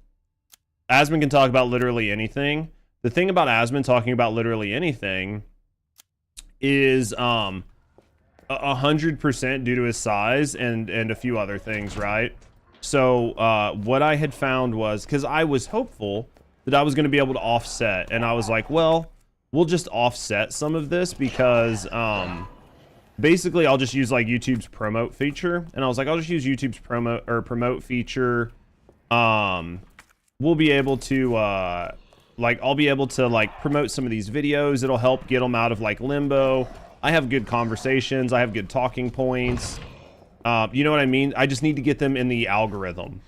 Asmon can talk about literally anything. The thing about Asmon talking about literally anything is 100% due to his size and a few other things, right? So what I had found was, because I was hopeful that I was going to be able to offset, and I was like, well, we'll just offset some of this because basically I'll just use like YouTube's promote feature, and I was like, I'll just use YouTube's promote feature. We'll be able to I'll be able to like promote some of these videos. It'll help get them out of like limbo. I have good conversations. I have good talking points. You know what I mean? I just need to get them in the algorithm.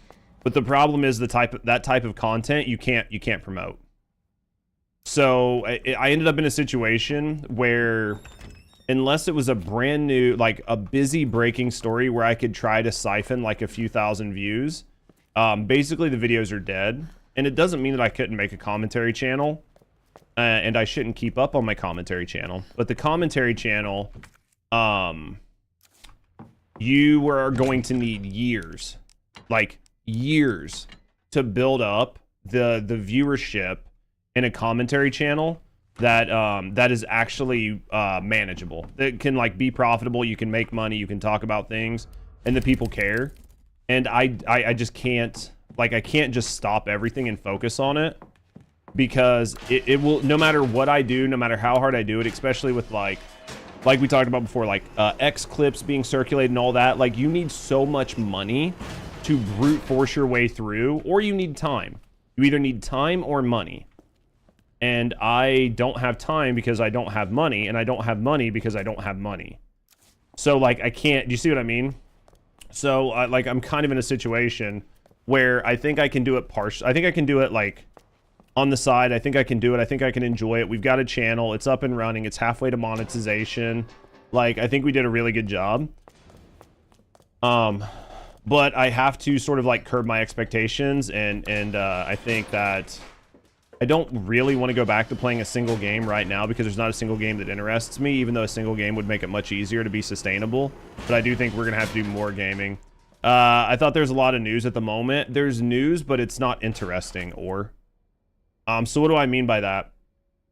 But the problem is that type of content you can't promote. So I ended up in a situation where, unless it was a brand new, like a busy breaking story where I could try to siphon like a few thousand views, basically the videos are dead. And it doesn't mean that I couldn't make a commentary channel, and I shouldn't keep up on my commentary channel. But the commentary channel, you are going to need years, like years, to build up the viewership in a commentary channel that that is actually manageable. That can like be profitable. You can make money. You can talk about things, and the people care. And I just can't. Like, I can't just stop everything and focus on it, because it will, no matter what I do, no matter how hard I do it, especially with like we talked about before, like X clips being circulated and all that, like you need so much money to brute force your way through, or you need time. You either need time or money. And I don't have time because I don't have money, and I don't have money because I don't have money. So like I can't, do you see what I mean? So like I'm kind of in a situation where I think I can do it partially. I think I can do it like on the side. I think I can do it. I think I can enjoy it. We've got a channel. It's up and running. It's halfway to monetization. Like, I think we did a really good job. But I have to sort of like curb my expectations, and I think that I don't really want to go back to playing a single game right now, because there's not a single game that interests me, even though a single game would make it much easier to be sustainable. But I do think we're gonna have to do more gaming. I thought there's a lot of news at the moment. There's news, but it's not interesting. So what do I mean by that?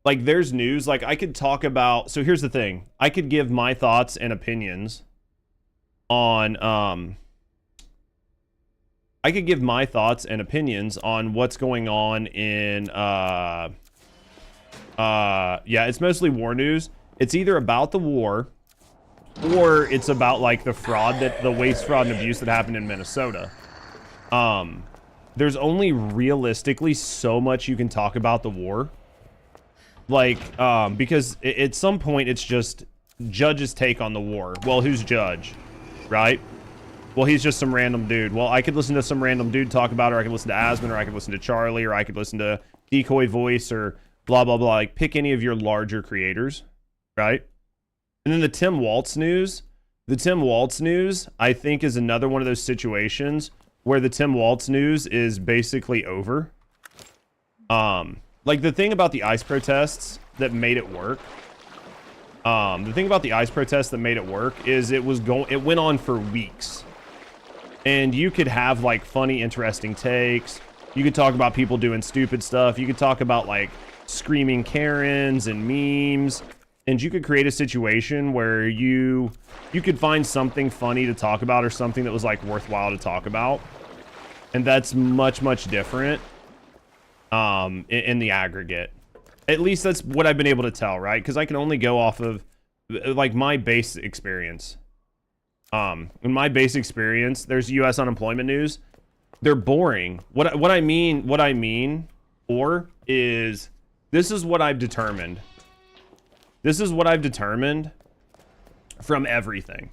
Like, there's news. Like, I could talk about. So here's the thing. I could give my thoughts and opinions on. I could give my thoughts and opinions on what's going on in. Yeah, it's mostly war news. It's either about the war, or it's about like the waste, fraud, and abuse that happened in Minnesota. There's only realistically so much you can talk about the war. Like, because at some point it's just Judge's take on the war. Well, who's Judge, right? Well, he's just some random dude. Well, I could listen to some random dude talk about it, or I could listen to Asmon, or I could listen to Charlie, or I could listen to Decoy Voice, or blah, blah, blah. Like, pick any of your larger creators, right? And then the Tim Waltz news. The Tim Waltz news, I think, is another one of those situations where the Tim Waltz news is basically over. Like, the thing about the ICE protests that made it work. The thing about the ICE protests that made it work is it went on for weeks. And you could have, like, funny, interesting takes. You could talk about people doing stupid stuff. You could talk about, like, screaming Karens and memes. And you could create a situation where you could find something funny to talk about, or something that was like worthwhile to talk about. And that's much, much different in the aggregate. At least that's what I've been able to tell, right? Because I can only go off of like my base experience. In my base experience, there's US unemployment news. They're boring. What I mean is this is what I've determined. This is what I've determined from everything.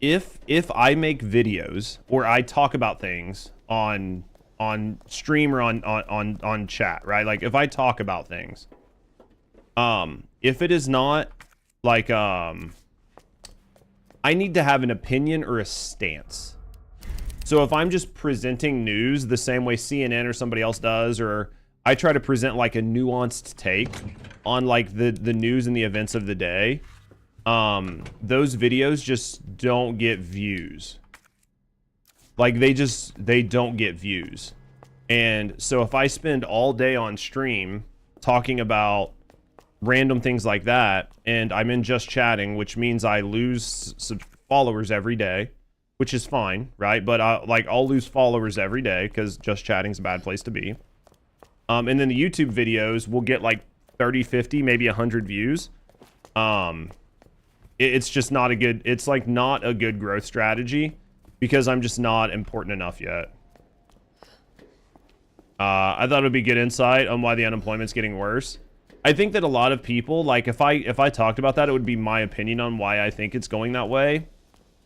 If I make videos or I talk about things on stream or on chat, right? Like, if I talk about things, if it is not like I I need to have an opinion or a stance. So if I'm just presenting news the same way CNN or somebody else does, or I try to present like a nuanced take on like the news and the events of the day, those videos just don't get views. Like they don't get views. And so if I spend all day on stream talking about random things like that, and I'm in just chatting, which means I lose followers every day, which is fine, right? But I'll lose followers every day because just chatting is a bad place to be. And then the YouTube videos will get like 30, 50, maybe 100 views. It's just not a good, it's like not a good growth strategy because I'm just not important enough yet. I thought it would be good insight on why the unemployment's getting worse. I think that a lot of people, like if I talked about that, it would be my opinion on why I think it's going that way.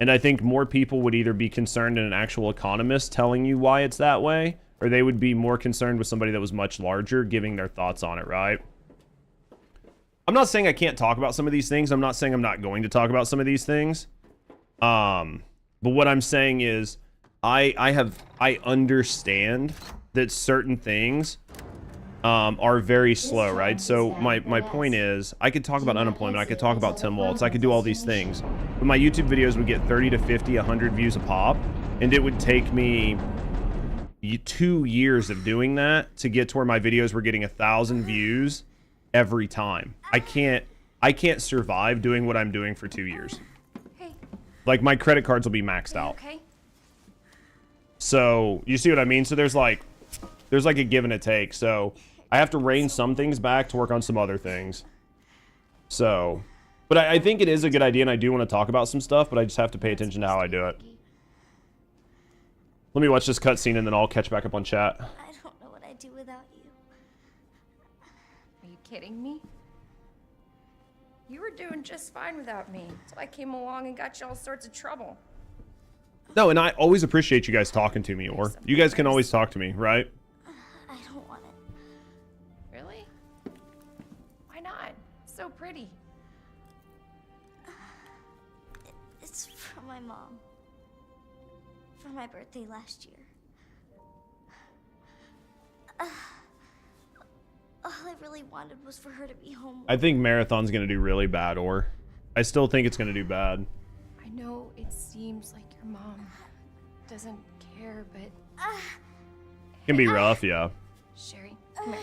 And I think more people would either be concerned in an actual economist telling you why it's that way, or they would be more concerned with somebody that was much larger giving their thoughts on it, right? I'm not saying I can't talk about some of these things. I'm not saying I'm not going to talk about some of these things. But what I'm saying is I understand that certain things are very slow, right? So my point is, I could talk about unemployment, I could talk about Tim Waltz, I could do all these things, but my YouTube videos would get 30 to 50, 100 views a pop, and it would take me 2 years of doing that to get to where my videos were getting 1,000 views every time. I can't survive doing what I'm doing for 2 years. Hey. Like my credit cards will be maxed out. Okay. So you see what I mean? So there's like a give and a take. So I have to rein some things back to work on some other things. So, but I think it is a good idea, and I do want to talk about some stuff, but I just have to pay attention to how I do it. Let me watch this cutscene, and then I'll catch back up on chat. I don't know what I'd do without you. Are you kidding me? You were doing just fine without me, so I came along and got you all sorts of trouble. No, and I always appreciate you guys talking to me, or you guys can always talk to me, right? I don't want it. Really? Why not? It's so pretty. It's from my mom. For my birthday last year. All I really wanted was for her to be home. I think Marathon's going to do really bad, or I still think it's going to do bad. I know it seems like your mom doesn't care, but... It can be rough, yeah. Sherry, come here.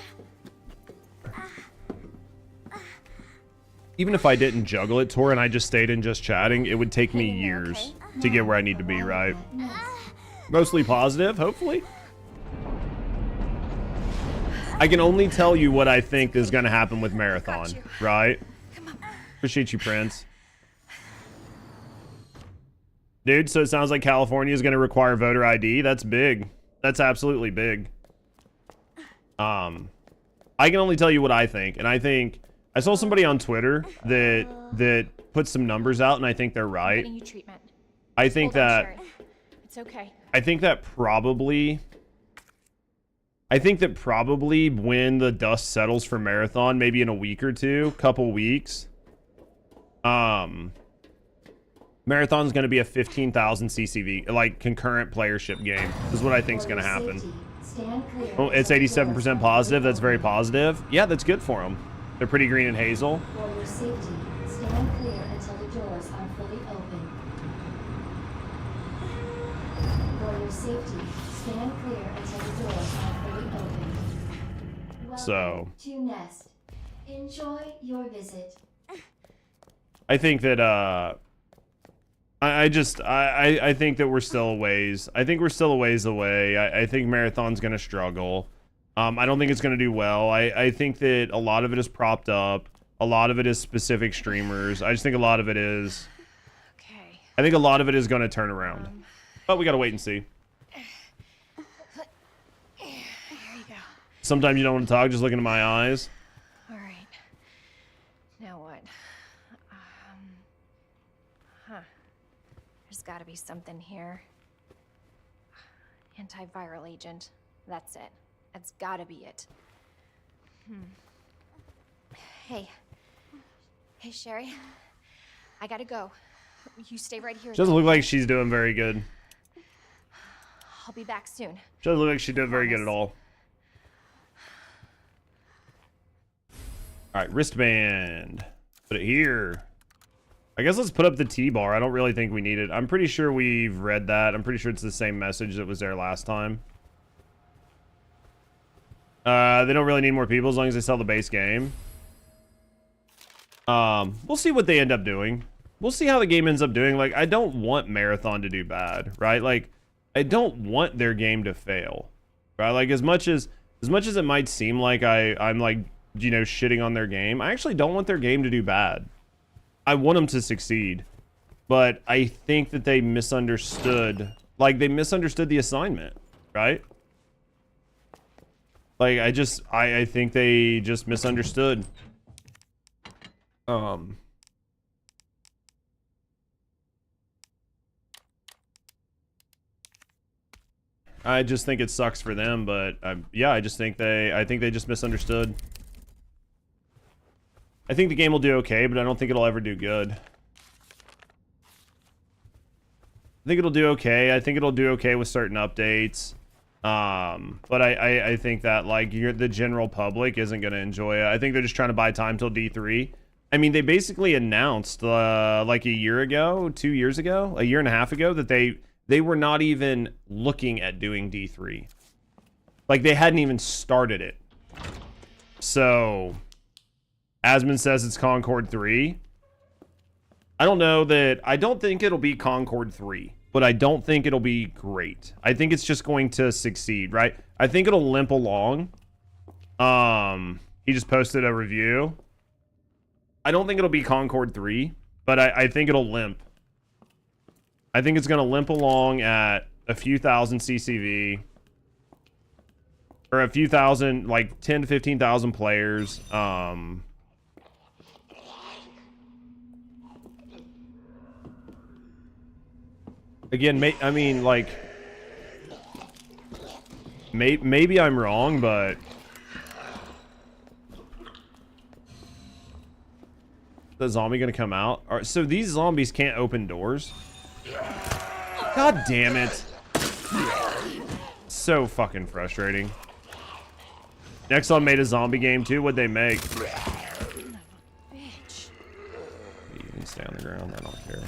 Even if I didn't juggle it, Tor, and I just stayed in just chatting, it would take me years to get where I need to be, right? Mostly positive, hopefully. I can only tell you what I think is going to happen with Marathon, right? Appreciate you, Prince. Dude, so it sounds like California is going to require voter ID. That's big. That's absolutely big. I can only tell you what I think, and I think I saw somebody on Twitter that put some numbers out, and I think they're right. Getting you treatment. I think Hold on, that Sherry. It's okay. I think that probably when the dust settles for Marathon, maybe in a week or two, couple weeks, Marathon's going to be a 15,000 CCV, like concurrent playership game. This is what I think is going to happen. Oh, it's 87% positive. That's very positive. Yeah, that's good for them. They're pretty green and hazel. For your safety, stand clear until the doors are fully open. For your safety, stand clear until the doors are fully open. Welcome So to Nest. Enjoy your visit. I think that I think that we're still a ways. I think we're still a ways away. I think Marathon's gonna struggle. I don't think it's gonna do well. I think that a lot of it is propped up. A lot of it is specific streamers. I just think a lot of it is. Okay. I think a lot of it is gonna turn around. But we gotta wait and see. Here you go. Sometimes you don't want to talk. Just look into my eyes. All right. Now what? There's got to be something here. Antiviral agent. That's it. That's got to be it. Hey. Hey, Sherry. I gotta go. You stay right here. She doesn't look like she's doing very good. I'll be back soon. She doesn't look like she's doing very good at all. All right, wristband. Put it here. I guess let's put up the T-bar. I don't really think we need it. I'm pretty sure we've read that. I'm pretty sure it's the same message that was there last time. They don't really need more people as long as they sell the base game. We'll see what they end up doing. We'll see how the game ends up doing. Like, I don't want Marathon to do bad, right? Like, I don't want their game to fail, right? Like, as much as it might seem like I'm like, you know, shitting on their game, I actually don't want their game to do bad. I want them to succeed, but I think that they misunderstood. Like, they misunderstood the assignment, right? Like, I think they just misunderstood. I just think it sucks for them, but yeah, I think they just misunderstood. I think the game will do okay, but I don't think it'll ever do good. I think it'll do okay. I think it'll do okay with certain updates. But I think that, like, the general public isn't going to enjoy it. I think they're just trying to buy time till D3. I mean, they basically announced, like a year ago, 2 years ago, a year and a half ago, that they were not even looking at doing D3. Like, they hadn't even started it. So, Asmund says it's Concord 3. I don't think it'll be Concord 3, but I don't think it'll be great. I think it's just going to succeed, right? I think it'll limp along. He just posted a review. I don't think it'll be Concord 3, but I think it'll limp. I think it's going to limp along at a few thousand CCV. Or a few thousand, like 10 to 15,000 players. Again, I mean, like, maybe I'm wrong, but the zombie gonna come out? All right, so these zombies can't open doors. God damn it! So fucking frustrating. Nexon made a zombie game too. What'd they make? Bitch. You can stay on the ground. I don't care.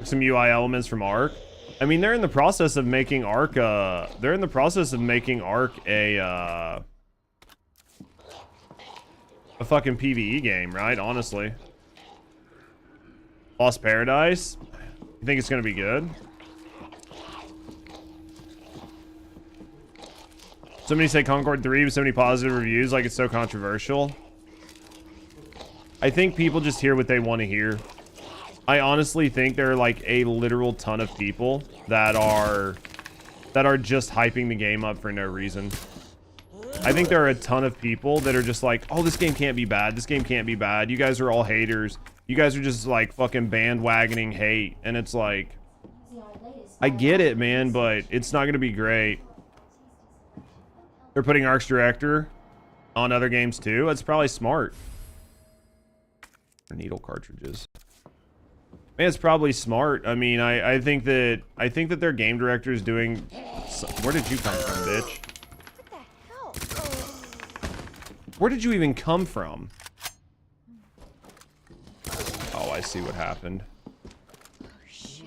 Some UI elements from Ark. I mean, they're in the process of making Ark. They're in the process of making Ark a fucking PvE game, right? Honestly. Lost Paradise. You think it's gonna be good? Somebody say Concord 3 with so many positive reviews, like it's so controversial. I think people just hear what they want to hear. I honestly think there are like a literal ton of people that are just hyping the game up for no reason. I think there are a ton of people that are just like, oh, this game can't be bad. This game can't be bad. You guys are all haters. You guys are just like fucking bandwagoning hate. And it's like, I get it, man, but it's not going to be great. They're putting Ark's director on other games too. That's probably smart. Needle cartridges. Man, it's probably smart. I mean, I think that their game director is doing. Where did you come from, bitch? What the hell? Where did you even come from? Oh, I see what happened. Oh, shit.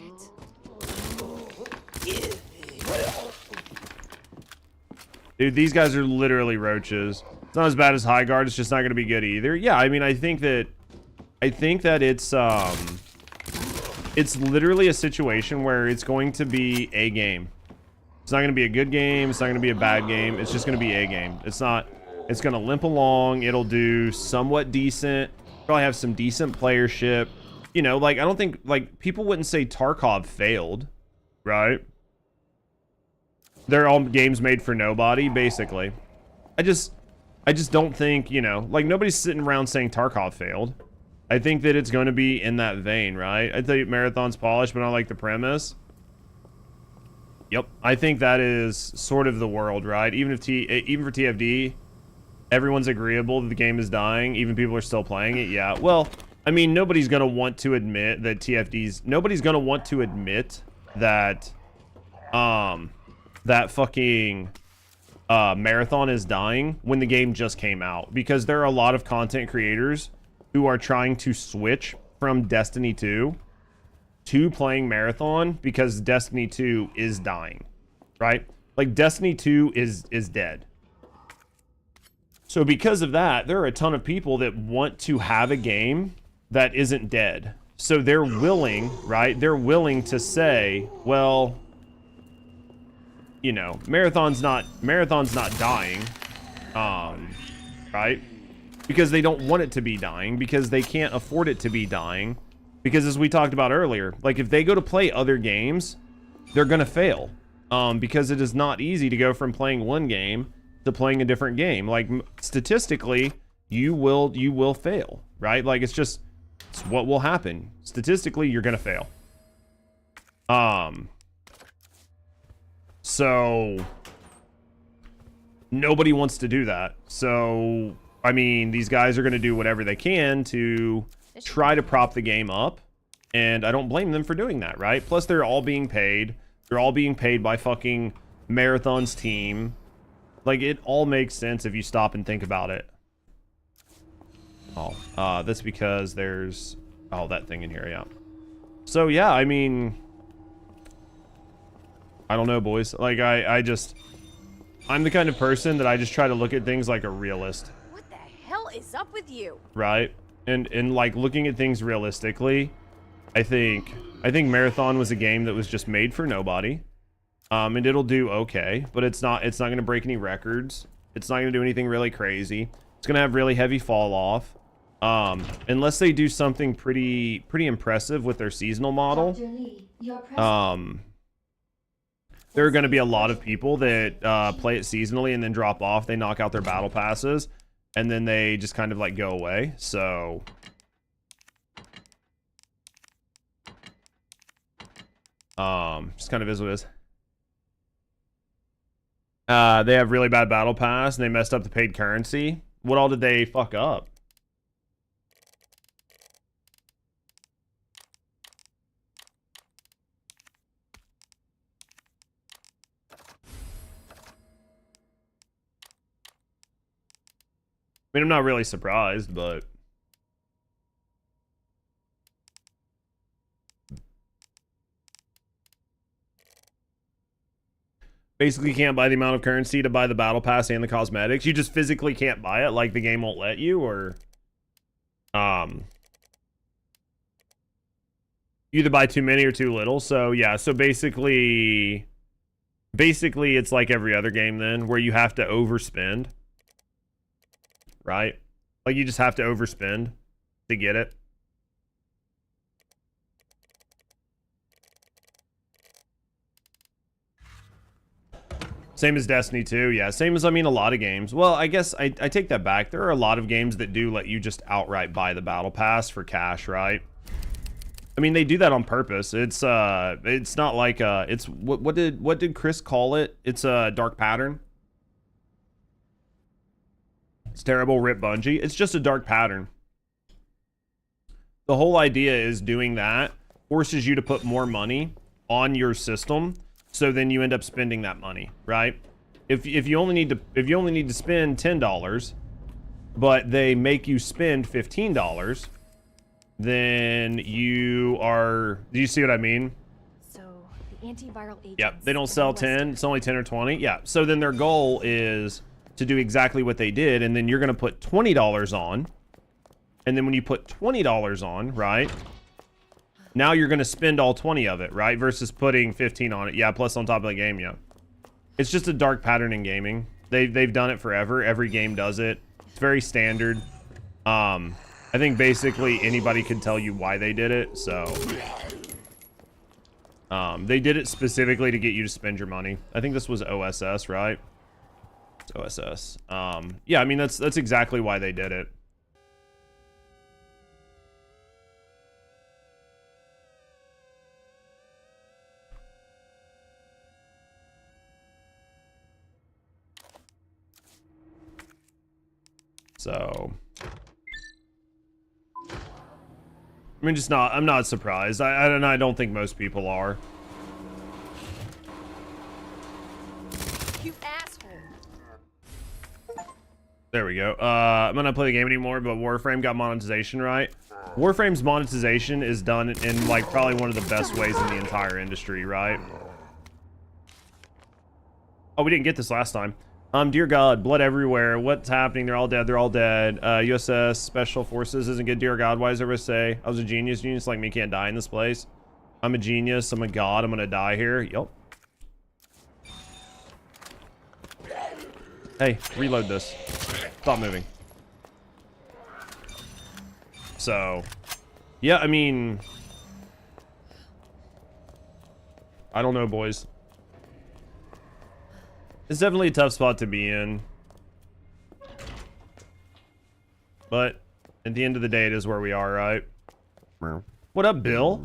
Dude, these guys are literally roaches. It's not as bad as High Guard. It's just not going to be good either. Yeah, I mean, I think that it's literally a situation where it's going to be a game. It's not going to be a good game. It's not going to be a bad game. It's just going to be a game. It's not. It's going to limp along. It'll do somewhat decent. Probably have some decent playership. You know, like, I don't think, like, people wouldn't say Tarkov failed, right? They're all games made for nobody, basically. I just don't think, you know, like, nobody's sitting around saying Tarkov failed. I think that it's going to be in that vein, right? I think Marathon's polished, but I like the premise. Yep, I think that is sort of the world, right? Even for TFD, everyone's agreeable that the game is dying. Even people are still playing it. Yeah, well, I mean, nobody's gonna want to admit that nobody's gonna want to admit that that fucking marathon is dying when the game just came out, because there are a lot of content creators who are trying to switch from Destiny 2 to playing marathon because Destiny 2 is dying, right? Like, Destiny 2 is dead. So because of that, there are a ton of people that want to have a game that isn't dead. So they're willing, right? They're willing to say, well, you know, marathon's not dying, right? Because they don't want it to be dying, because they can't afford it to be dying. Because as we talked about earlier, like, if they go to play other games, they're gonna fail. Because it is not easy to go from playing one game to playing a different game. Like, statistically, you will fail, right? Like, it's what will happen. Statistically, you're gonna fail. So nobody wants to do that. So, I mean, these guys are gonna do whatever they can to try to prop the game up, and I don't blame them for doing that, right? Plus, they're all being paid. They're all being paid by fucking Marathon's team. Like, it all makes sense if you stop and think about it. Oh, that's because there's... Oh, that thing in here, yeah. So, yeah, I mean... I don't know, boys. Like, I'm the kind of person that I just try to look at things like a realist. What the hell is up with you? Right? And like, looking at things realistically, I think Marathon was a game that was just made for nobody. And it'll do okay, but it's not going to break any records. It's not going to do anything really crazy. It's going to have really heavy fall off. Unless they do something pretty impressive with their seasonal model. Dr. Lee, your presence. There are going to be a lot of people that play it seasonally and then drop off. They knock out their battle passes, and then they just kind of like go away. So just kind of is what it is. They have really bad battle pass, and they messed up the paid currency. What all did they fuck up? I mean, I'm not really surprised, but... Basically, you can't buy the amount of currency to buy the battle pass and the cosmetics. You just physically can't buy it, like the game won't let you, or... You either buy too many or too little. So, yeah, so basically... Basically, it's like every other game then, where you have to overspend. Right? Like, you just have to overspend to get it. Same as Destiny 2, yeah. Same as, I mean, a lot of games. Well, I guess I take that back. There are a lot of games that do let you just outright buy the battle pass for cash, right? I mean, they do that on purpose. It's not like it's what did Chris call it? It's a dark pattern. It's terrible, rip Bungie. It's just a dark pattern. The whole idea is doing that forces you to put more money on your system, so then you end up spending that money, right? If you only need to spend $10, but they make you spend $15, then you are... Do you see what I mean? So, the antiviral agents... Yep, they don't sell 10. It's only 10 or 20. Yeah, so then their goal is to do exactly what they did, and then you're going to put $20 on. And then when you put $20 on, right? Now you're going to spend all 20 of it, right? Versus putting 15 on it. Yeah, plus on top of the game, yeah. It's just a dark pattern in gaming. They've done it forever. Every game does it. It's very standard. I think basically anybody could tell you why they did it, so... they did it specifically to get you to spend your money. I think this was OSS, right? It's OSS. Yeah, I mean, that's exactly why they did it. So... I mean, I'm not surprised. I don't think most people are. You asshole. There we go. I'm not play the game anymore, but Warframe got monetization right. Warframe's monetization is done in like probably one of the best ways in the entire industry, right? Oh, we didn't get this last time. Dear God, blood everywhere. What's happening? They're all dead. They're all dead. USS Special Forces isn't good. Dear God, why does everyone say I was a genius? Genius like me can't die in this place. I'm a genius. I'm a god. I'm gonna die here. Yup. Hey, reload this. Stop moving. So, yeah, I mean, I don't know, boys. It's definitely a tough spot to be in. But at the end of the day, it is where we are, right? What up, Bill?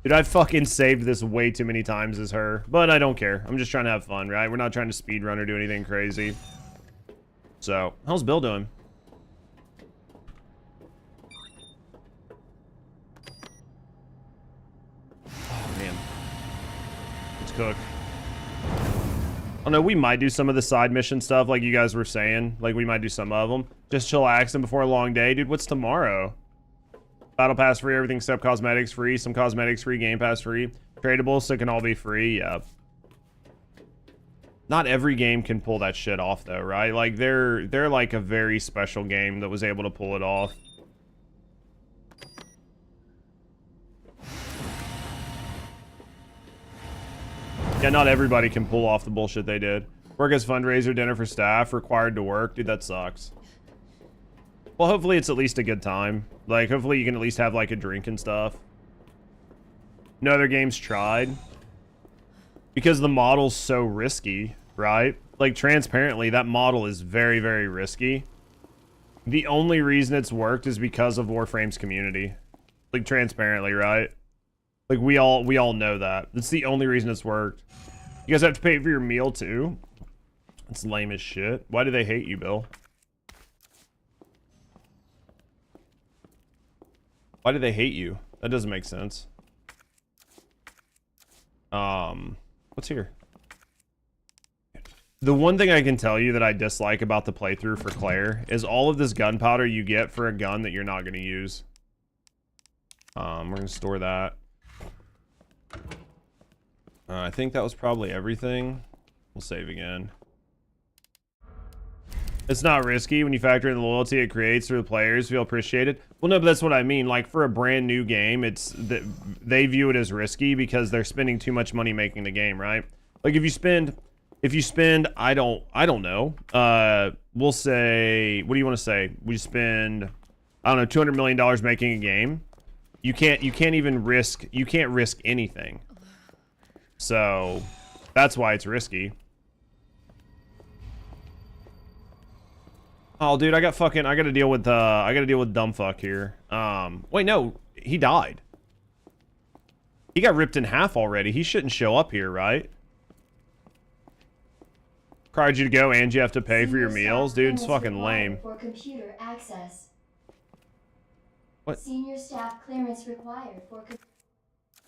Dude, I fucking saved this way too many times as her. But I don't care. I'm just trying to have fun, right? We're not trying to speedrun or do anything crazy. So, how's Bill doing? Oh, man. Let's cook. Oh no, we might do some of the side mission stuff like you guys were saying. Like, we might do some of them. Just chillaxing before a long day. Dude, what's tomorrow? Battle Pass free, everything except cosmetics free. Some cosmetics free, Game Pass free. Tradable, so it can all be free. Yeah. Not every game can pull that shit off, though, right? Like, they're like a very special game that was able to pull it off. Yeah, not everybody can pull off the bullshit they did. Work as fundraiser, dinner for staff, required to work. Dude, that sucks. Well, hopefully it's at least a good time. Like, hopefully you can at least have, like, a drink and stuff. No other games tried. Because the model's so risky, right? Like, transparently, that model is very, very risky. The only reason it's worked is because of Warframe's community. Like, transparently, right? Like, we all know that. That's the only reason it's worked. You guys have to pay for your meal, too? That's lame as shit. Why do they hate you, Bill? Why do they hate you? That doesn't make sense. What's here? The one thing I can tell you that I dislike about the playthrough for Claire is all of this gunpowder you get for a gun that you're not going to use. We're going to store that. I think that was probably everything. We'll save again. It's not risky when you factor in the loyalty it creates for the players feel appreciated. Well, no, but that's what I mean. Like, for a brand new game, it's they view it as risky because they're spending too much money making the game, right? Like, if you spend I don't know. We'll say, what do you want to say? We spend, I don't know, $200 million making a game. You can't risk anything. So that's why it's risky. Oh, dude, I gotta deal with dumb fuck here. Wait, no, he died. He got ripped in half already. He shouldn't show up here, right? Required you to go and you have to pay for your meals, dude. It's fucking lame. For computer access. What? Senior staff clearance required for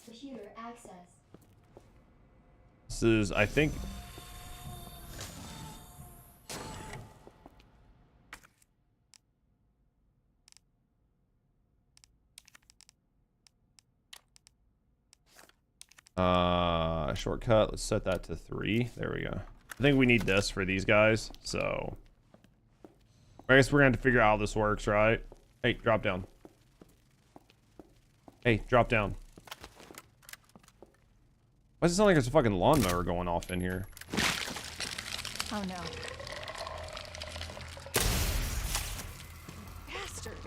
computer access. This is, I think. Shortcut. Let's set that to 3. There we go. I think we need this for these guys. So I guess we're gonna have to figure out how this works, right? Hey, drop down. Hey, drop down. Why does it sound like there's a fucking lawnmower going off in here? Oh no. Bastard.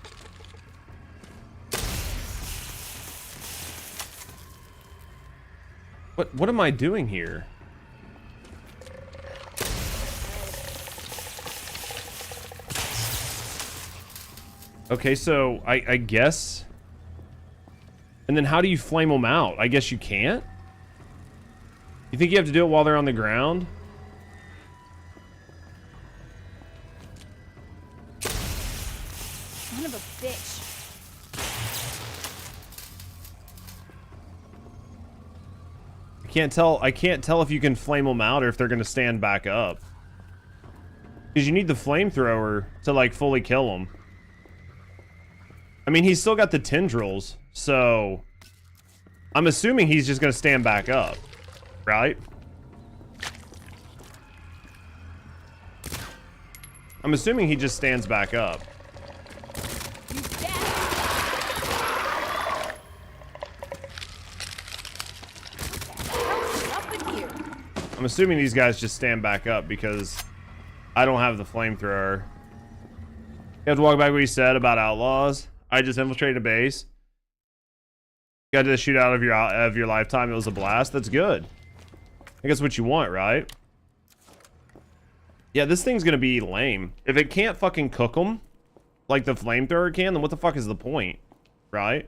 What am I doing here? Okay, so I guess. And then how do you flame them out? I guess you can't? You think you have to do it while they're on the ground? Son of a bitch. can't tell if you can flame them out or if they're gonna stand back up. Because you need the flamethrower to like fully kill them. I mean, he's still got the tendrils, so I'm assuming he's just gonna stand back up, right? I'm assuming he just stands back up. I'm assuming these guys just stand back up because I don't have the flamethrower. You have to walk back what you said about outlaws. I just infiltrated a base. Got to the shootout of your lifetime. It was a blast. That's good. I think that's what you want, right? Yeah, this thing's gonna be lame. If it can't fucking cook them like the flamethrower can, then what the fuck is the point, right?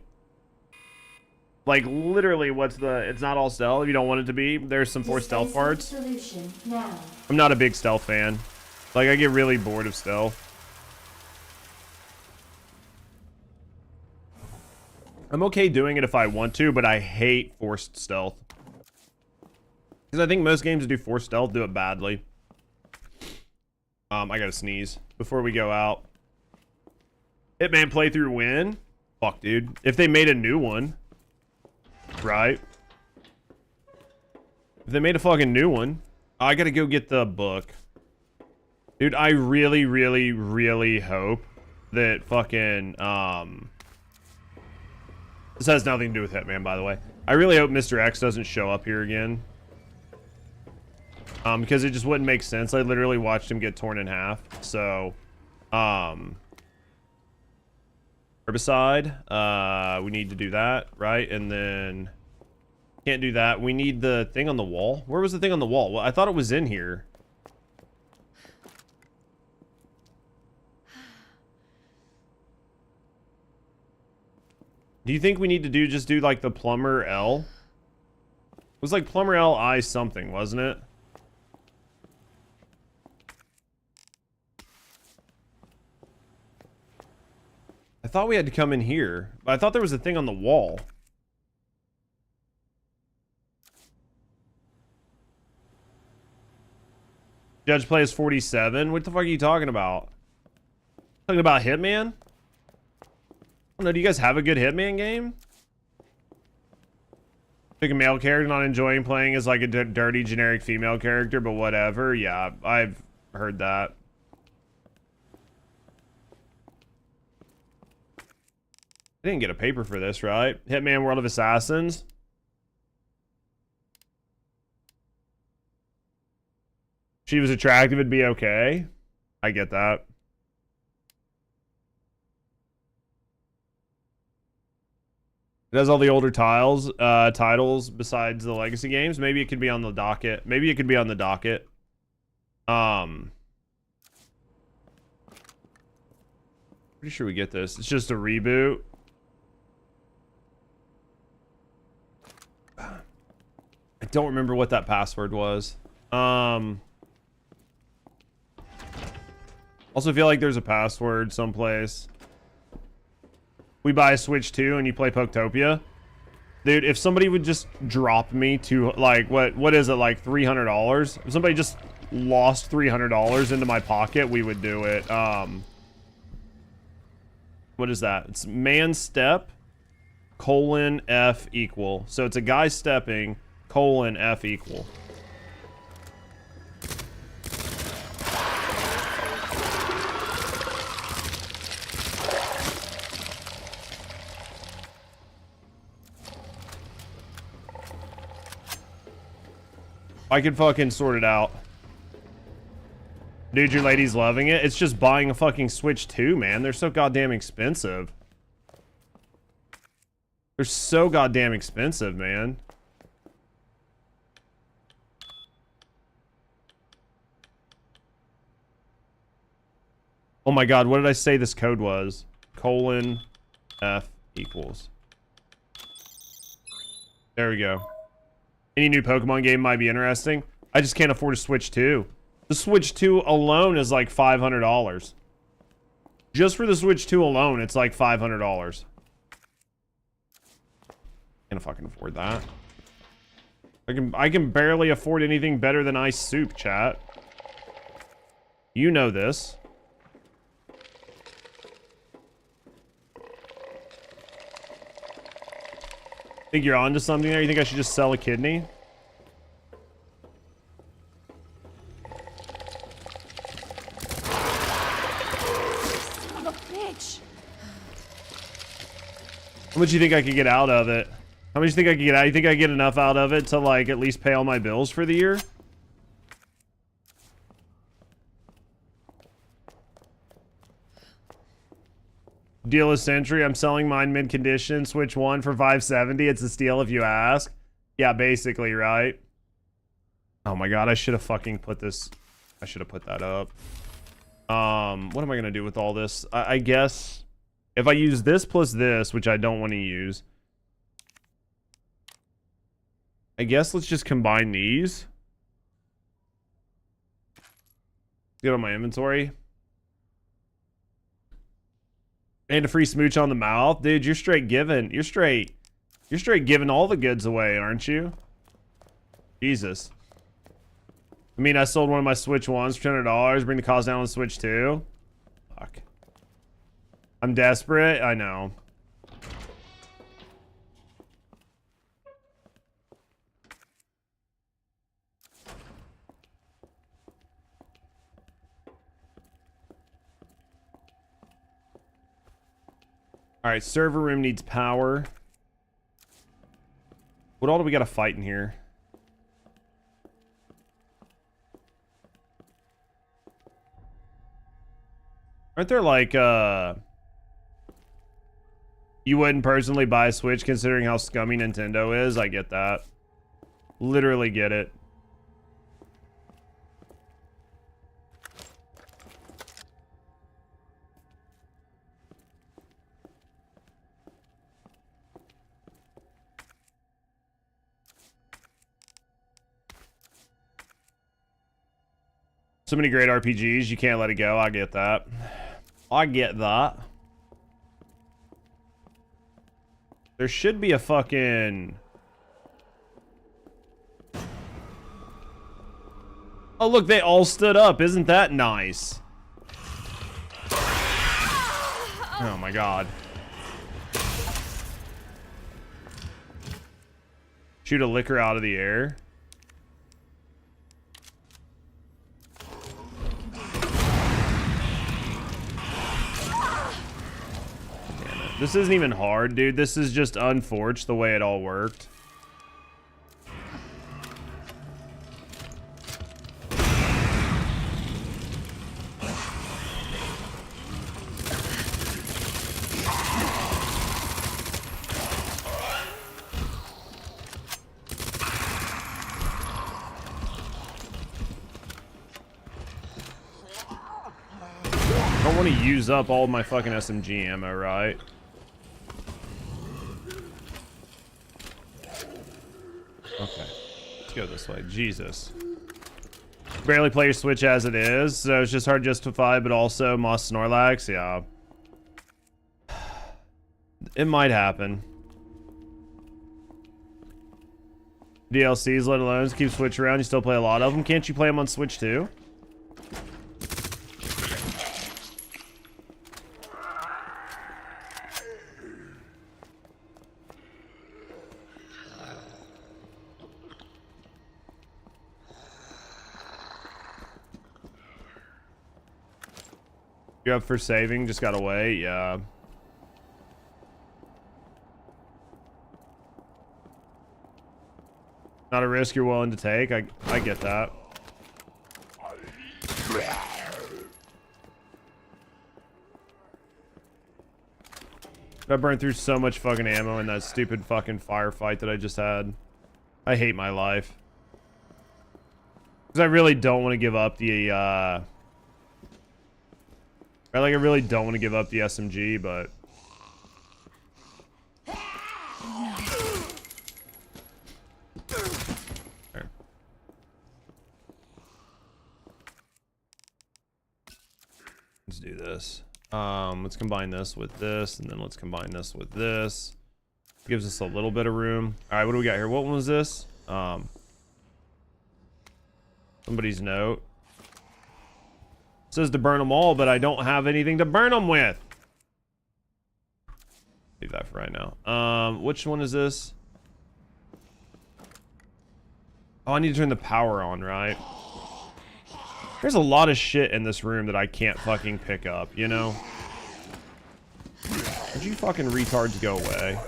Like, literally, it's not all stealth if you don't want it to be. There's some forced stealth parts. I'm not a big stealth fan. Like, I get really bored of stealth. I'm okay doing it if I want to, but I hate forced stealth. Because I think most games that do forced stealth do it badly. I gotta sneeze before we go out. Hitman playthrough win? Fuck, dude. If they made a new one. Right? If they made a fucking new one, I gotta go get the book. Dude, I really, really, really hope that fucking, this has nothing to do with Hitman, by the way. I really hope Mr. X doesn't show up here again. Because it just wouldn't make sense. I literally watched him get torn in half. So, herbicide. We need to do that, right? And then can't do that. We need the thing on the wall. Where was the thing on the wall? Well, I thought it was in here. Do you think we need to just do like the plumber L? It was like plumber L I something, wasn't it? I thought we had to come in here, but I thought there was a thing on the wall. Judge plays 47. What the fuck are you talking about? Talking about Hitman? I don't know. Do you guys have a good Hitman game? Pick a male character, not enjoying playing as like a dirty generic female character, but whatever. Yeah, I've heard that. I didn't get a paper for this, right? Hitman World of Assassins. She was attractive, it'd be okay. I get that. It has all the older titles besides the legacy games. Maybe it could be on the docket. Maybe it could be on the docket. Pretty sure we get this. It's just a reboot. I don't remember what that password was. Also feel like there's a password someplace. We buy a Switch 2 and you play Poketopia. Dude, if somebody would just drop me to like what is it, like $300? If somebody just lost $300 into my pocket, we would do it. What is that? It's man step colon F equal. So it's a guy stepping colon F equal. I can fucking sort it out. Dude, your lady's loving it. It's just buying a fucking Switch 2, man. They're so goddamn expensive. They're so goddamn expensive, man. Oh my god, what did I say this code was? Colon F equals. There we go. Any new Pokemon game might be interesting. I just can't afford a Switch 2. The Switch 2 alone is like $500. Just for the Switch 2 alone, it's like $500. Can't fucking afford that. I can barely afford anything better than ice soup, chat. You know this. Think you're onto something there? You think I should just sell a kidney? Son of a bitch. How much do you think I could get out of it? How much do you think I could get out? You think I get enough out of it to like at least pay all my bills for the year? Deal of century. I'm selling mine mid condition. Switch one for 570. It's a steal if you ask. Yeah, basically, right? Oh my god, I should have fucking put this. I should have put that up. What am I gonna do with all this? I guess if I use this plus this, which I don't want to use, I guess let's just combine these. Get on my inventory. And a free smooch on the mouth. Dude, you're straight giving. You're straight giving all the goods away, aren't you? Jesus. I mean, I sold one of my Switch 1s for $200. Bring the cost down on the Switch 2. Fuck. I'm desperate. I know. All right, server room needs power. What all do we got to fight in here? Aren't there like, you wouldn't personally buy a Switch considering how scummy Nintendo is? I get that. Literally get it. So many great RPGs, you can't let it go. I get that. I get that. There should be a fucking... Oh, look, they all stood up. Isn't that nice? Oh, my God. Shoot a liquor out of the air. This isn't even hard, dude. This is just unforged the way it all worked. I don't want to use up all my fucking SMG ammo, right? Okay, let's go this way. Jesus. Barely play your Switch as it is, so it's just hard to justify, but also Moss Snorlax, yeah. It might happen. DLCs, let alone keep Switch around, you still play a lot of them. Can't you play them on Switch too? You're up for saving, just gotta wait, yeah. Not a risk you're willing to take, I get that. I burned through so much fucking ammo in that stupid fucking firefight that I just had. I hate my life. Because I really don't want to give up the, I really don't want to give up the SMG, but... There. Let's do this. Let's combine this with this, and then let's combine this with this. Gives us a little bit of room. All right, what do we got here? What one was this? Somebody's note says to burn them all, but I don't have anything to burn them with. Leave that for right now. Which one is this? Oh, I need to turn the power on, right? There's a lot of shit in this room that I can't fucking pick up, you know? Would you fucking retards go away?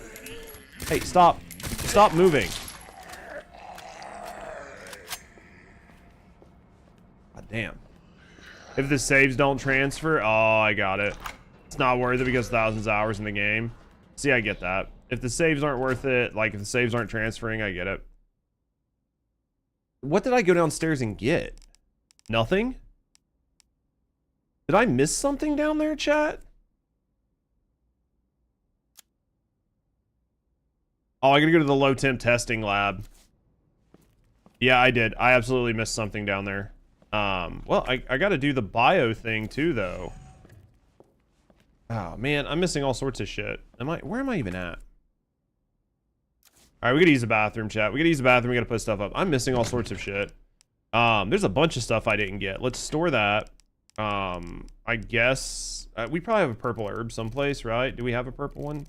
Hey, stop. Stop moving. God damn. If the saves don't transfer, oh, I got it. It's not worth it because thousands of hours in the game. See, I get that. If the saves aren't worth it, like if the saves aren't transferring, I get it. What did I go downstairs and get? Nothing? Did I miss something down there, chat? Oh, I gotta go to the low temp testing lab. Yeah, I did. I absolutely missed something down there. Well, I gotta do the bio thing too, though. Oh, man, I'm missing all sorts of shit. Where am I even at? All right, we gotta use the bathroom, chat. We gotta use the bathroom. We gotta put stuff up. I'm missing all sorts of shit. There's a bunch of stuff I didn't get. Let's store that. I guess we probably have a purple herb someplace, right? Do we have a purple one?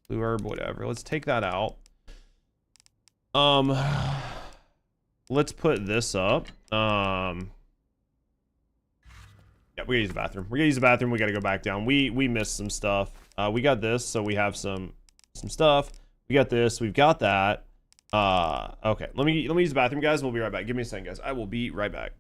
Blue herb, whatever. Let's take that out. Let's put this up. Yeah, we gotta use the bathroom. We gotta use the bathroom. We gotta go back down. We missed some stuff. We got this, so we have some stuff. We got this. We've got that. Okay. Let me use the bathroom, guys. We'll be right back. Give me a second, guys. I will be right back.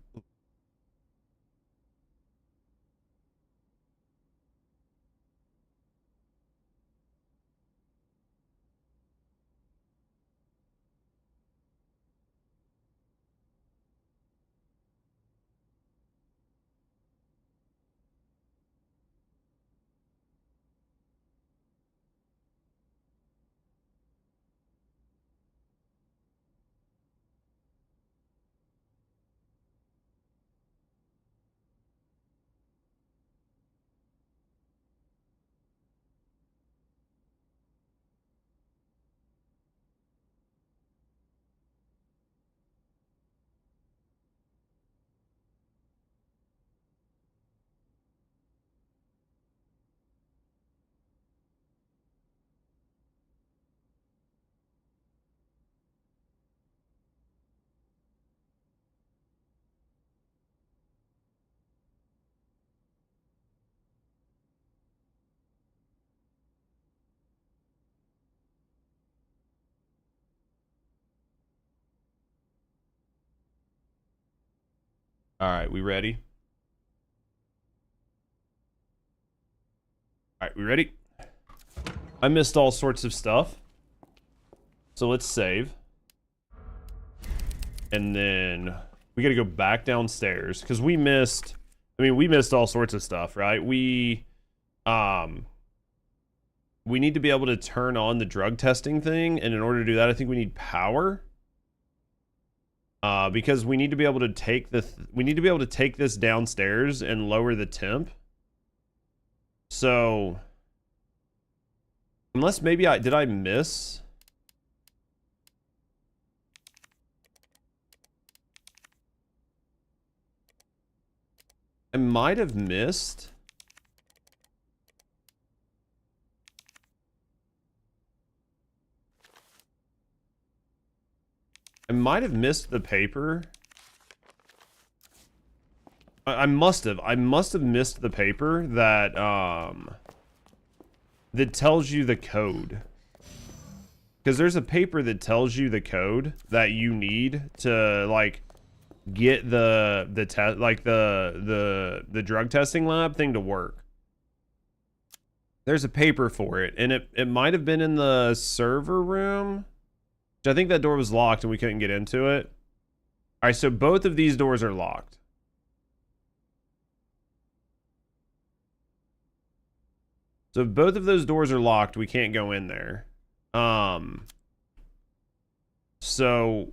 All right, we ready? All right, we ready? I missed all sorts of stuff. So let's save. And then we got to go back downstairs because we missed, we missed all sorts of stuff, right? We need to be able to turn on the drug testing thing, and in order to do that, I think we need power. Because we need to be able to take this downstairs and lower the temp. So unless maybe did I miss? I might have missed. I might have missed the paper. I must have missed the paper that that tells you the code. Because there's a paper that tells you the code that you need to like get the drug testing lab thing to work. There's a paper for it, and it might have been in the server room. I think that door was locked and we couldn't get into it. All right, so both of these doors are locked. So if both of those doors are locked, we can't go in there. So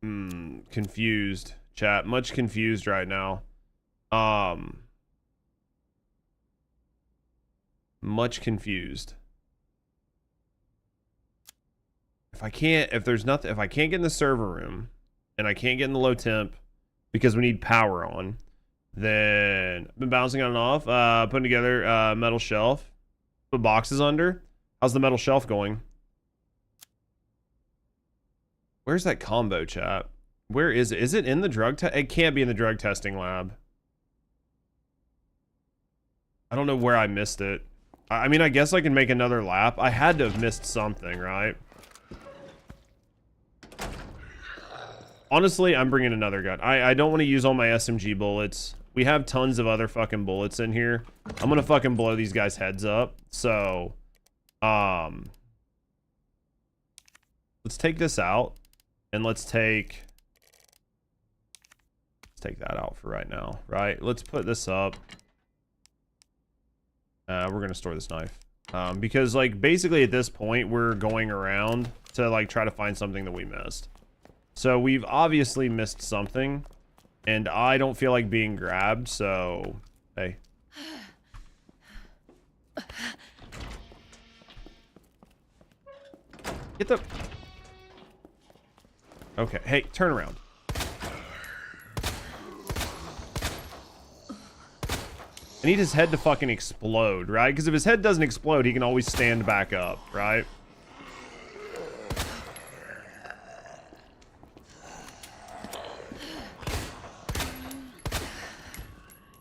confused, chat. Much confused right now. Much confused. if I can't get in the server room and I can't get in the low temp because we need power on, then I've been bouncing on and off, putting together metal shelf, put boxes under. How's the metal shelf going? Where's that combo, chat? Where is it? Is it in the drug test? It can't be in the drug testing lab. I don't know where I missed it. I mean, I guess I can make another lap. I had to have missed something, right? Honestly, I'm bringing another gun. I don't want to use all my SMG bullets. We have tons of other fucking bullets in here. I'm gonna fucking blow these guys' heads up. So, let's take this out, and let's take that out for right now, right? Let's put this up. We're gonna store this knife, because like basically at this point we're going around to like try to find something that we missed. So we've obviously missed something, and I don't feel like being grabbed, so hey. Get the... Okay, hey, turn around. I need his head to fucking explode, right? Because if his head doesn't explode, he can always stand back up, right?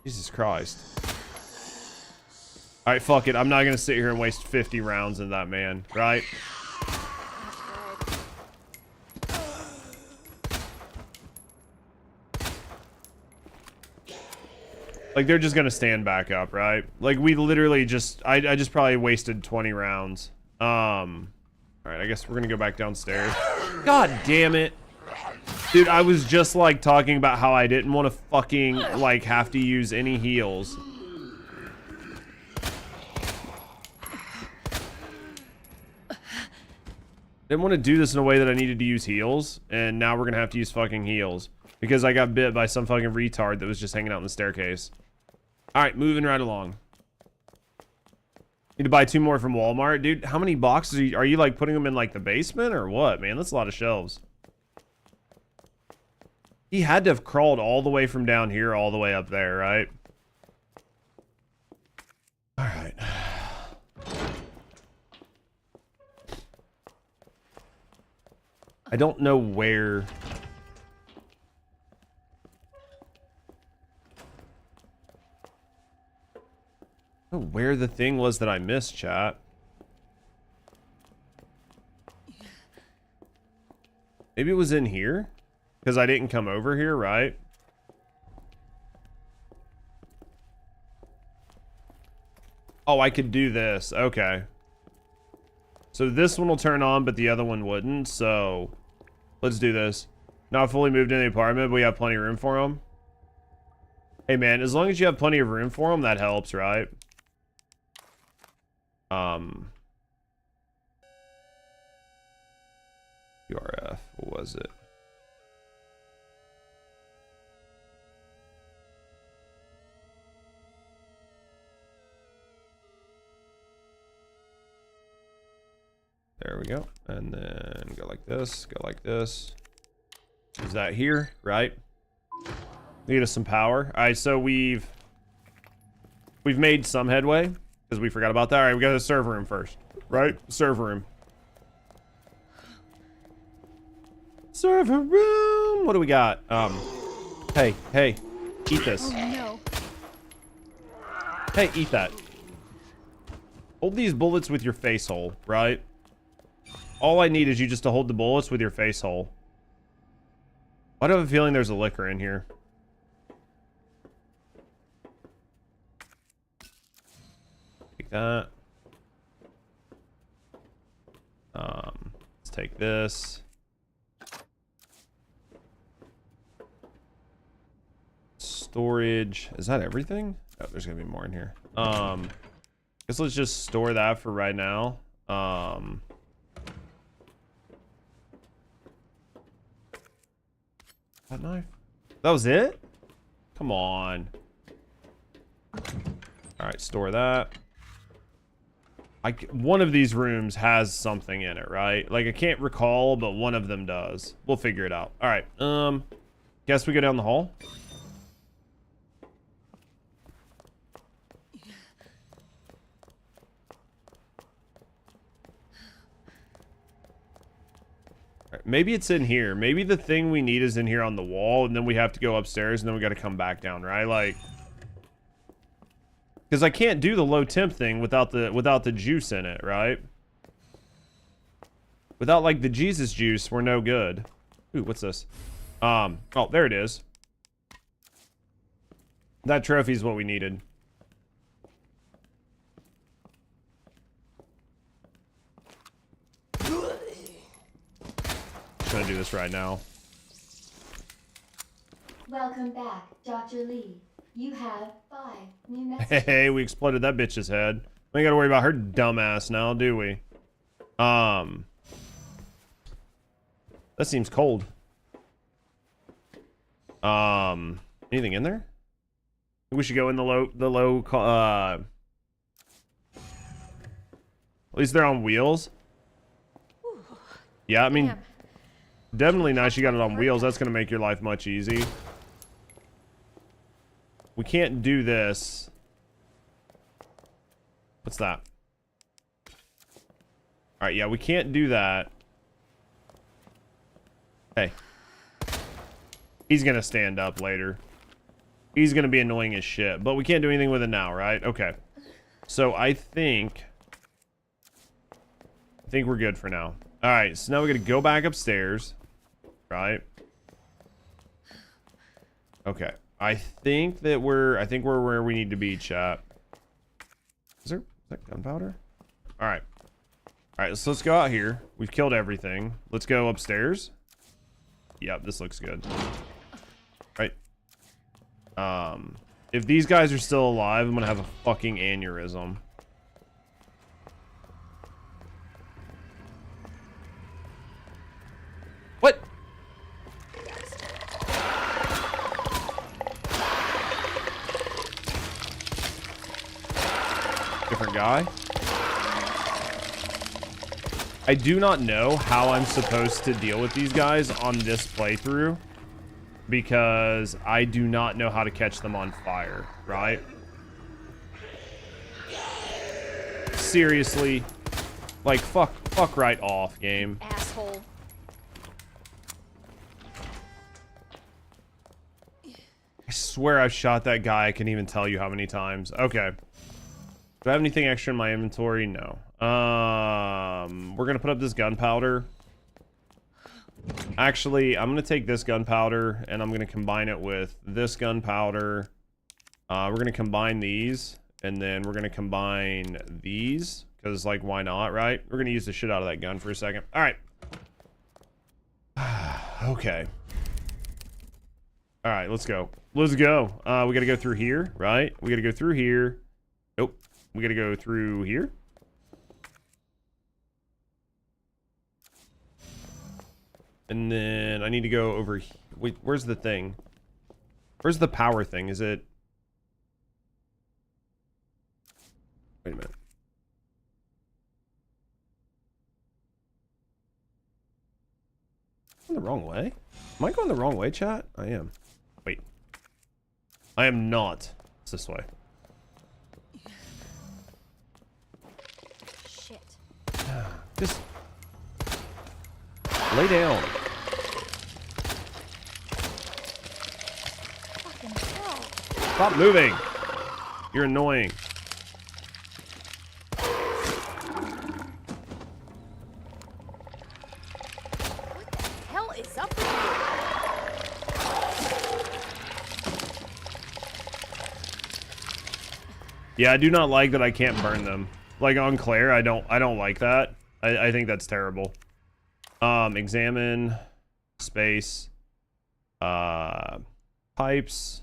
Jesus Christ. Alright, fuck it. I'm not gonna sit here and waste 50 rounds in that man, right? Like, they're just gonna stand back up, right? Like, we literally just... I just probably wasted 20 rounds. Alright, I guess we're gonna go back downstairs. God damn it. Dude, I was just, like, talking about how I didn't want to fucking, like, have to use any heals. Didn't want to do this in a way that I needed to use heals, and now we're gonna have to use fucking heals. Because I got bit by some fucking retard that was just hanging out in the staircase. Alright, moving right along. Need to buy 2 more from Walmart. Dude, how many boxes are you like, putting them in, like, the basement, or what, man? That's a lot of shelves. He had to have crawled all the way from down here all the way up there, right? Alright. I don't know where... I don't know where the thing was that I missed, chat. Maybe it was in here? Because I didn't come over here, right? Oh, I could do this. Okay. So this one will turn on, but the other one wouldn't. So let's do this. Not fully moved in the apartment, but we have plenty of room for them. Hey, man, as long as you have plenty of room for them, that helps, right? URF, what was it? There we go. And then go like this, go like this. Is that here, right? Need us some power. All right, so we've made some headway because we forgot about that. All right, we got the server room first, right? Server room. Server room. What do we got? Hey, eat this. Oh no. Hey, eat that. Hold these bullets with your face hole, right? All I need is you just to hold the bullets with your face hole. I have a feeling there's a liquor in here. Take that. Let's take this. Storage. Is that everything? Oh, there's gonna be more in here. Guess let's just store that for right now. That knife? That was it? Come on. Alright, store that. One of these rooms has something in it, right? Like I can't recall, but one of them does. We'll figure it out. All right. Guess we go down the hall. Maybe it's in here. Maybe the thing we need is in here on the wall, and then we have to go upstairs, and then we got to come back down, right? Like, because I can't do the low temp thing without the juice in it, right? Without like the Jesus juice, we're no good. Ooh, what's this? Oh, there it is. That trophy is what we needed. Gonna do this right now. Welcome back, Dr. Lee. You have 5 new messages. Hey, we exploded that bitch's head. We ain't gotta worry about her dumb ass now, do we? That seems cold. Anything in there? We should go in the low, at least they're on wheels. Yeah, I mean, Damn. definitely nice you got it on wheels. That's gonna make your life much easy. We can't do this. What's that? Alright, yeah, we can't do that. Hey. He's gonna stand up later. He's gonna be annoying as shit. But we can't do anything with it now, right? Okay. So I think we're good for now. Alright, so now we're gonna go back upstairs. Right? Okay. I think we're where we need to be, chat. Is that gunpowder? Alright. Alright, so let's go out here. We've killed everything. Let's go upstairs. Yep, this looks good. Right. If these guys are still alive, I'm gonna have a fucking aneurysm. What? Different guy. I do not know how I'm supposed to deal with these guys on this playthrough because I do not know how to catch them on fire, right? Seriously, like fuck right off, game. Asshole. I swear I've shot that guy. I can't even tell you how many times. Okay. Do I have anything extra in my inventory? No. We're gonna put up this gunpowder. Actually, I'm gonna take this gunpowder and I'm gonna combine it with this gunpowder. We're gonna combine these and then we're gonna combine these because, like, why not, right? We're gonna use the shit out of that gun for a second. All right. Okay. All right, let's go. Let's go. We gotta go through here, right? We gotta go through here. Nope. We gotta go through here. And then I need to go over. Wait, where's the thing? Where's the power thing? Is it? Wait a minute. Going the wrong way? Am I going the wrong way, chat? I am. Wait. I am not. It's this way. Shit. Just lay down. Fucking hell. Stop moving. You're annoying. What the hell is up with you? Yeah, I do not like that I can't burn them. Like on Claire, I don't like that. I think that's terrible. Examine space, pipes,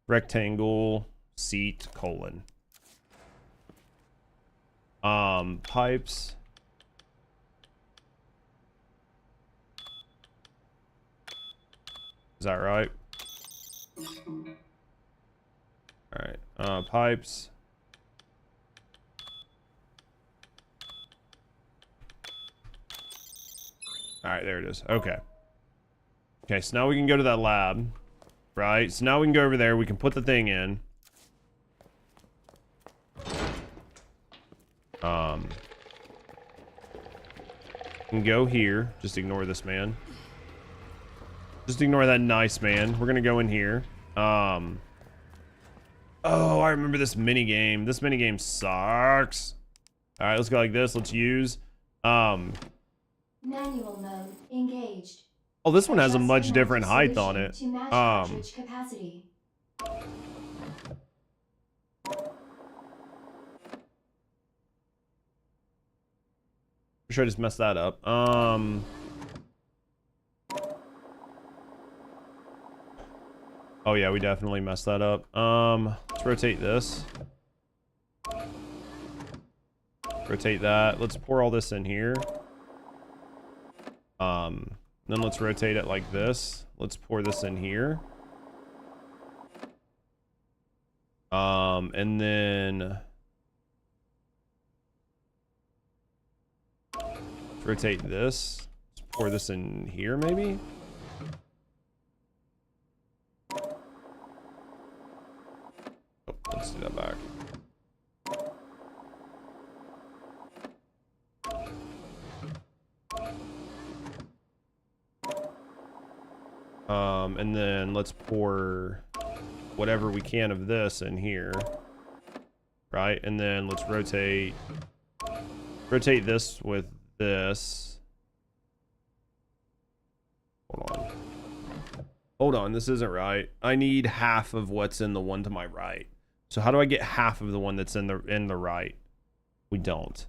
rectangle, seat, colon. Pipes. Is that right? All right. Pipes. All right, there it is. Okay. Okay, so now we can go to that lab, right? So now we can go over there. We can put the thing in. Can go here. Just ignore this man. Just ignore that nice man. We're gonna go in here. Oh, I remember this mini game. This mini game sucks. All right, let's go like this. Let's use. Manual mode engaged. Oh, this one has a Adjust much amount different of height on solution it. to match cartridge capacity. Sure I just messed that up. Oh yeah, we definitely messed that up. Let's rotate this. Rotate that. Let's pour all this in here. Then let's rotate it like this. Let's pour this in here. And then let's rotate this. Let's pour this in here, maybe. Oh, let's do that back. And then let's pour whatever we can of this in here, right? And then let's rotate this with this. Hold on, this isn't right. I need half of what's in the one to my right. So how do I get half of the one that's in the right? We don't.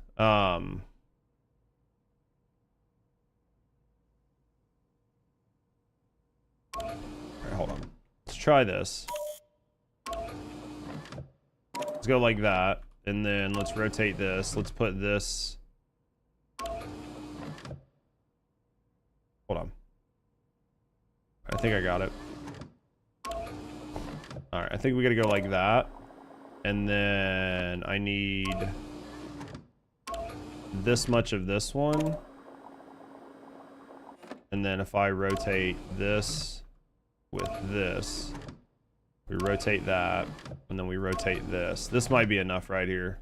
Alright, hold on. Let's try this. Let's go like that. And then let's rotate this. Let's put this. Hold on. I think I got it. Alright, I think we gotta go like that. And then I need this much of this one. And then if I rotate this with this, we rotate that, and then we rotate this. This might be enough right here.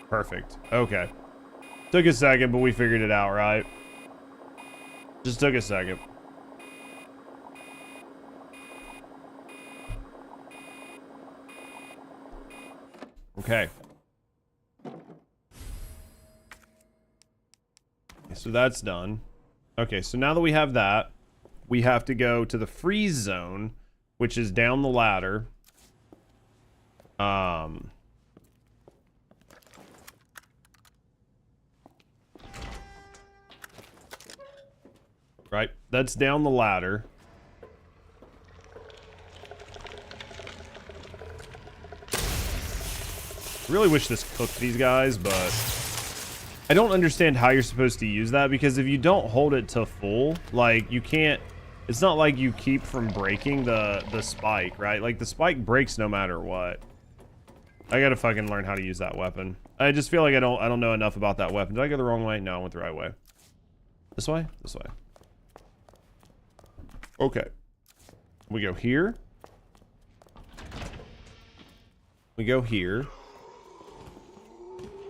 Perfect. Okay. Took a second, but we figured it out, right? Just took a second. Okay. So that's done. Okay, so now that we have that, we have to go to the freeze zone, which is down the ladder. Right, that's down the ladder. Really wish this cooked these guys, but I don't understand how you're supposed to use that, because if you don't hold it to full, like, you can't, it's not like you keep from breaking the spike, right? Like, the spike breaks no matter what. I gotta fucking learn how to use that weapon. I just feel like I don't know enough about that weapon. Did I go the wrong way? No, I went the right way. This way? This way. Okay. We go here. We go here.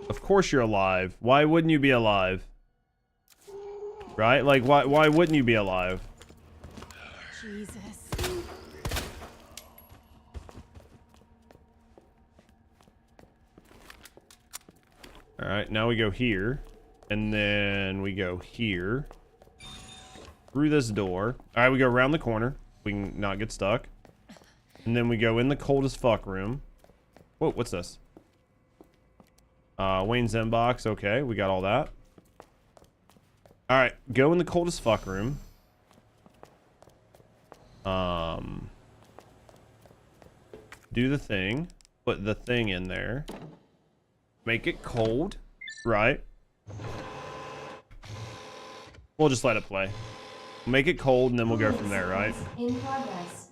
Of course you're alive. Why wouldn't you be alive? Right? Like, why wouldn't you be alive? Jesus. Alright, now we go here. And then we go here. Through this door. Alright, we go around the corner. We can not get stuck. And then we go in the cold as fuck room. Whoa, what's this? Wayne's inbox. Okay, we got all that. Alright, go in the cold as fuck room. Do the thing. Put the thing in there. Make it cold. Right. We'll just let it play. Make it cold and then we'll go from there, right? In progress.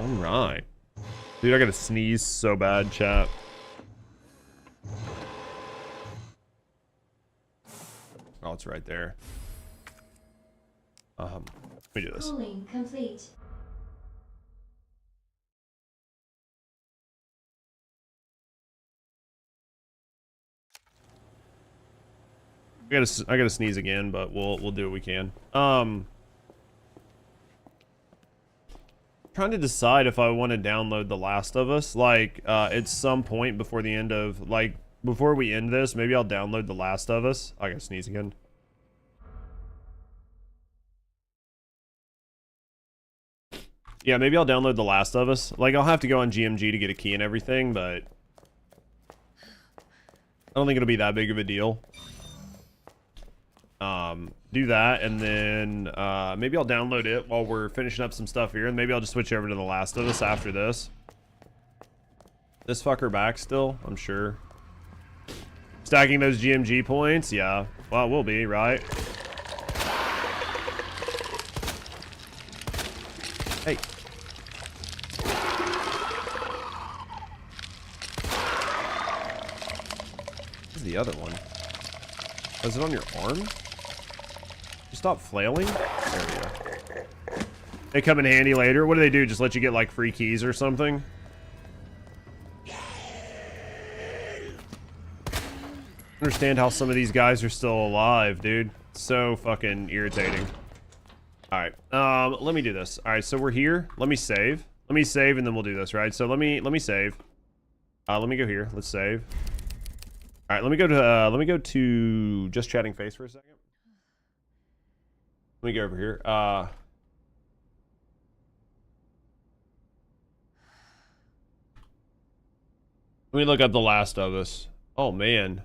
All right. Dude, I gotta sneeze so bad, chat. Oh, it's right there. Let me do this. Cooling complete. I gotta sneeze again, but we'll do what we can. Trying to decide if I want to download The Last of Us, like, at some point before the end of, like, before we end this, maybe I'll download The Last of Us. I gotta sneeze again. Yeah, maybe I'll download The Last of Us. Like, I'll have to go on GMG to get a key and everything, but I don't think it'll be that big of a deal. Do that, and then maybe I'll download it while we're finishing up some stuff here, and maybe I'll just switch over to The Last of Us after this. This fucker back still, I'm sure. Stacking those GMG points, yeah. Well, it will be, right? Hey. Where's the other one? Is it on your arm? Stop flailing. There we go. They come in handy later. What do they do? Just let you get like free keys or something? Understand how some of these guys are still alive, dude. So fucking irritating. All right. Let me do this. All right, so we're here. Let me save. Let me save, and then we'll do this, right? So let me save. Let me go here. Let's save. All right, let me go to just chatting face for a second. Let me go over here. Let me look up The Last of Us. Oh, man.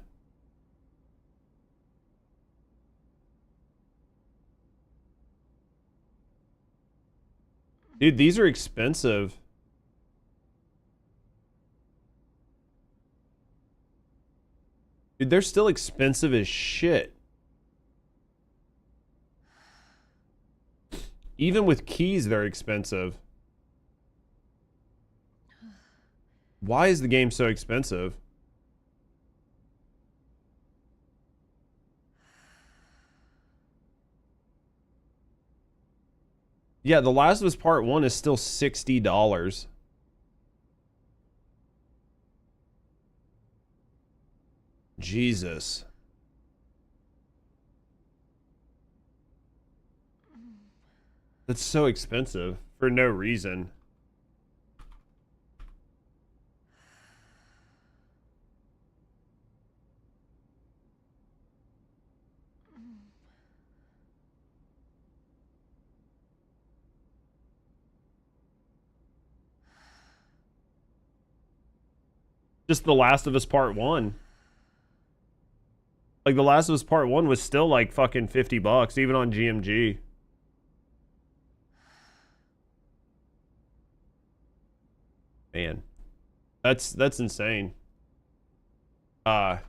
Dude, these are expensive. Dude, they're still expensive as shit. Even with keys, they're expensive. Why is the game so expensive? Yeah, The Last of Us Part 1 is still $60. Jesus. That's so expensive for no reason. Just The Last of Us Part 1. Like, The Last of Us Part 1 was still like fucking $50, even on GMG. Man, that's insane. Look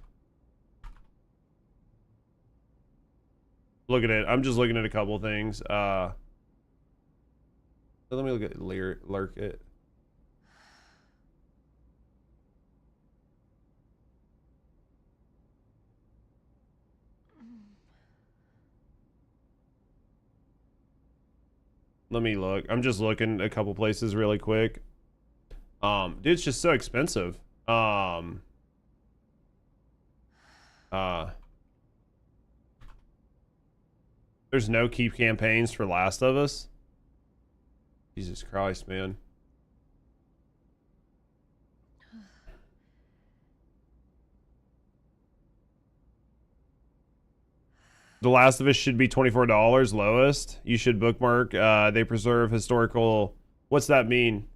at it. I'm just looking at a couple things. So let me look at lurk it. Let me look. I'm just looking at a couple places really quick. Dude, it's just so expensive. There's no keep campaigns for Last of Us. Jesus Christ, man. The Last of Us should be $24 lowest. You should bookmark. They preserve historical. What's that mean?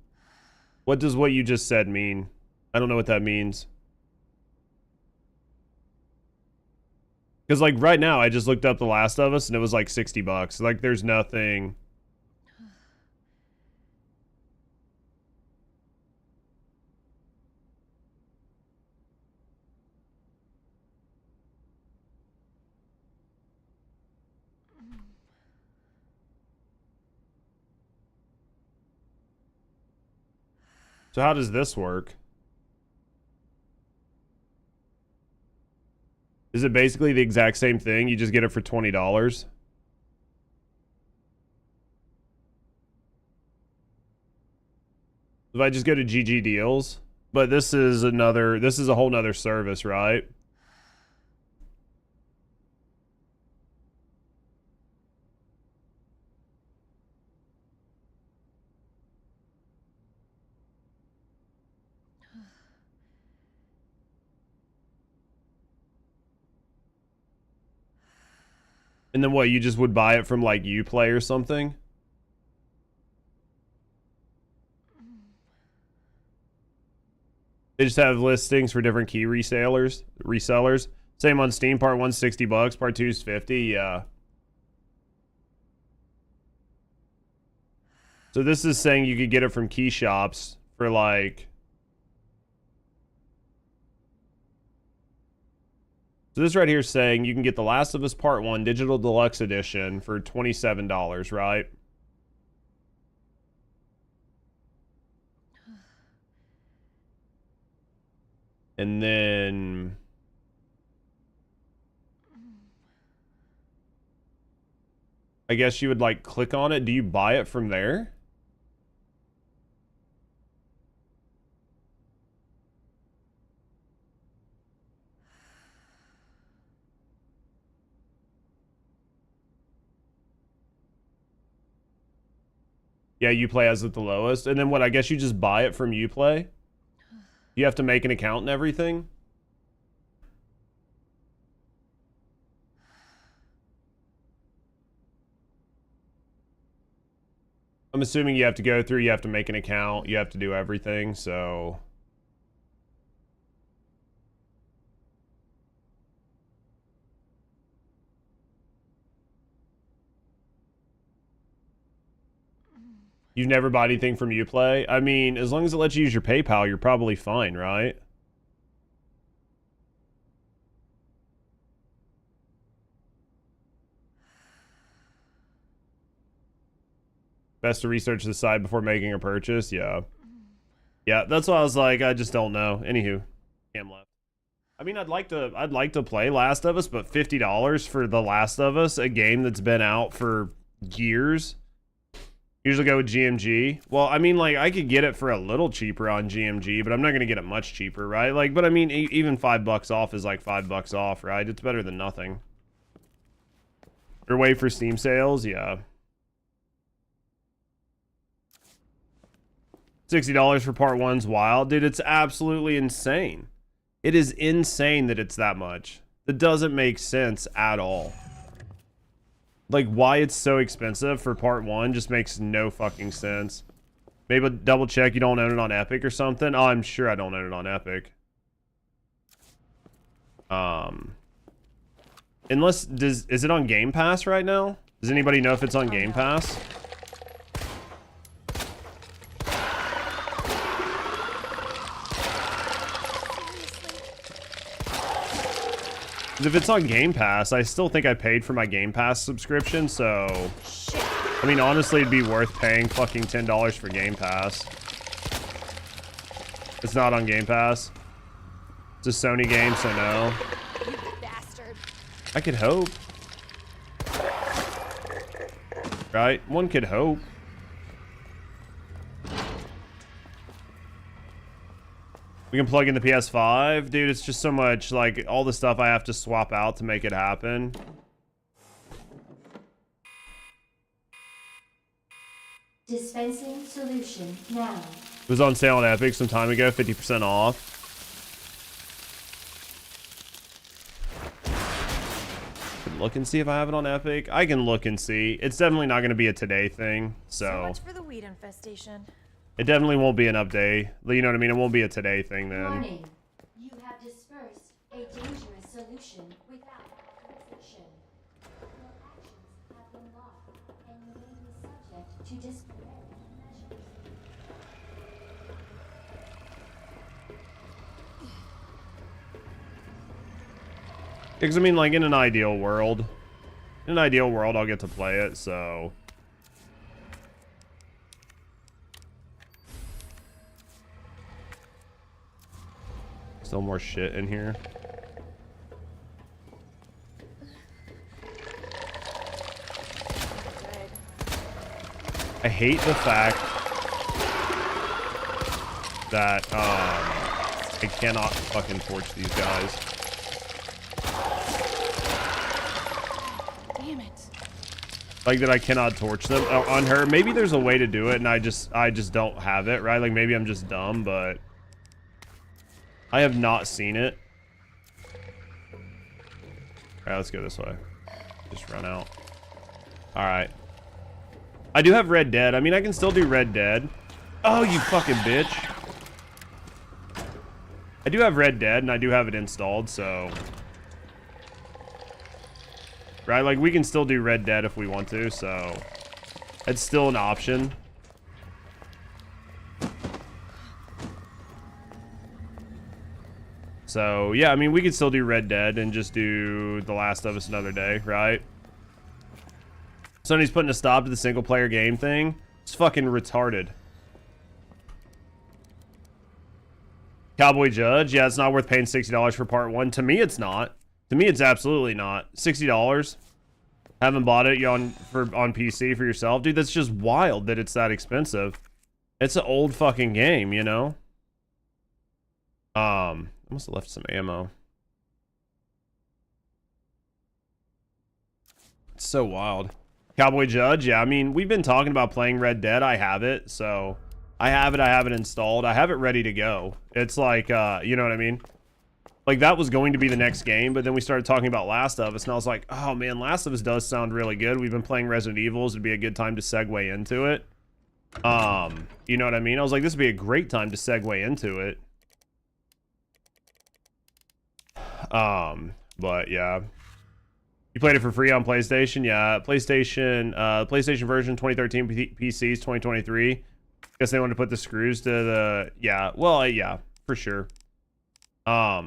What does what you just said mean? I don't know what that means. Because like right now, I just looked up The Last of Us and it was like $60. Like there's nothing. So how does this work? Is it basically the exact same thing? You just get it for $20? If I just go to GG Deals, but this is a whole nother service, right? And then what, you just would buy it from like Uplay or something? They just have listings for different key resellers. Same on Steam, part 1's $60, part 2's 50, yeah. So this is saying you could get it from key shops for like... So this right here is saying you can get The Last of Us Part 1 Digital Deluxe Edition for $27, right? And then... I guess you would like click on it. Do you buy it from there? Yeah, Uplay has it the lowest. And then what, I guess you just buy it from Uplay? You have to make an account and everything? I'm assuming you have to go through, you have to make an account, you have to do everything, so... You've never bought anything from Uplay? I mean, as long as it lets you use your PayPal, you're probably fine, right? Best to research the site before making a purchase, yeah. Yeah, that's why I was like, I just don't know. Anywho, Cam left. I mean, I'd like to play Last of Us, but $50 for The Last of Us, a game that's been out for years. Usually go with GMG. Well, I mean, like, I could get it for a little cheaper on GMG, but I'm not going to get it much cheaper, right? Like, but I mean, even $5 off is like $5 off, right? It's better than nothing. Or wait for Steam sales, yeah. $60 for part 1's wild. Dude, it's absolutely insane. It is insane that it's that much. That doesn't make sense at all. Like, why it's so expensive for part 1 just makes no fucking sense. Maybe double check you don't own it on Epic or something. Oh, I'm sure I don't own it on Epic. Unless, is it on Game Pass right now? Does anybody know if it's on Game Pass? If it's on Game Pass, I still think I paid for my Game Pass subscription, so... I mean, honestly, it'd be worth paying fucking $10 for Game Pass. It's not on Game Pass. It's a Sony game, so no. You bastard. I could hope. Right? One could hope. We can plug in the PS5. Dude, it's just so much, like, all the stuff I have to swap out to make it happen. Dispensing solution now. It was on sale on Epic some time ago, 50% off. Can look and see if I have it on Epic. I can look and see. It's definitely not going to be a today thing, So much for the weed infestation. it definitely won't be an update. You know what I mean? It won't be a today thing then. Warning. You have dispersed a dangerous solution without authorization. Your actions have been logged, and you may be subject to disciplinary measures. Because I mean, like, in an ideal world, I'll get to play it, so... Still more shit in here. I hate the fact that I cannot fucking torch these guys. Damn it. Like that I cannot torch them on her. Maybe there's a way to do it and I just don't have it, right? Like maybe I'm just dumb, but I have not seen it. All right, let's go this way. Just run out. All right. I do have Red Dead. I mean, I can still do Red Dead. Oh, you fucking bitch. I do have Red Dead and I do have it installed, so. Right, like we can still do Red Dead if we want to, so. It's still an option. So, yeah, I mean, we could still do Red Dead and just do The Last of Us another day, right? Sony's putting a stop to the single-player game thing. It's fucking retarded. Cowboy Judge, yeah, it's not worth paying $60 for part 1. To me, it's not. To me, it's absolutely not. $60. Haven't bought it on PC for yourself. Dude, that's just wild that it's that expensive. It's an old fucking game, you know? I must have left some ammo. It's so wild. Cowboy Judge, yeah, I mean, we've been talking about playing Red Dead. I have it, so I have it installed. I have it ready to go. It's like, you know what I mean? Like, that was going to be the next game, but then we started talking about Last of Us, and I was like, oh, man, Last of Us does sound really good. We've been playing Resident Evils. It'd be a good time to segue into it. You know what I mean? I was like, this would be a great time to segue into it. But yeah, you played it for free on PlayStation. Yeah, PlayStation version 2013, PCs 2023. Guess they wanted to put the screws to the, yeah, well, yeah, for sure. I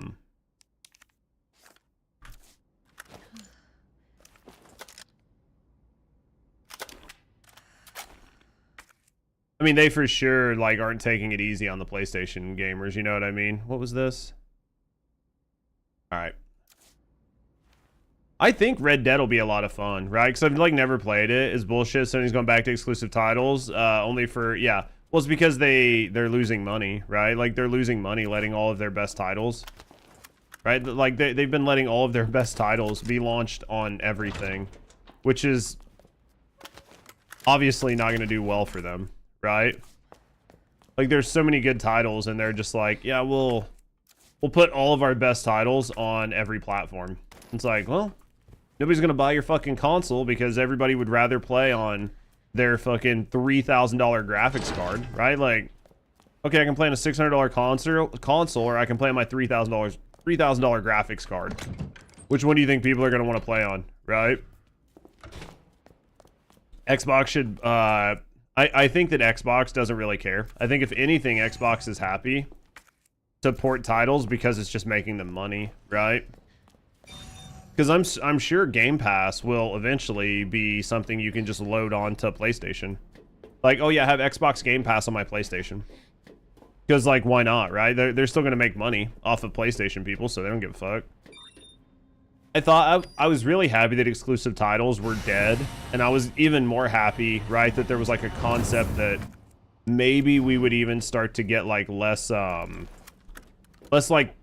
mean, they for sure like aren't taking it easy on the PlayStation gamers, you know what I mean? What was this? All right. I think Red Dead will be a lot of fun, right? Because I've like never played it. It's bullshit. Sony's going back to exclusive titles, only for, yeah. Well, it's because they're losing money, right? Like they're losing money letting all of their best titles, right? Like they've been letting all of their best titles be launched on everything, which is obviously not going to do well for them, right? Like there's so many good titles and they're just like, yeah, we'll put all of our best titles on every platform. It's like, well, nobody's going to buy your fucking console because everybody would rather play on their fucking $3,000 graphics card, right? Like, okay, I can play on a $600 console or I can play on my $3,000 graphics card. Which one do you think people are going to want to play on, right? Xbox should, I think that Xbox doesn't really care. I think if anything, Xbox is happy to port titles because it's just making them money, right? Because I'm sure Game Pass will eventually be something you can just load onto PlayStation. Like, oh yeah, I have Xbox Game Pass on my PlayStation. Because like, why not, right? They're still gonna make money off of PlayStation people, so they don't give a fuck. I thought I was really happy that exclusive titles were dead, and I was even more happy, right, that there was like a concept that maybe we would even start to get like less like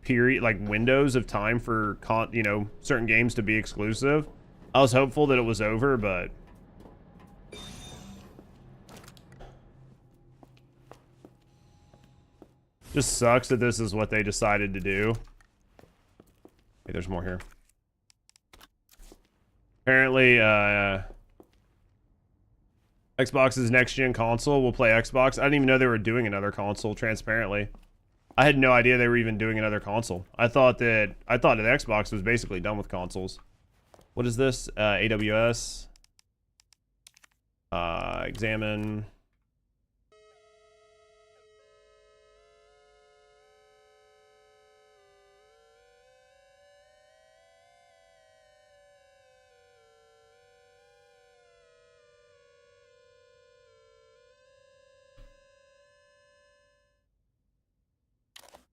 windows of time for you know, certain games to be exclusive. I was hopeful that it was over, but just sucks that this is what they decided to do. Hey, there's more here. Apparently, Xbox's next-gen console will play Xbox. I didn't even know they were doing another console, transparently. I had no idea they were even doing another console. I thought that Xbox was basically done with consoles. What is this? AWS. Examine.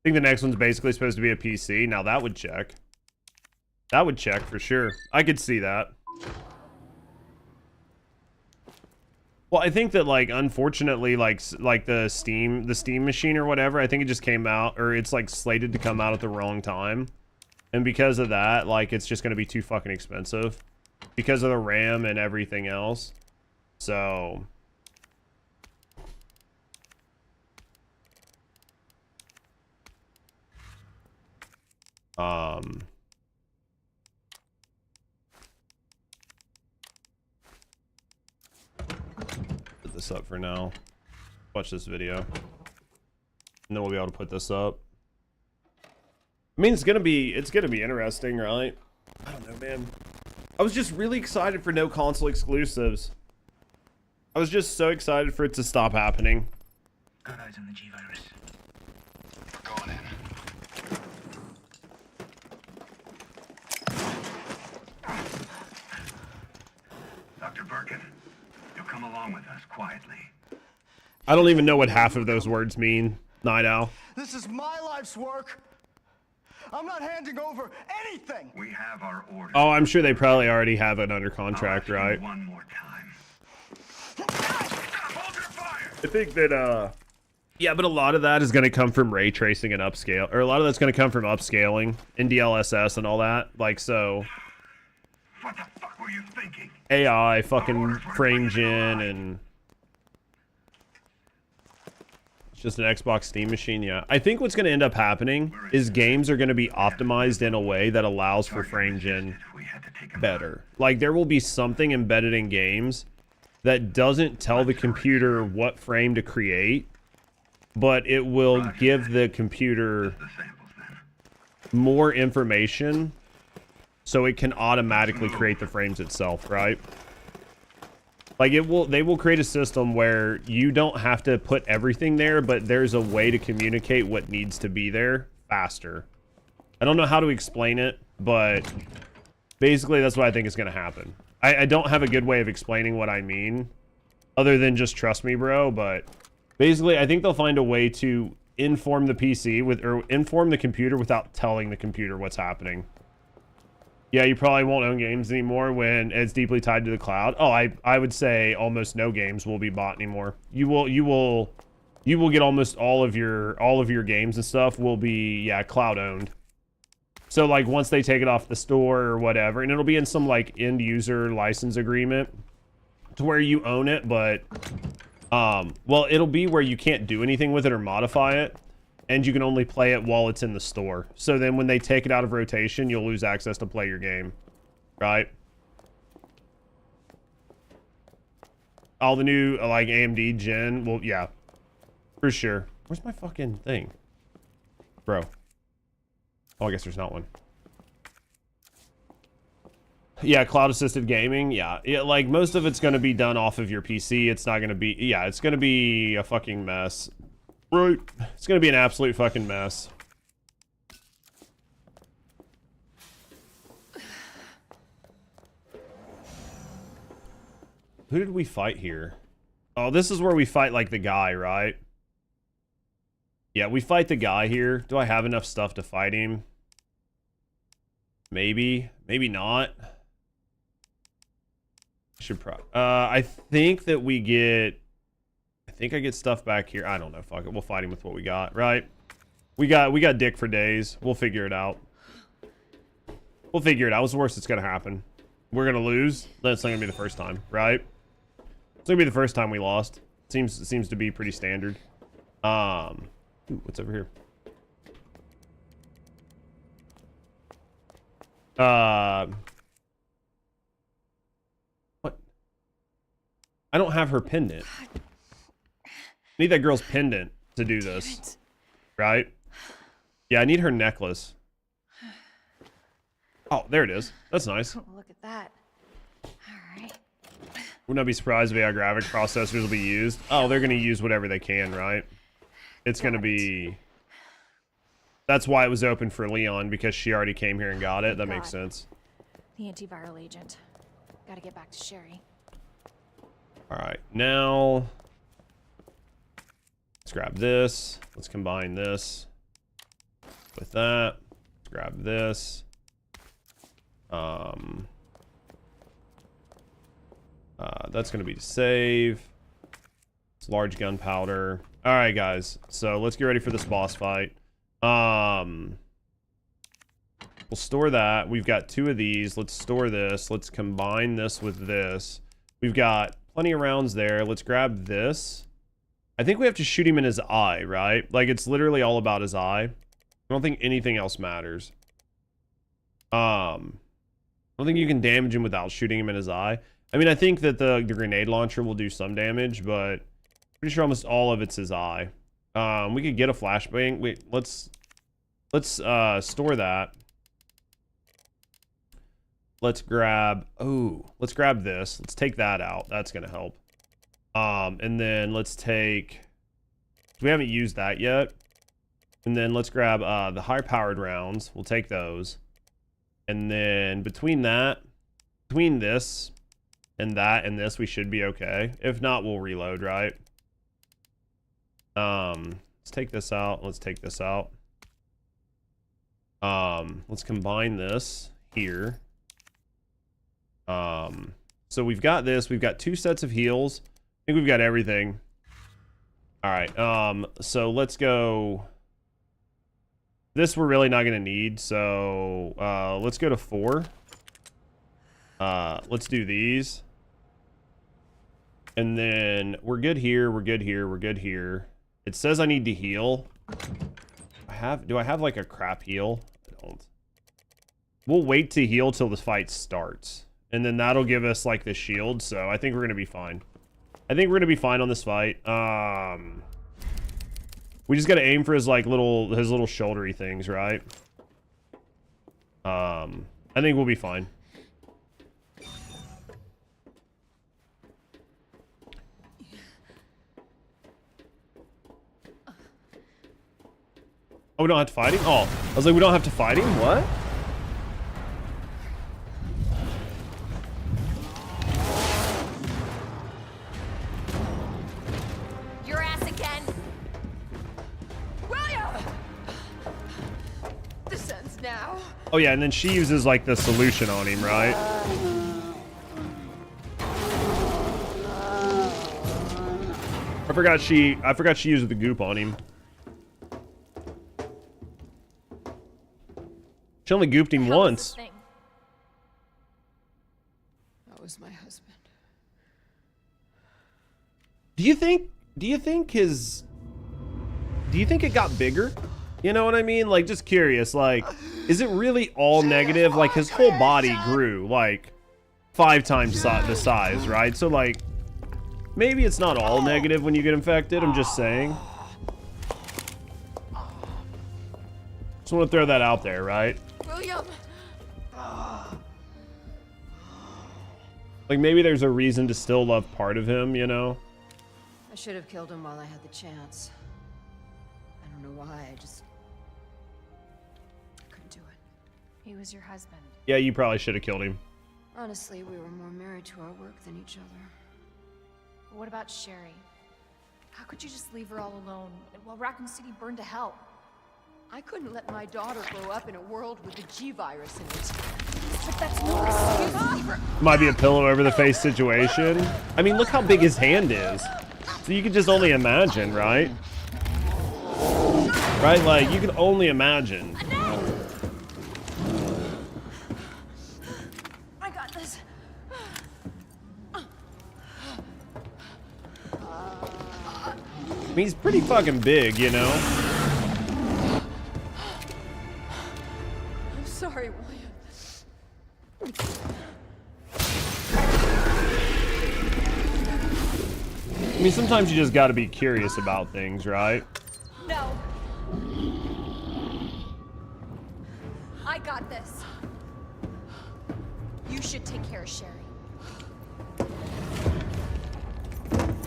think the next one's basically supposed to be a PC. Now that would check. That would check for sure. I could see that. Well, I think that, like, unfortunately, like the Steam machine or whatever, I think it just came out, or it's like slated to come out at the wrong time. And because of that, like, it's just going to be too fucking expensive because of the RAM and everything else. So put this up for now. Watch this video. And then we'll be able to put this up. I mean, it's gonna be interesting, right? I don't know, man. I was just really excited for no console exclusives. I was just so excited for it to stop happening. Got eyes on the G-Virus. We're going in. Dr. Birkin, you'll come along with us quietly. I don't even know what half of those words mean, Night Owl. This is my life's work. I'm not handing over anything. We have our orders. Oh, I'm sure they probably already have it under contract, I'll ask you right? one more time. Hold your fire. I think that, yeah, but a lot of that is going to come from ray tracing and upscale, or a lot of that's going to come from upscaling and DLSS and all that. Like, so What the fuck were you thinking? AI, fucking frame gen, and it's just an Xbox Steam machine. Yeah, I think what's going to end up happening is games are going to be optimized in a way that allows for frame gen better. Like, there will be something embedded in games that doesn't tell the computer what frame to create, but it will give the computer more information so it can automatically create the frames itself, right? Like, they will create a system where you don't have to put everything there, but there's a way to communicate what needs to be there faster. I don't know how to explain it, but basically that's what I think is going to happen. I don't have a good way of explaining what I mean, other than just trust me, bro, but basically I think they'll find a way to inform the PC or inform the computer without telling the computer what's happening. Yeah, you probably won't own games anymore when it's deeply tied to the cloud. Oh, I would say almost no games will be bought anymore. You will get almost all of your games and stuff will be, yeah, cloud owned. So, like, once they take it off the store or whatever, and it'll be in some, like, end user license agreement to where you own it, but well, it'll be where you can't do anything with it or modify it, and you can only play it while it's in the store. So then when they take it out of rotation, you'll lose access to play your game, right? All the new, like, AMD gen, well, yeah, for sure. Where's my fucking thing? Bro. Oh, I guess there's not one. Yeah, cloud-assisted gaming, yeah. Yeah, like, most of it's going to be done off of your PC. It's not going to be, yeah, it's going to be a fucking mess. Right. It's going to be an absolute fucking mess. Who did we fight here? Oh, this is where we fight, like, the guy, right? Yeah, we fight the guy here. Do I have enough stuff to fight him? Maybe. Maybe not. Should probably. I think that we get... I think I get stuff back here. I don't know. Fuck it. We'll fight him with what we got, right? We got dick for days. We'll figure it out. We'll figure it out. What's the worst that's gonna happen? We're gonna lose. That's not gonna be the first time, right? It's gonna be the first time we lost. Seems to be pretty standard. Ooh, what's over here? What? I don't have her pendant. I need that girl's pendant to do this. Right? Yeah, I need her necklace. Oh, there it is. That's nice. Look at that. All right. Wouldn't I be surprised if AI graphic processors will be used? Oh, they're going to use whatever they can, right? It's going to be... That's why it was open for Leon, because she already came here and got it. That makes sense. The antiviral agent. Gotta get back to Sherry. Alright, now... Let's grab this. Let's combine this. with that. Let's grab this. That's going to be to save. It's large gunpowder. All right, guys. So let's get ready for this boss fight. We'll store that. We've got 2 of these. Let's store this. Let's combine this with this. We've got plenty of rounds there. Let's grab this. I think we have to shoot him in his eye, right? Like, it's literally all about his eye. I don't think anything else matters. I don't think you can damage him without shooting him in his eye. I mean, I think that the grenade launcher will do some damage, but pretty sure almost all of it's his eye. We could get a flashbang. Wait, let's store that. Let's grab this. Let's take that out. That's gonna help. And then let's take, we haven't used that yet. And then let's grab the higher powered rounds. We'll take those. And then between this and that and this, we should be okay. If not, we'll reload, right? Let's take this out. Let's take this out. Let's combine this here. So we've got this. We've got 2 sets of heals. I think we've got everything. All right. So let's go. This we're really not going to need. So let's go to 4. Let's do these. And then we're good here. We're good here. We're good here. It says I need to heal. Do I have like a crap heal? I don't. We'll wait to heal till the fight starts. And then that'll give us like the shield. So I think we're going to be fine. I think we're going to be fine on this fight. We just got to aim for his like little shouldery things, right? I think we'll be fine. Oh, we don't have to fight him? Oh, I was like, we don't have to fight him? What? Your ass again. William! This ends now. Oh yeah, and then she uses like the solution on him, right? I forgot she used the goop on him. She only gooped him once. That was my husband. Do you think it got bigger? You know what I mean? Like, just curious, like, is it really all negative? Like, his whole body grew like 5 times the size, right? So like, maybe it's not all negative when you get infected. I'm just saying. Just want to throw that out there, right? William. Like, maybe there's a reason to still love part of him, you know? I should have killed him while I had the chance. I don't know why, I couldn't do it. He was your husband. Yeah, you probably should have killed him. Honestly, we were more married to our work than each other. But what about Sherry? How could you just leave her all alone while Raccoon City burned to hell? I couldn't let my daughter grow up in a world with the G virus in it. But that's no excuse. Might be a pillow over the face situation. I mean, look how big his hand is. So you can just only imagine, right? Right? Like, you can only imagine. I got this. I mean, he's pretty fucking big, you know? I'm sorry, William. I mean, sometimes you just gotta be curious about things, right? No. I got this. You should take care of Sherry.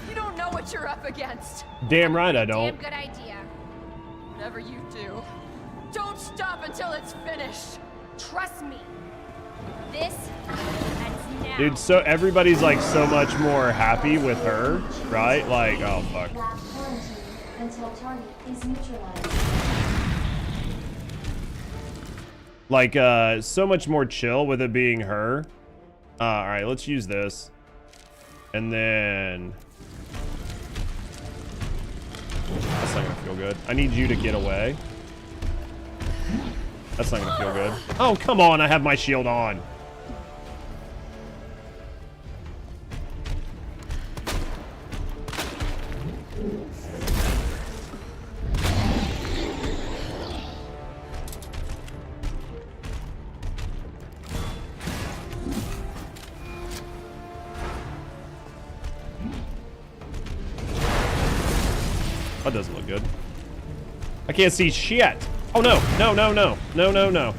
You don't know what you're up against. Damn right I don't. Damn good idea. Whatever you do, don't stop until it's finished. Trust me. This ends now. Dude, so everybody's like so much more happy with her, right? Like, oh fuck. Lab quarantine until target is neutralized. Like, so much more chill with it being her. All right, let's use this. And then... That's not gonna feel good. I need you to get away. That's not gonna feel good. Oh, come on, I have my shield on. That doesn't look good. I can't see shit. Oh no, no, no, no, no, no, no.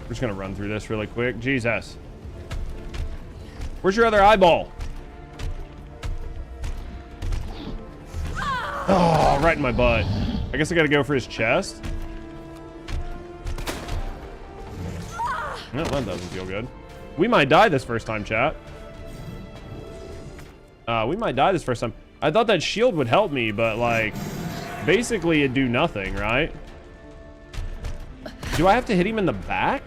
We're just gonna run through this really quick. Jesus. Where's your other eyeball? Oh, right in my butt. I guess I gotta go for his chest. No, that doesn't feel good. We might die this first time, chat. We might die this first time. I thought that shield would help me, but like, basically it'd do nothing, right? Do I have to hit him in the back?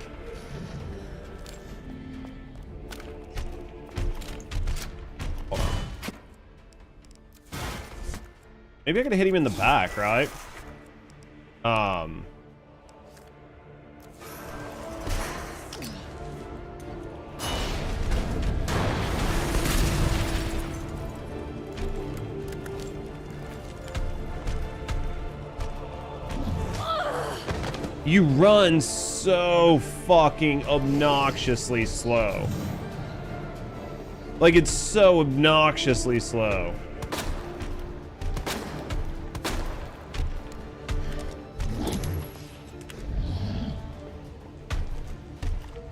Hold on. Maybe I could hit him in the back, right? You run so fucking obnoxiously slow. Like, it's so obnoxiously slow.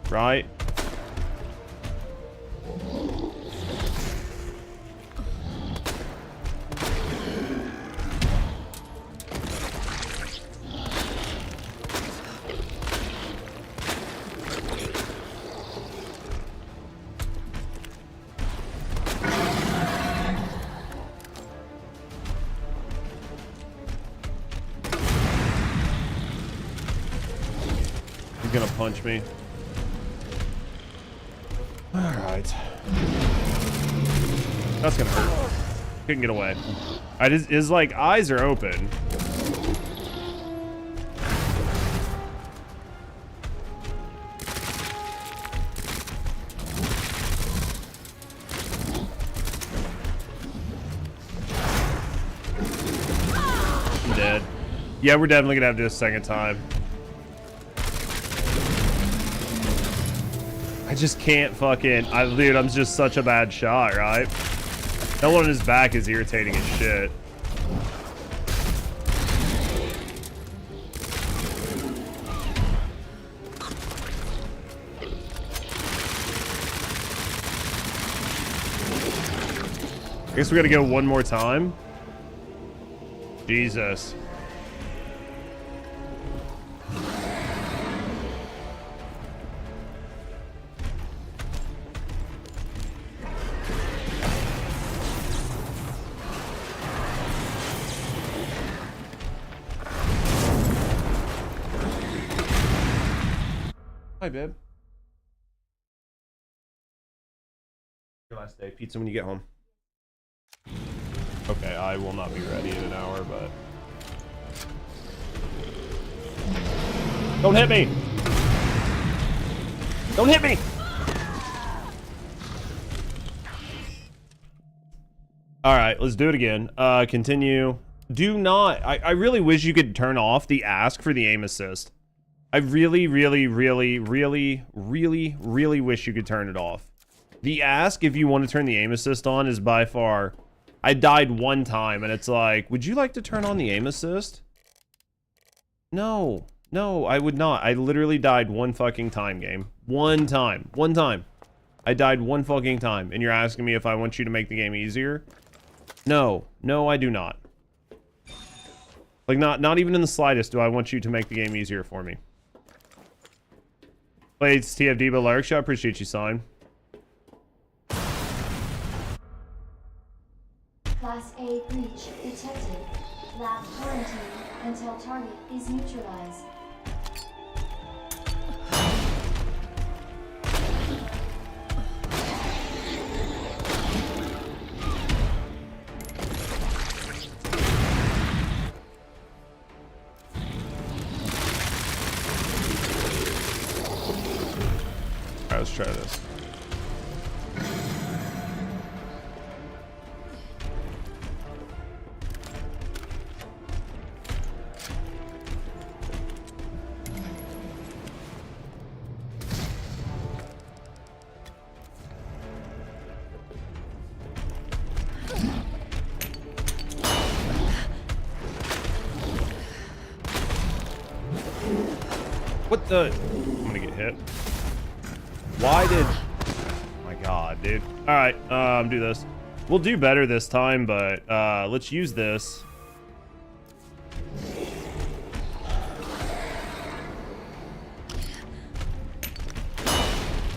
Right? Gonna punch me. All right. That's gonna hurt. Couldn't get away. His like eyes are open. I'm dead. Yeah, we're definitely gonna have to do a second time. I just can't fucking... dude, I'm just such a bad shot, right? No one on his back is irritating as shit. I guess we gotta go one more time. Jesus. Hi, babe. Your last day. Pizza when you get home. Okay, I will not be ready in an hour, but... Don't hit me! Don't hit me! Alright, let's do it again. Continue. Do not... I really wish you could turn off the ask for the aim assist. I really, really, really, really, really, really wish you could turn it off. The ask, if you want to turn the aim assist on, is by far... I died one time, and it's like, would you like to turn on the aim assist? No. No, I would not. I literally died one fucking time, game. One time. One time. I died one fucking time, and you're asking me if I want you to make the game easier? No. No, I do not. Like, not even in the slightest do I want you to make the game easier for me. It's TFD, but Lark Shot, appreciate you, sign. Class A breach detected. Lab quarantine until target is neutralized. Alright, let's try this. What the? I'm gonna get hit. Why did? Oh my God, dude. All right, do this. We'll do better this time, but let's use this.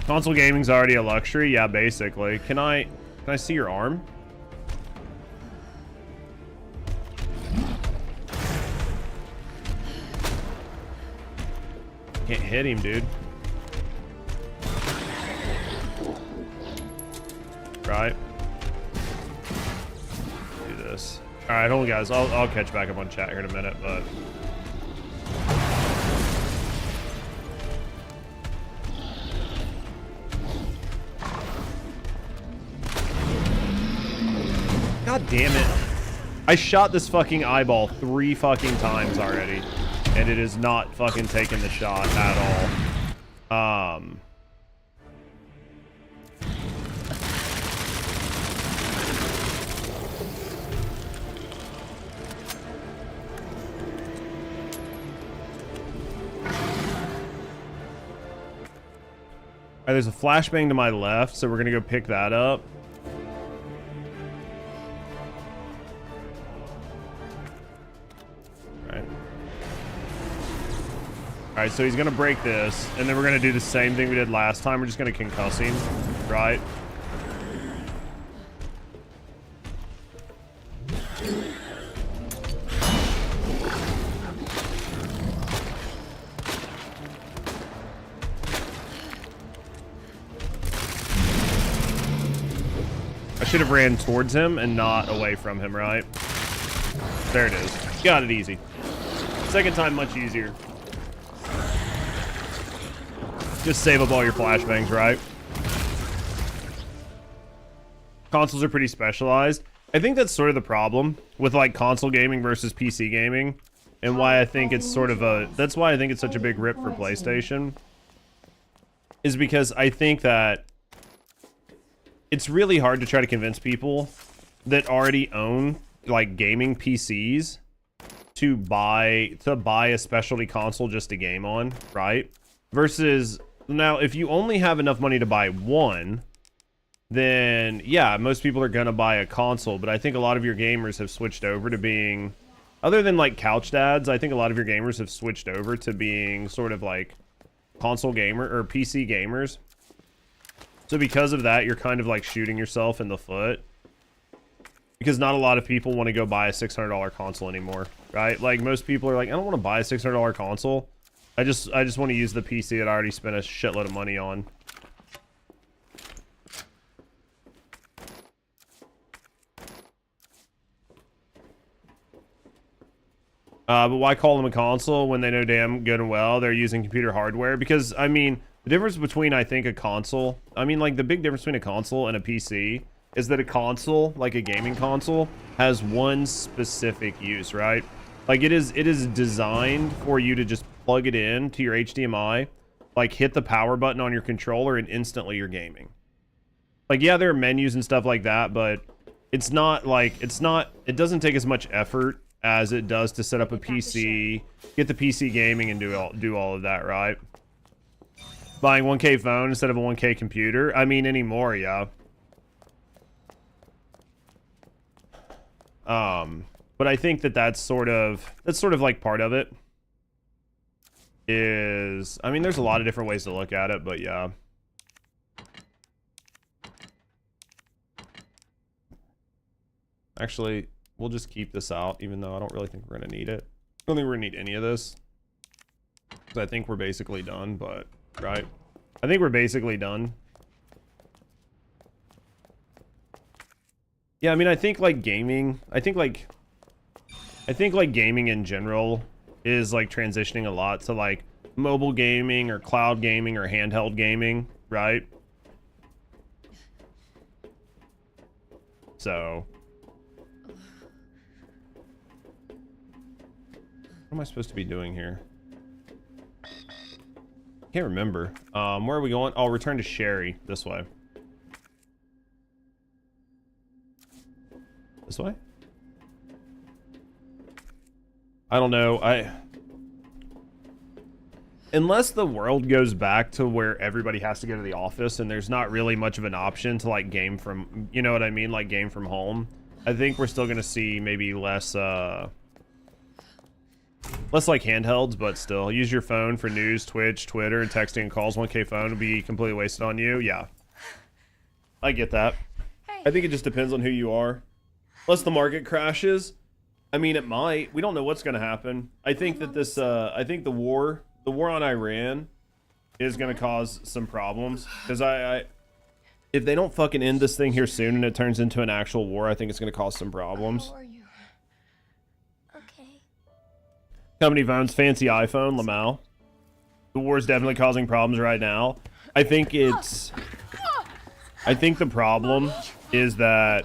Console gaming's already a luxury, yeah, basically. Can I see your arm? Can't hit him, dude. Right. Do this. All right, hold on, guys. I'll catch back up on chat here in a minute, but. God damn it. I shot this fucking eyeball 3 fucking times already, and it is not fucking taking the shot at all. All right, there's a flashbang to my left, so we're gonna go pick that up. All right, so he's gonna break this, and then we're gonna do the same thing we did last time. We're just gonna concuss him, right? I should have ran towards him and not away from him, right? There it is. Got it easy. Second time much easier. Just save up all your flashbangs, right? Consoles are pretty specialized. I think that's sort of the problem with like console gaming versus PC gaming, and why I think it's sort of a, that's why I think it's such a big rip for PlayStation, is because I think that it's really hard to try to convince people that already own like gaming PCs to buy a specialty console just to game on, right? Versus now, if you only have enough money to buy one, then yeah, most people are gonna buy a console. But I think a lot of your gamers have switched over to being, other than like couch dads, I think a lot of your gamers have switched over to being sort of like console gamer or PC gamers. So because of that, you're kind of like shooting yourself in the foot, because not a lot of people want to go buy a $600 console anymore, right? Like most people are like, I don't want to buy a $600 console. I just want to use the PC that I already spent a shitload of money on. But why call them a console when they know damn good and well they're using computer hardware? Because, I mean, the difference between, I think, a console... I mean, like, the big difference between a console and a PC is that a console, like a gaming console, has one specific use, right? Like, it is designed for you to just plug it in to your HDMI, like, hit the power button on your controller, and instantly you're gaming. Like, yeah, there are menus and stuff like that, but it's not, like, it doesn't take as much effort as it does to set up a PC, get the PC gaming, and do all of that, right? Buying 1K phone instead of a 1K computer. I mean, anymore, yeah. But I think that's sort of like part of it. Is, I mean, there's a lot of different ways to look at it, but yeah. Actually, we'll just keep this out, even though I don't really think we're gonna need it. I don't think we're gonna need any of this. Because I think we're basically done, but, right? I think we're basically done. Yeah, I mean, I think like gaming, I think like gaming in general is like transitioning a lot to like mobile gaming or cloud gaming or handheld gaming, right? So, what am I supposed to be doing here? Can't remember. Where are we going? Oh, return to Sherry. This way. This way? I don't know. Unless the world goes back to where everybody has to go to the office and there's not really much of an option to like game from, you know what I mean? Like game from home. I think we're still going to see maybe less like handhelds, but still use your phone for news, Twitch, Twitter, and texting and calls. 1K phone would be completely wasted on you. Yeah. I get that. Hey. I think it just depends on who you are. Unless the market crashes. I mean, it might. We don't know what's going to happen. I think that this, I think the war on Iran is going to cause some problems. Because if they don't fucking end this thing here soon and it turns into an actual war, I think it's going to cause some problems. How are you? Okay. Company phones, fancy iPhone, Lamau. The war is definitely causing problems right now. I think the problem is that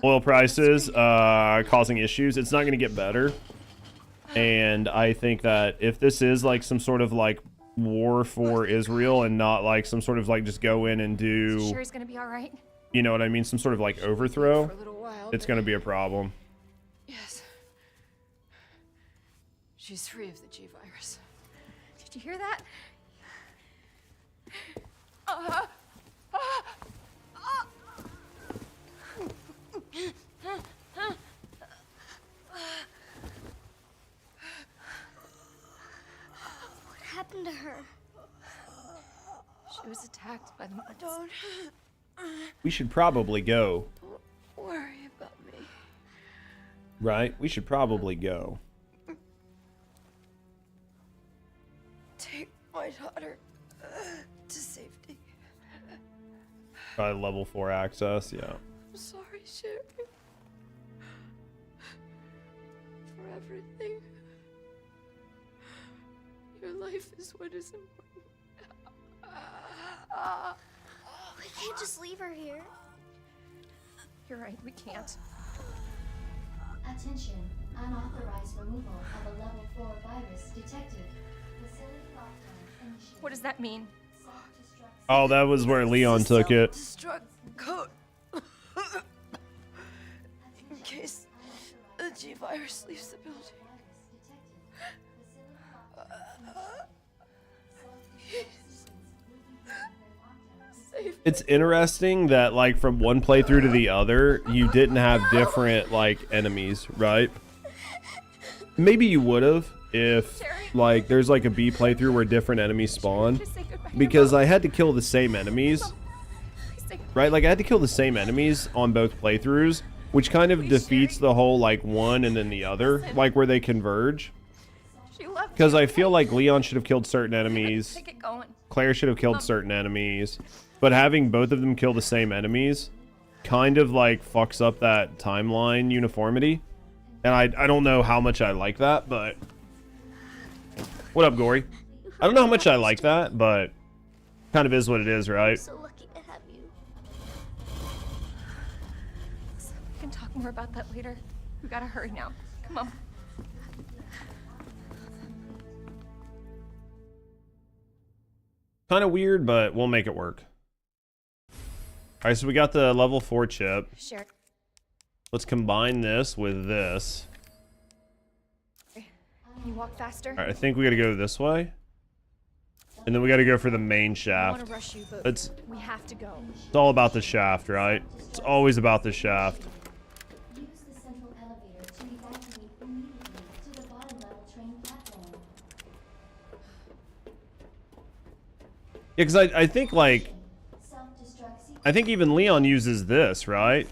oil prices causing issues. It's not going to get better. And I think that if this is like some sort of like war for Israel and not like some sort of like just go in and do, Sherry's gonna be all right. you know what I mean, some sort of like overthrow, For a little while, it's going to be a problem. Yes. She's free of the G virus. Did you hear that? What happened to her? She was attacked by the monsters. We should probably go. Don't worry about me. Right? We should probably go. Take my daughter to safety. Probably level 4 access, yeah. I'm sorry, Sherry. For everything. Your life is what is important. We can't just leave her here. You're right, we can't. Attention. Unauthorized removal of a level 4 virus detected. Facility lockdown initiated. What does that mean? Self-destruct. Oh, that was where Leon took it. Destruct code. In case the G virus leaves the building. It's interesting that like from one playthrough to the other, you didn't have different like enemies, right? Maybe you would have if like there's like a B playthrough where different enemies spawn, Just say goodbye to because Mom. I had to kill the same enemies, Please say goodbye. right? Like I had to kill the same enemies on both playthroughs, which kind of defeats the whole like one and then the other, like where they converge. She left. Because I feel like Leon should have killed certain enemies. Take it going. Claire should have killed certain enemies, but having both of them kill the same enemies kind of like fucks up that timeline uniformity, and I don't know how much I like that, but what up, Gory? I don't know how much I like that, but kind of is what it is, right? So lucky to have you. We can talk more about that later. We gotta hurry now. Come on. Kind of weird, but we'll make it work. All right, so we got the level 4 chip. Sherry. Let's combine this with this. Can you walk faster? All right, I think we got to go this way. And then we got to go for the main I shaft. want to rush you, but It's we have to go. all about the shaft, right? It's always about the shaft. Use the central elevator to evacuate immediately to the bottom level train platform. Yeah, because I think, like, Self-destruct sequence. I think even Leon uses this, right?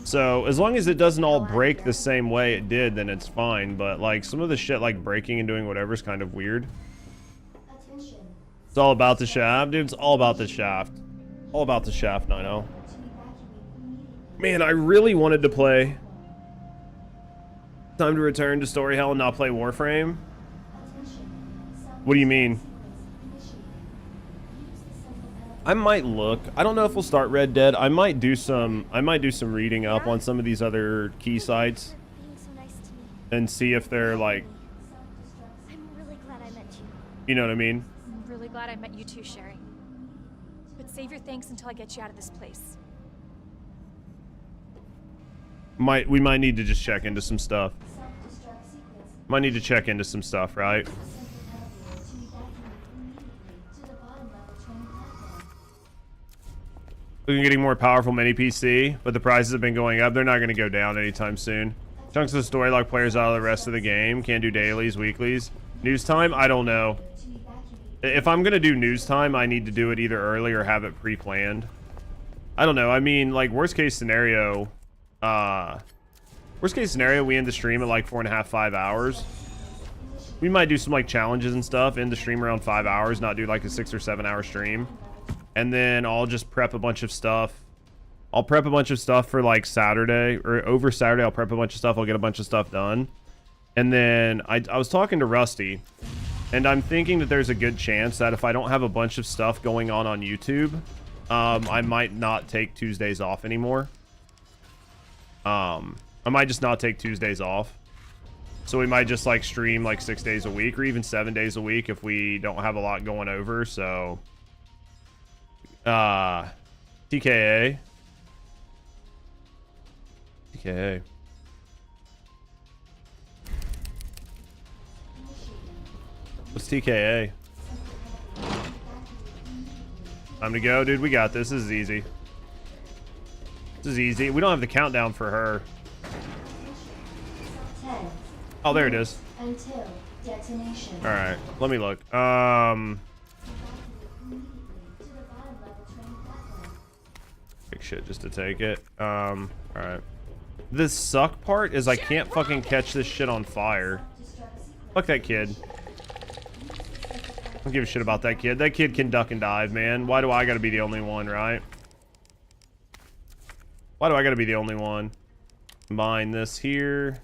So as long as it doesn't all break the same way it did, then it's fine. But like some of the shit like breaking and doing whatever is kind of weird. It's all about the shaft, dude. It's all about the shaft. All about the shaft, Nino. Man, I really wanted to play Time to Return to Story Hell and not play Warframe. What do you mean? I might look. I don't know if we'll start Red Dead. I might do some reading up on some of these other key sites and see if they're like, I'm really glad I met you. you know what I mean? I'm really glad I met you too, Sherry. But save your thanks until I get you out of this place. We might need to just check into some stuff. Might need to check into some stuff, right? Looking getting more powerful mini PC, but the prices have been going up. They're not going to go down anytime soon. Chunks of the story lock players out of the rest of the game. Can't do dailies, weeklies. News time? I don't know. If I'm going to do news time, I need to do it either early or have it pre-planned. I don't know. I mean, like, worst case scenario, we end the stream at like 4.5, 5 hours. We might do some like challenges and stuff, end the stream around 5 hours, not do like a 6 or 7 hour stream. And then I'll just prep a bunch of stuff. I'll prep a bunch of stuff for like Saturday, or over Saturday I'll prep a bunch of stuff. I'll get a bunch of stuff done. And then I was talking to Rusty, and I'm thinking that there's a good chance that if I don't have a bunch of stuff going on YouTube, I might not take Tuesdays off anymore. I might just not take Tuesdays off. So we might just like stream like 6 days a week or even 7 days a week if we don't have a lot going over. So TKA. What's TKA? Time to go, dude. We got this. This is easy. This is easy. We don't have the countdown for her. 10. Oh, there it is. Until detonation. All right, let me look. Big shit just to take it. All right. The suck part is I can't fucking catch this shit on fire. Fuck that kid. I don't give a shit about that kid. That kid can duck and dive, man. Why do I gotta be the only one, right? Why do I gotta be the only one? Combine this here.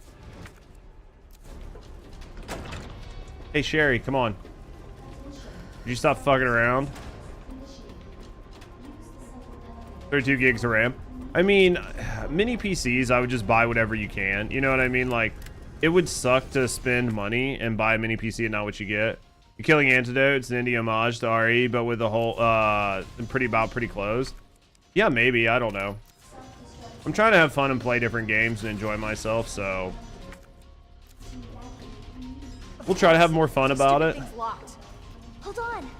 Hey, Sherry, come on. Would you stop fucking around? 32 gigs of RAM. I mean, mini PCs, I would just buy whatever you can. You know what I mean? Like, it would suck to spend money and buy a mini PC and not what you get. You're Killing Antidote, it's an indie homage to RE, but with the whole, pretty close. Yeah, maybe, I don't know. I'm trying to have fun and play different games and enjoy myself, so we'll try to have more fun about it. Thing's locked. Hold on.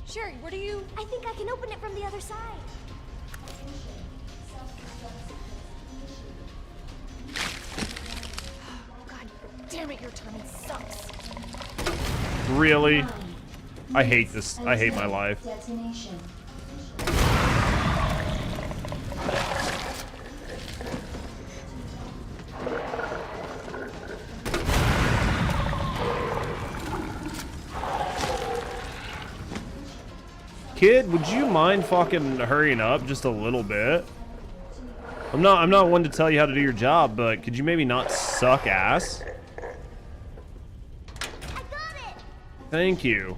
Sherry, where do you... I think I can open it from the other side. God damn it, your timing sucks. Really? I hate this. I hate my life. Detonation. Kid, would you mind fucking hurrying up just a little bit? I'm not one to tell you how to do your job, but could you maybe not suck ass? I got it. Thank you.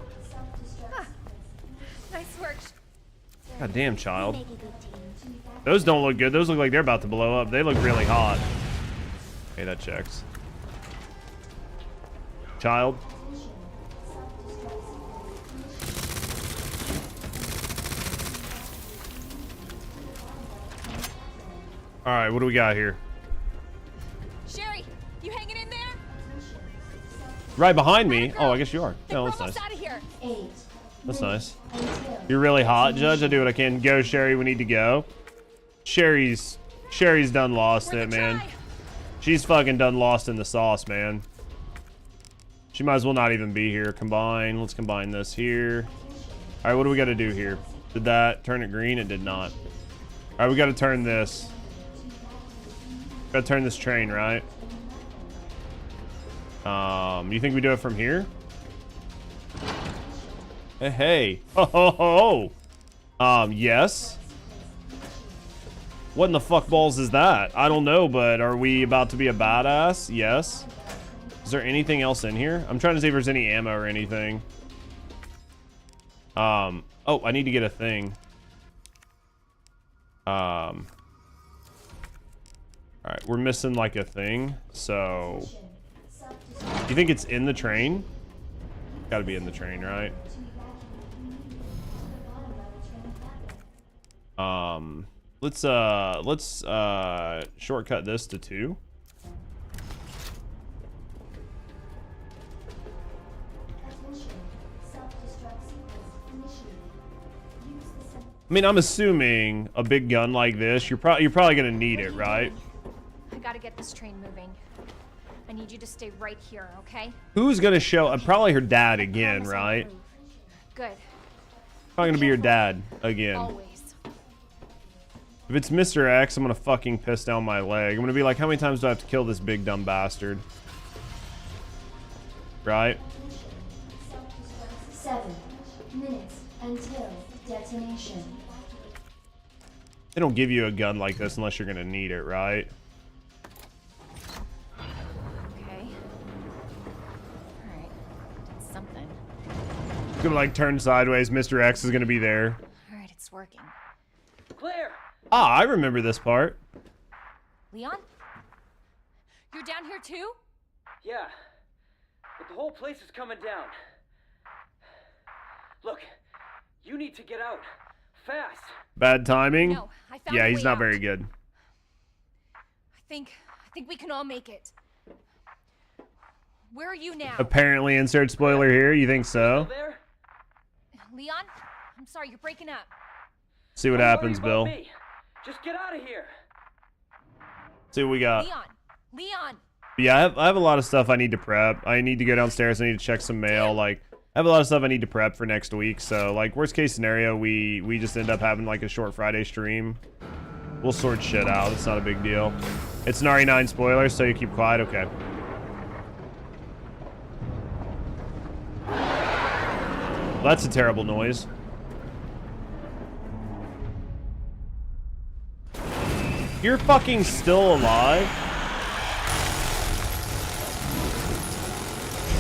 Nice work. God damn, child. Make a good team. Those don't look good. Those look like they're about to blow up. They look really hot. Okay, that checks. Child. All right, what do we got here? Sherry, you hanging in there? Right behind me. Oh, I guess you are. No, that's nice. Out of here. 8. That's nice. Until You're really hot, Judge. I do what I can. Go, Sherry. We need to go. Sherry's done lost it, man. She's fucking done lost in the sauce, man. She might as well not even be here. Combine. Let's combine this here. All right, what do we got to do here? Did that turn it green? It did not. All right, we got to turn this. Gotta turn this train, right? You think we do it from here? Hey, hey. Ho, ho, ho. Yes. What in the fuck balls is that? I don't know, but are we about to be a badass? Yes. Is there anything else in here? I'm trying to see if there's any ammo or anything. Oh, I need to get a thing. All right, we're missing like a thing. So, you think it's in the train? Gotta be in the train, right? Let's shortcut this to 2. I mean, I'm assuming a big gun like this, you're probably gonna need it, right? I gotta get this train moving. I need you to stay right here, okay? Who's gonna show up? Probably her dad again, right? Good. Probably gonna be your dad again. Always. If it's Mr. X, I'm gonna fucking piss down my leg. I'm gonna be like, how many times do I have to kill this big dumb bastard? Right? 7 minutes until detonation. They don't give you a gun like this unless you're gonna need it, right? Okay. Alright. Did something. It's gonna like turn sideways. Mr. X is gonna be there. Alright, it's working. Claire! Ah, I remember this part. Leon? You're down here too? Yeah. But the whole place is coming down. Look, you need to get out. Fast. Bad timing? No, I found yeah, a he's way not out. very good. I think we can all make it. Where are you now? Apparently, insert spoiler here. You think so? There? Leon? I'm sorry, you're breaking up. See what Don't happens, worry about Bill. me. Just get out of here. See what we got. Leon! Yeah, I have a lot of stuff I need to prep. I need to go downstairs. I need to check some mail. Like, I have a lot of stuff I need to prep for next week. So, like, worst case scenario, we just end up having like a short Friday stream. We'll sort shit out. It's not a big deal. It's an RE9 spoiler, so you keep quiet. Okay. Well, that's a terrible noise. You're fucking still alive?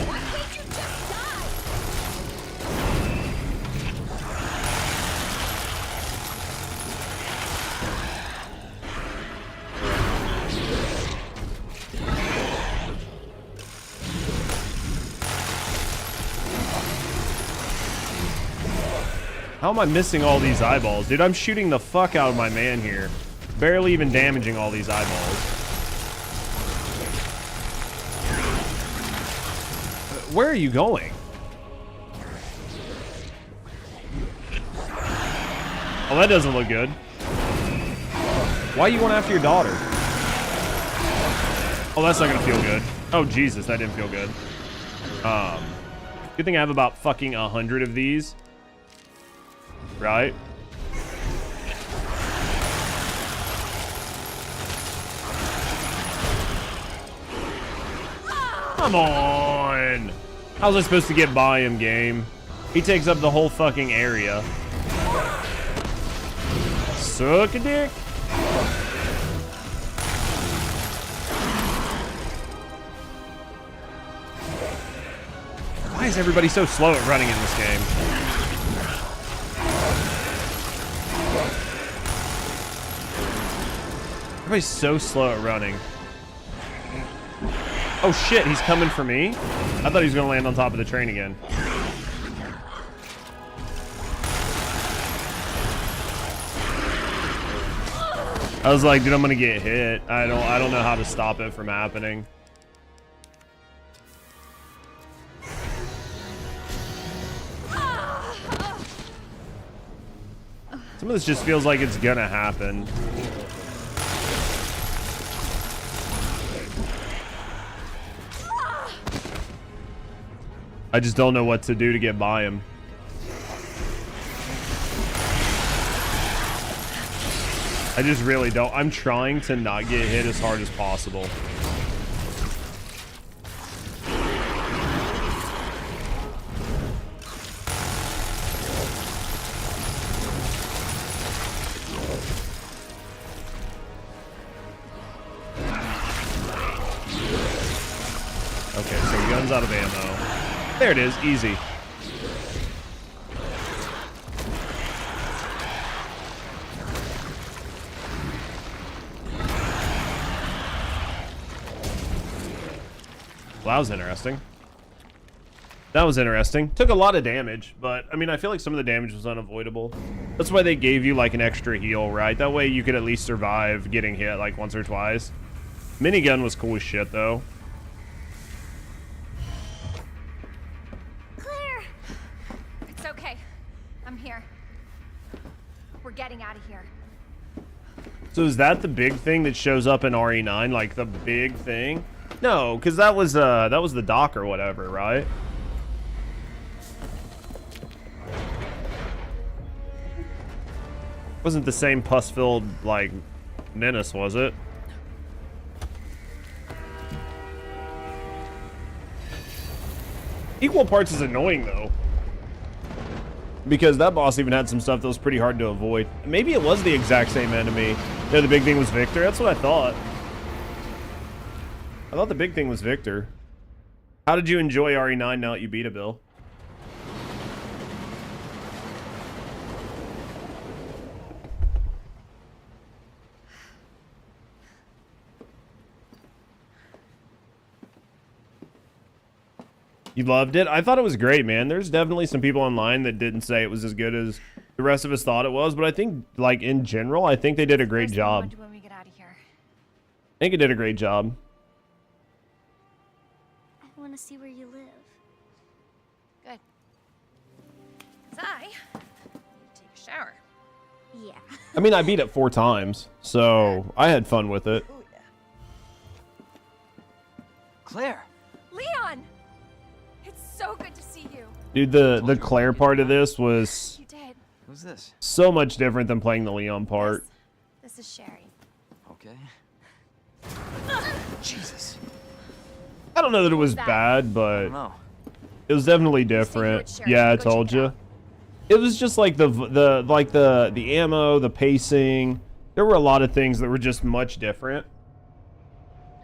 Why can't you just die? How am I missing all these eyeballs? Dude, I'm shooting the fuck out of my man here. Barely even damaging all these eyeballs. Where are you going? Oh, that doesn't look good. Why are you going after your daughter? Oh, that's not gonna feel good. Oh, Jesus, that didn't feel good. Good thing I have about fucking 100 of these. Right? Come on! How was I supposed to get by him, game? He takes up the whole fucking area. Suck a dick. Why is everybody so slow at running in this game? Everybody's so slow at running. Oh shit, he's coming for me? I thought he was gonna land on top of the train again. I was like, dude, I'm gonna get hit. I don't know how to stop it from happening. Some of this just feels like it's gonna happen. I just don't know what to do to get by him. I just really don't. I'm trying to not get hit as hard as possible. Okay, so gun's out of ammo. There it is, easy. Well, that was interesting. That was interesting. Took a lot of damage, but I mean, I feel like some of the damage was unavoidable. That's why they gave you like an extra heal, right? That way you could at least survive getting hit like once or twice. Minigun was cool as shit though. Claire! It's okay. I'm here. We're getting out of here. So is that the big thing that shows up in RE9? Like the big thing? No, because that was the dock or whatever, right? Wasn't the same pus-filled like menace, was it? Equal parts is annoying though, because that boss even had some stuff that was pretty hard to avoid. Maybe it was the exact same enemy. Yeah, the big thing was Victor. That's what I thought. I thought the big thing was Victor. How did you enjoy RE9 now that you beat it, Bill? You loved it? I thought it was great, man. There's definitely some people online that didn't say it was as good as the rest of us thought it was, but I think, like, in general, I think they did a great job. When we get out of here. I think it did a great job. I want to see where you live. Good. 'Cause I need to take a shower. Yeah. I mean, I beat it 4 times, so I had fun with it. Oh, yeah. Claire! Leon! It's so good to see you. Dude, the Claire part of this was You did. Who's this? so much different than playing the Leon part. This is Sherry. Okay. Jesus. I don't know that it was that? bad, I but don't know. it was definitely with different. Sherry. Yeah, I Go told check it you. out. It was just like the ammo, the pacing. There were a lot of things that were just much different.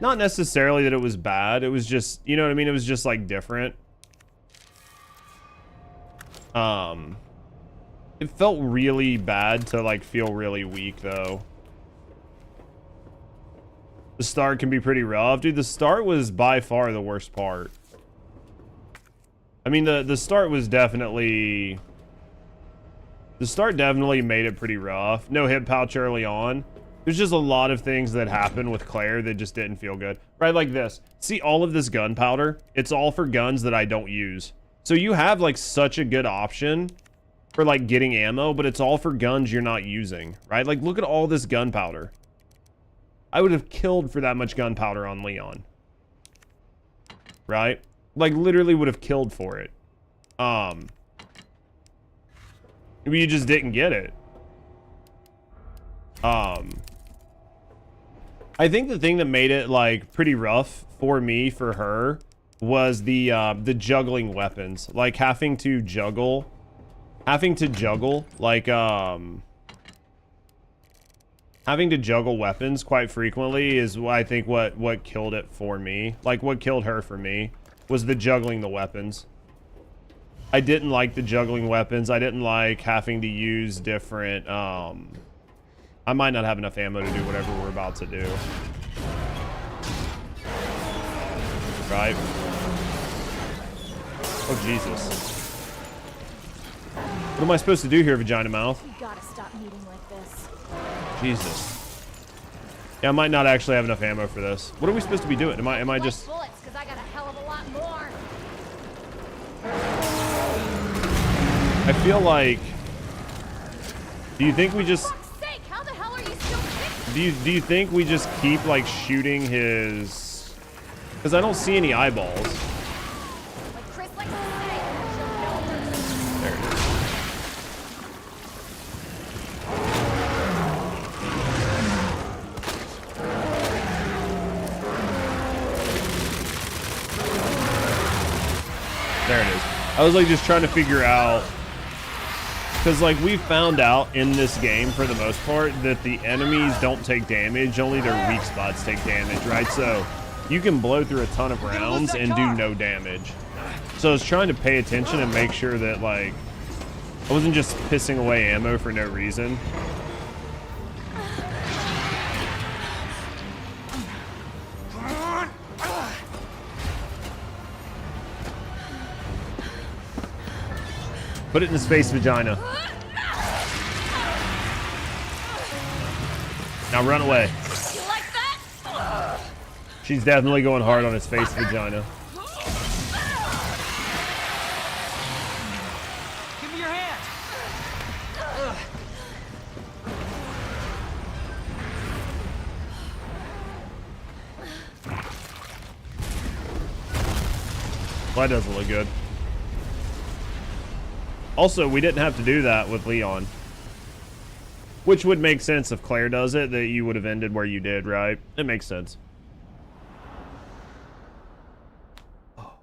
Not necessarily that it was bad. It was just, you know what I mean? It was just like different. It felt really bad to like feel really weak though. The start can be pretty rough. Dude, the start was by far the worst part. I mean, the start was definitely... The start definitely made it pretty rough. No hip pouch early on. There's just a lot of things that happened with Claire that just didn't feel good. Right, like this. See all of this gunpowder? It's all for guns that I don't use. So you have like such a good option for like getting ammo, but it's all for guns you're not using, right? Like look at all this gunpowder. I would have killed for that much gunpowder on Leon. Right? Like literally would have killed for it. You just didn't get it. I think the thing that made it like pretty rough for me, for her, was the juggling weapons. Like having to juggle like having to juggle weapons quite frequently is I think what killed it for me. Like what killed her for me was the juggling the weapons. I didn't like the juggling weapons. I didn't like having to use different I might not have enough ammo to do whatever we're about to do. Right? Oh, Jesus. What am I supposed to do here, vagina mouth? You gotta stop meeting like this. Jesus. Yeah, I might not actually have enough ammo for this. What are we supposed to be doing? Am I just... bullets, 'cause I got a hell of a lot more. I feel like... Do you think we just... Sake, how the hell are you still fixing? Do you think we just keep like shooting his? Because I don't see any eyeballs. Like Chris likes to say, she'll know her. There it is. There it is. I was like just trying to figure out, because like we found out in this game for the most part that the enemies don't take damage, only their weak spots take damage, right? So you can blow through a ton of rounds and do no damage. So I was trying to pay attention and make sure that like I wasn't just pissing away ammo for no reason. Put it in his face, vagina. Now run away. You like that? She's definitely going hard on his face, vagina. Give me your hand. Well, that doesn't look good. Also, we didn't have to do that with Leon. Which would make sense if Claire does it, that you would have ended where you did, right? It makes sense. Oh.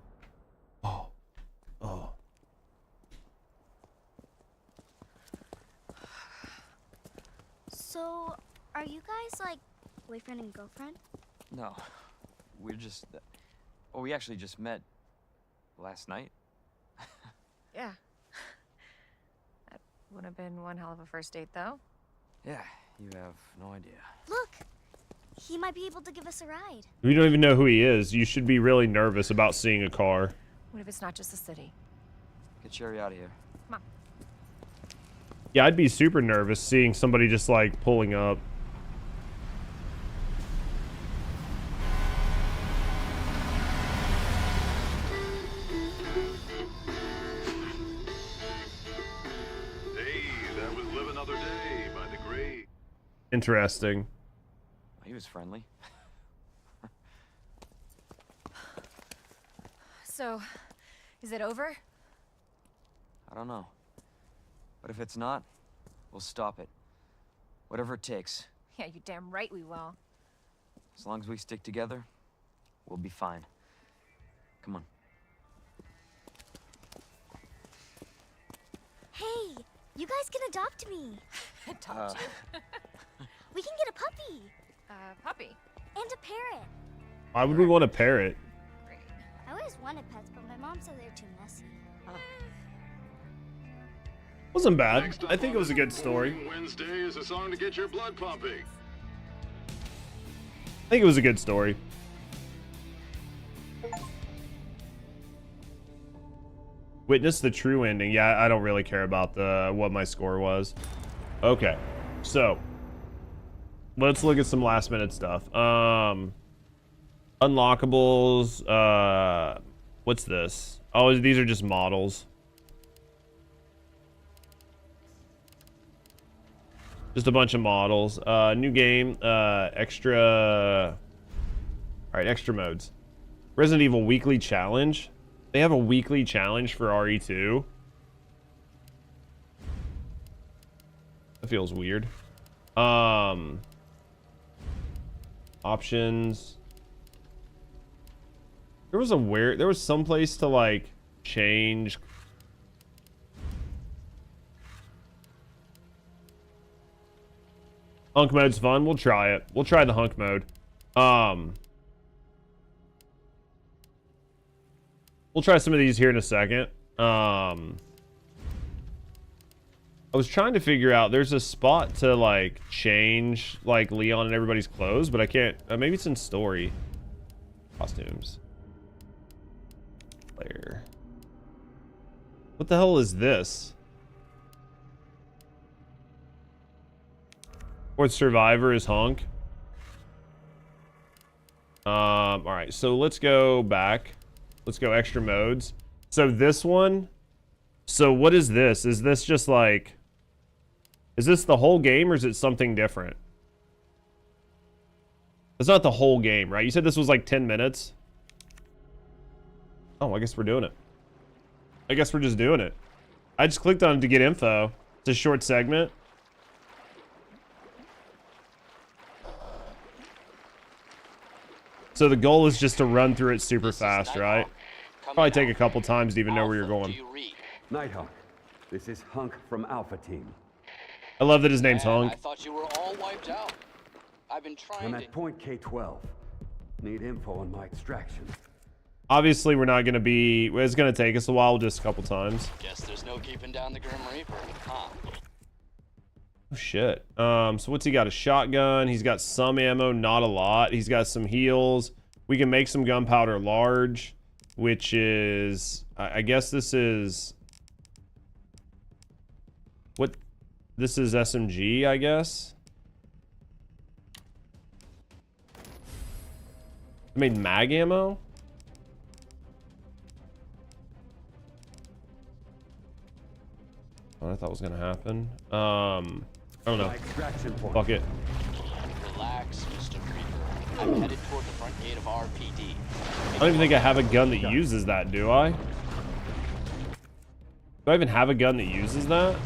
So, are you guys like boyfriend and girlfriend? No, we're just. Well, we actually just met last night. Yeah. That would have been one hell of a first date, though. Yeah, you have no idea. Look, he might be able to give us a ride. We don't even know who he is. You should be really nervous about seeing a car. What if it's not just the city? Get Sherry out of here. Come on. Yeah, I'd be super nervous seeing somebody just like pulling up. Interesting. He was friendly. So, is it over? I don't know. But if it's not, we'll stop it. Whatever it takes. Yeah, you damn right we will. As long as we stick together, we'll be fine. Come on. Hey, you guys can adopt me. Adopt you? We can get a puppy. Puppy? And a parrot. Why would we want a parrot? I always wanted pets, but my mom said they're too messy. Wasn't bad. I think it was a good story. Wednesday is a song to get your blood pumping. I think it was a good story. Witness the true ending. Yeah, I don't really care about the what my score was. Okay, so let's look at some last minute stuff. Unlockables. What's this? Oh, these are just models. Just a bunch of models. New game. Extra. All right, extra modes. Resident Evil Weekly Challenge. They have a weekly challenge for RE2. That feels weird. Options. There was some place to like change. Hunk mode's fun. We'll try it. We'll try the hunk mode. We'll try some of these here in a second. I was trying to figure out, there's a spot to like change like Leon and everybody's clothes, but I can't. Maybe it's in story. Costumes. Player. What the hell is this? Fourth survivor is Honk. All right, so let's go back. Let's go extra modes. So this one. So what is this? Is this just like, is this the whole game or is it something different? It's not the whole game, right? You said this was like 10 minutes. Oh, I guess we're doing it. I guess we're just doing it. I just clicked on it to get info. It's a short segment. So the goal is just to run through it super fast, right? Probably take a couple times to even know where you're going. Nighthawk, this is Hunk from Alpha Team. I love that his name's Hunk. I thought you were all wiped out. I've been trying I'm to... at point K-12. Need info on my extraction. Obviously, we're not going to be... It's going to take us a while, just a couple times. Guess there's no keeping down the Grim Reaper, huh? Oh, shit. So what's he got? A shotgun. He's got some ammo, not a lot. He's got some heals. We can make some gunpowder large, which is... I guess this is... What? This is SMG, I guess? I made mag ammo? What I thought was gonna happen. I don't know. Fuck it. Relax, Mr. Reaper. I'm headed toward the front gate of RPD. I don't even think I have a gun that uses that, do I? Do I even have a gun that uses that?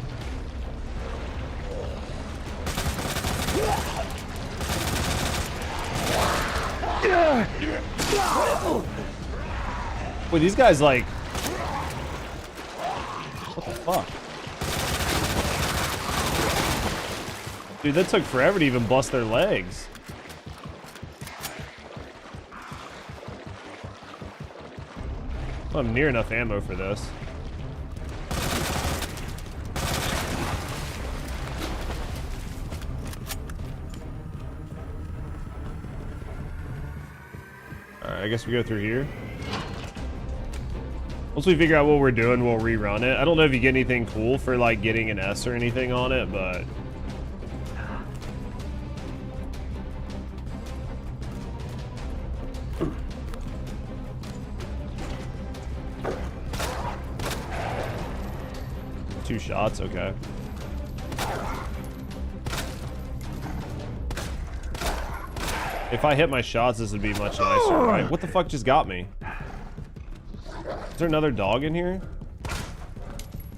Wait, these guys like... What the fuck? Dude, that took forever to even bust their legs. I don't have near enough ammo for this. Alright, I guess we go through here. Once we figure out what we're doing, we'll rerun it. I don't know if you get anything cool for like getting an S or anything on it, but... Two shots, okay. If I hit my shots, this would be much nicer, right? What the fuck just got me? Is there another dog in here?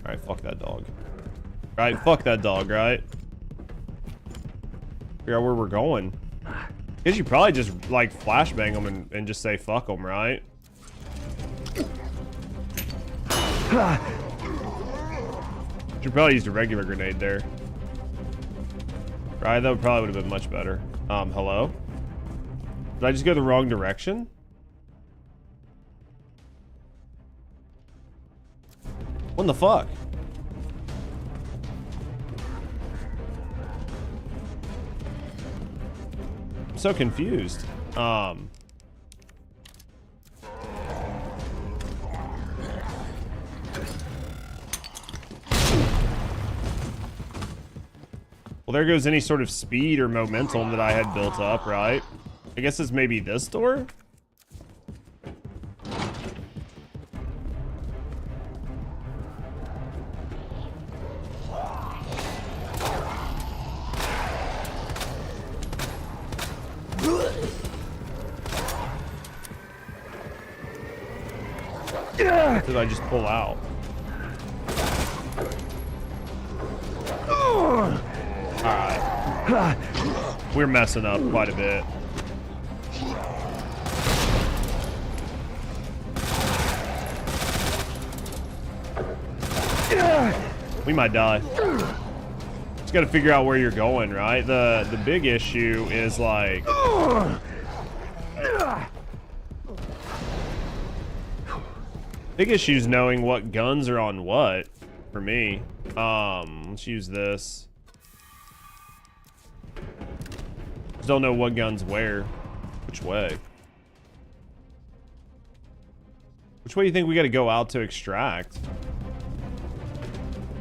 Alright, fuck that dog. Alright, fuck that dog, right? Figure out where we're going. Guess you probably just, like, flashbang them and just say fuck them, right? Should probably used a regular grenade there. Right, that probably would have been much better. Hello? Did I just go the wrong direction? What the fuck? I'm so confused. Well, there goes any sort of speed or momentum that I had built up, right? I guess it's maybe this door? What did I just pull out? Alright. We're messing up quite a bit. We might die. Just gotta figure out where you're going, right? The big issue is like... Big issue is knowing what guns are on what, for me. Let's use this. Just don't know what guns where. Which way? Which way do you think we gotta go out to extract?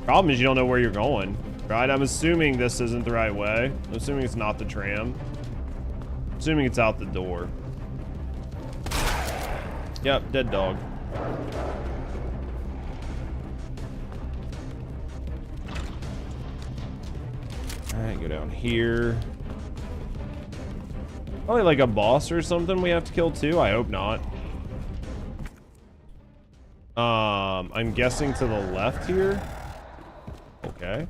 Problem is you don't know where you're going, right? I'm assuming this isn't the right way. I'm assuming it's not the tram. I'm assuming it's out the door. Yep, dead dog. Alright, go down here. Probably like a boss or something we have to kill too. I hope not. I'm guessing to the left here. Okay.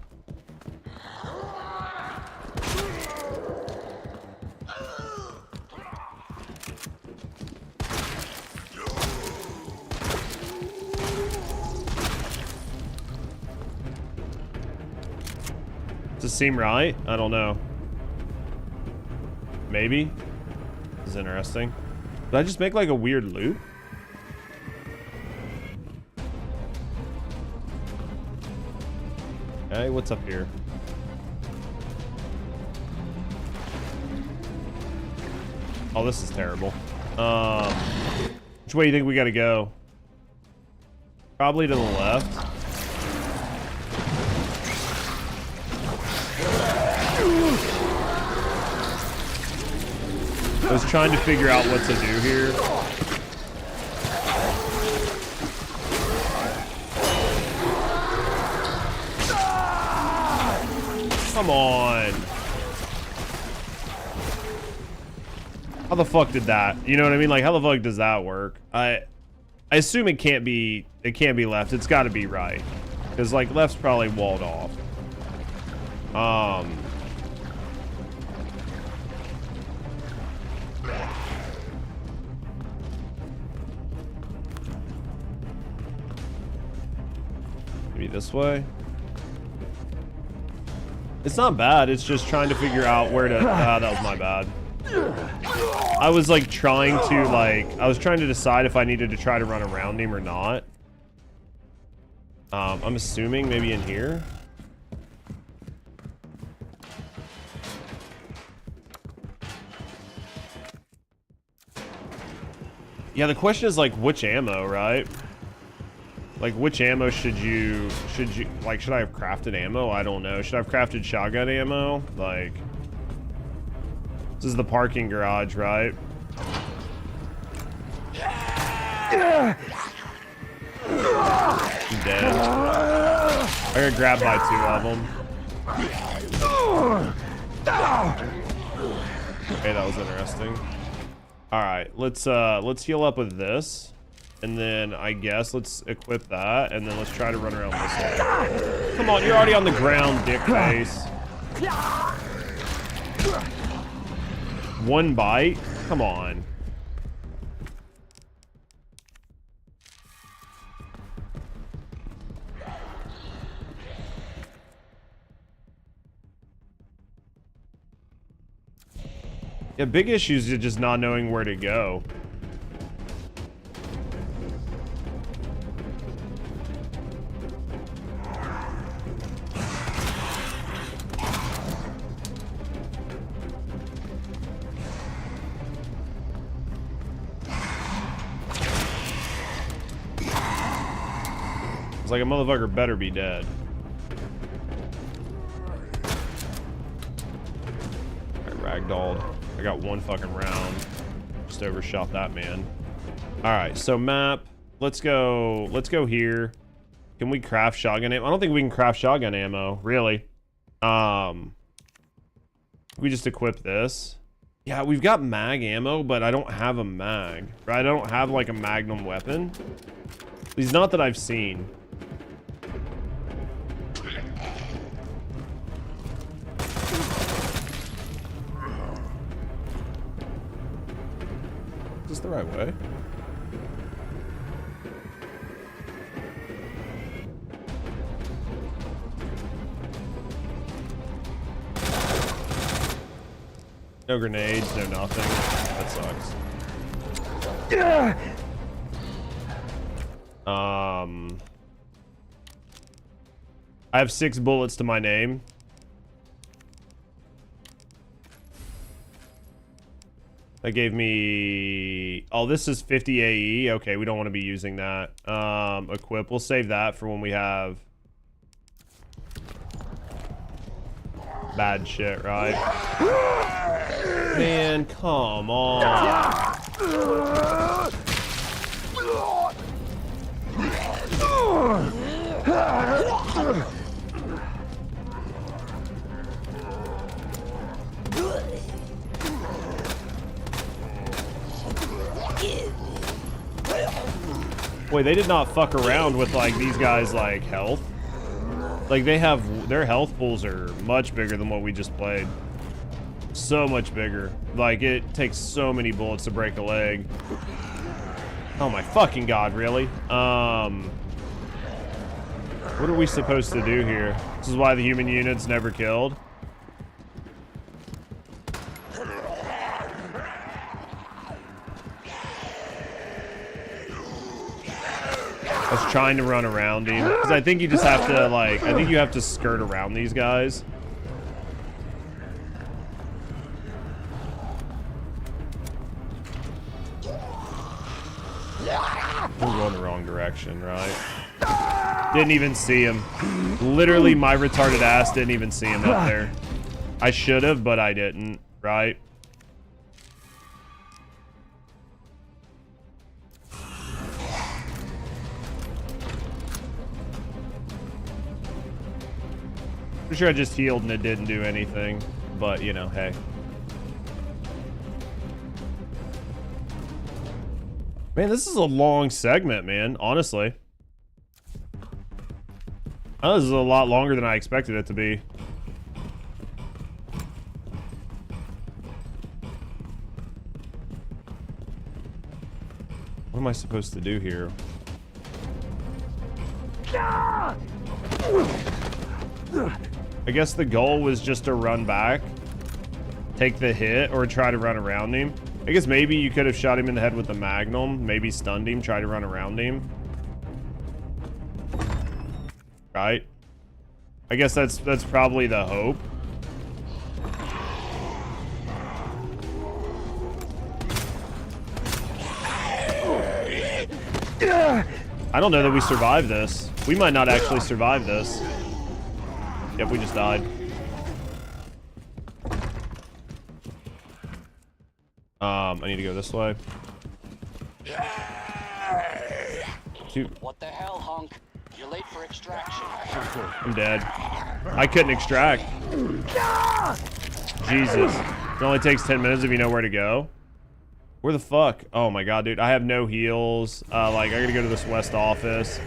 Does it seem right? I don't know. Maybe. This is interesting. Did I just make like a weird loop? Okay, what's up here? Oh, this is terrible. Which way do you think we gotta go? Probably to the left. I was trying to figure out what to do here. Come on. How the fuck did that? You know what I mean? Like, how the fuck does that work? I assume it can't be left. It's got to be right. Because, like, left's probably walled off. Maybe this way? It's not bad. It's just trying to figure out where to... Ah, that was my bad. I was like trying to decide if I needed to try to run around him or not. I'm assuming maybe in here. Yeah, the question is like which ammo, right? Like which ammo should I have crafted ammo? I don't know. Should I have crafted shotgun ammo? Like, this is the parking garage, right? I'm dead. I got grabbed by 2 of them. Okay, that was interesting. All right, let's heal up with this, and then I guess let's equip that, and then let's try to run around this way. Come on, you're already on the ground, dick face. 1 bite? Come on. Yeah, big issues are just not knowing where to go. It's like a motherfucker better be dead. Alright, ragdolled. I got 1 fucking round. Just overshot that man. Alright, so map. Let's go here. Can we craft shotgun ammo? I don't think we can craft shotgun ammo, really. We just equip this. Yeah, we've got mag ammo, but I don't have a mag. Right? I don't have like a magnum weapon. At least not that I've seen. Is this the right way? No grenades, no nothing. That sucks. I have 6 bullets to my name. That gave me... Oh, this is 50 AE. Okay, we don't want to be using that. Equip. We'll save that for when we have... bad shit, right? Man, come on. Wait, they did not fuck around with like these guys like health. Like they have their health pools are much bigger than what we just played. So much bigger. Like it takes so many bullets to break a leg. Oh my fucking god, really? What are we supposed to do here? This is why the human unit's never killed. I was trying to run around him because I think you just have to like, I think you have to skirt around these guys. We're going the wrong direction, right? Didn't even see him. Literally, my retarded ass didn't even see him up there. I should have, but I didn't, right? Pretty sure I just healed and it didn't do anything, but you know, hey. Man, this is a long segment, man, honestly. Oh, this is a lot longer than I expected it to be. What am I supposed to do here? I guess the goal was just to run back, take the hit, or try to run around him. I guess maybe you could have shot him in the head with the magnum, maybe stunned him, try to run around him. Right? I guess that's probably the hope. I don't know that we survived this. We might not actually survive this. Yep, we just died. I need to go this way. Shoot. What the hell, hunk? You're late for extraction. I'm dead. I couldn't extract. Jesus. It only takes 10 minutes if you know where to go. Where the fuck? Oh my god, dude. I have no heals. Like, I gotta go to this west office.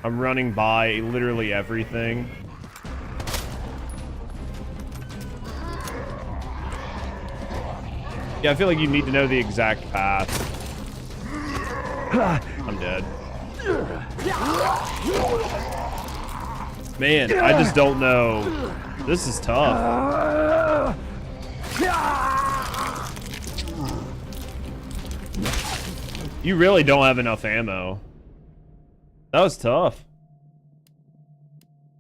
I'm running by literally everything. Yeah, I feel like you need to know the exact path. I'm dead. Man, I just don't know. This is tough. You really don't have enough ammo. That was tough.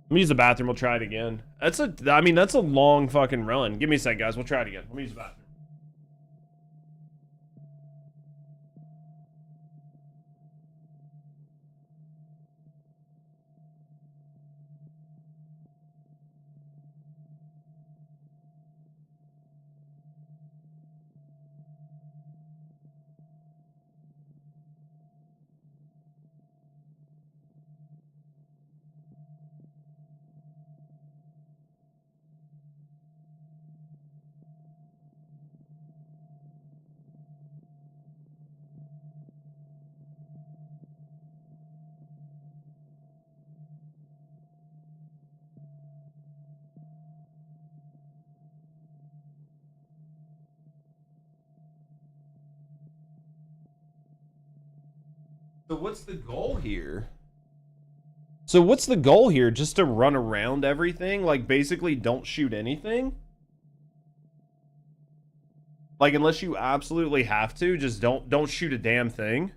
Let me use the bathroom. We'll try it again. I mean, that's a long fucking run. Give me a sec, guys. We'll try it again. Let me use the bathroom. So what's the goal here? Just to run around everything? Like, basically don't shoot anything? Like, unless you absolutely have to, just don't shoot a damn thing?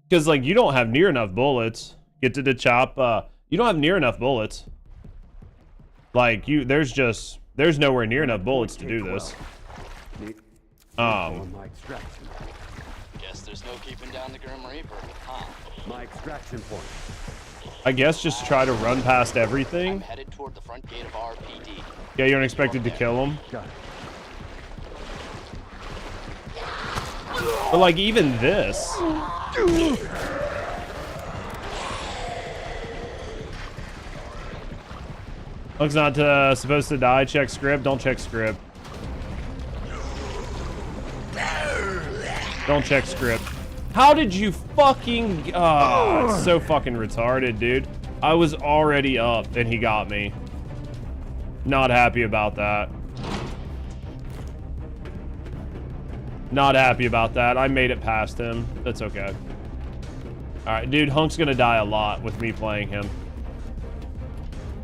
Because, like, you don't have near enough bullets. Get to the chop. You don't have near enough bullets. Like, there's nowhere near enough bullets to do this. Guess there's no keeping down the Grim Reaper, huh? My extraction point. I guess just try to run past everything. I'm headed toward the front gate of RPD. Yeah, you aren't expected to kill him. But like even this. Looks not supposed to die. Check script. Don't check script. Don't check script. How did you fucking... it's so fucking retarded, dude. I was already up and he got me. Not happy about that. Not happy about that. I made it past him. That's okay. Alright, dude, Hunk's gonna die a lot with me playing him.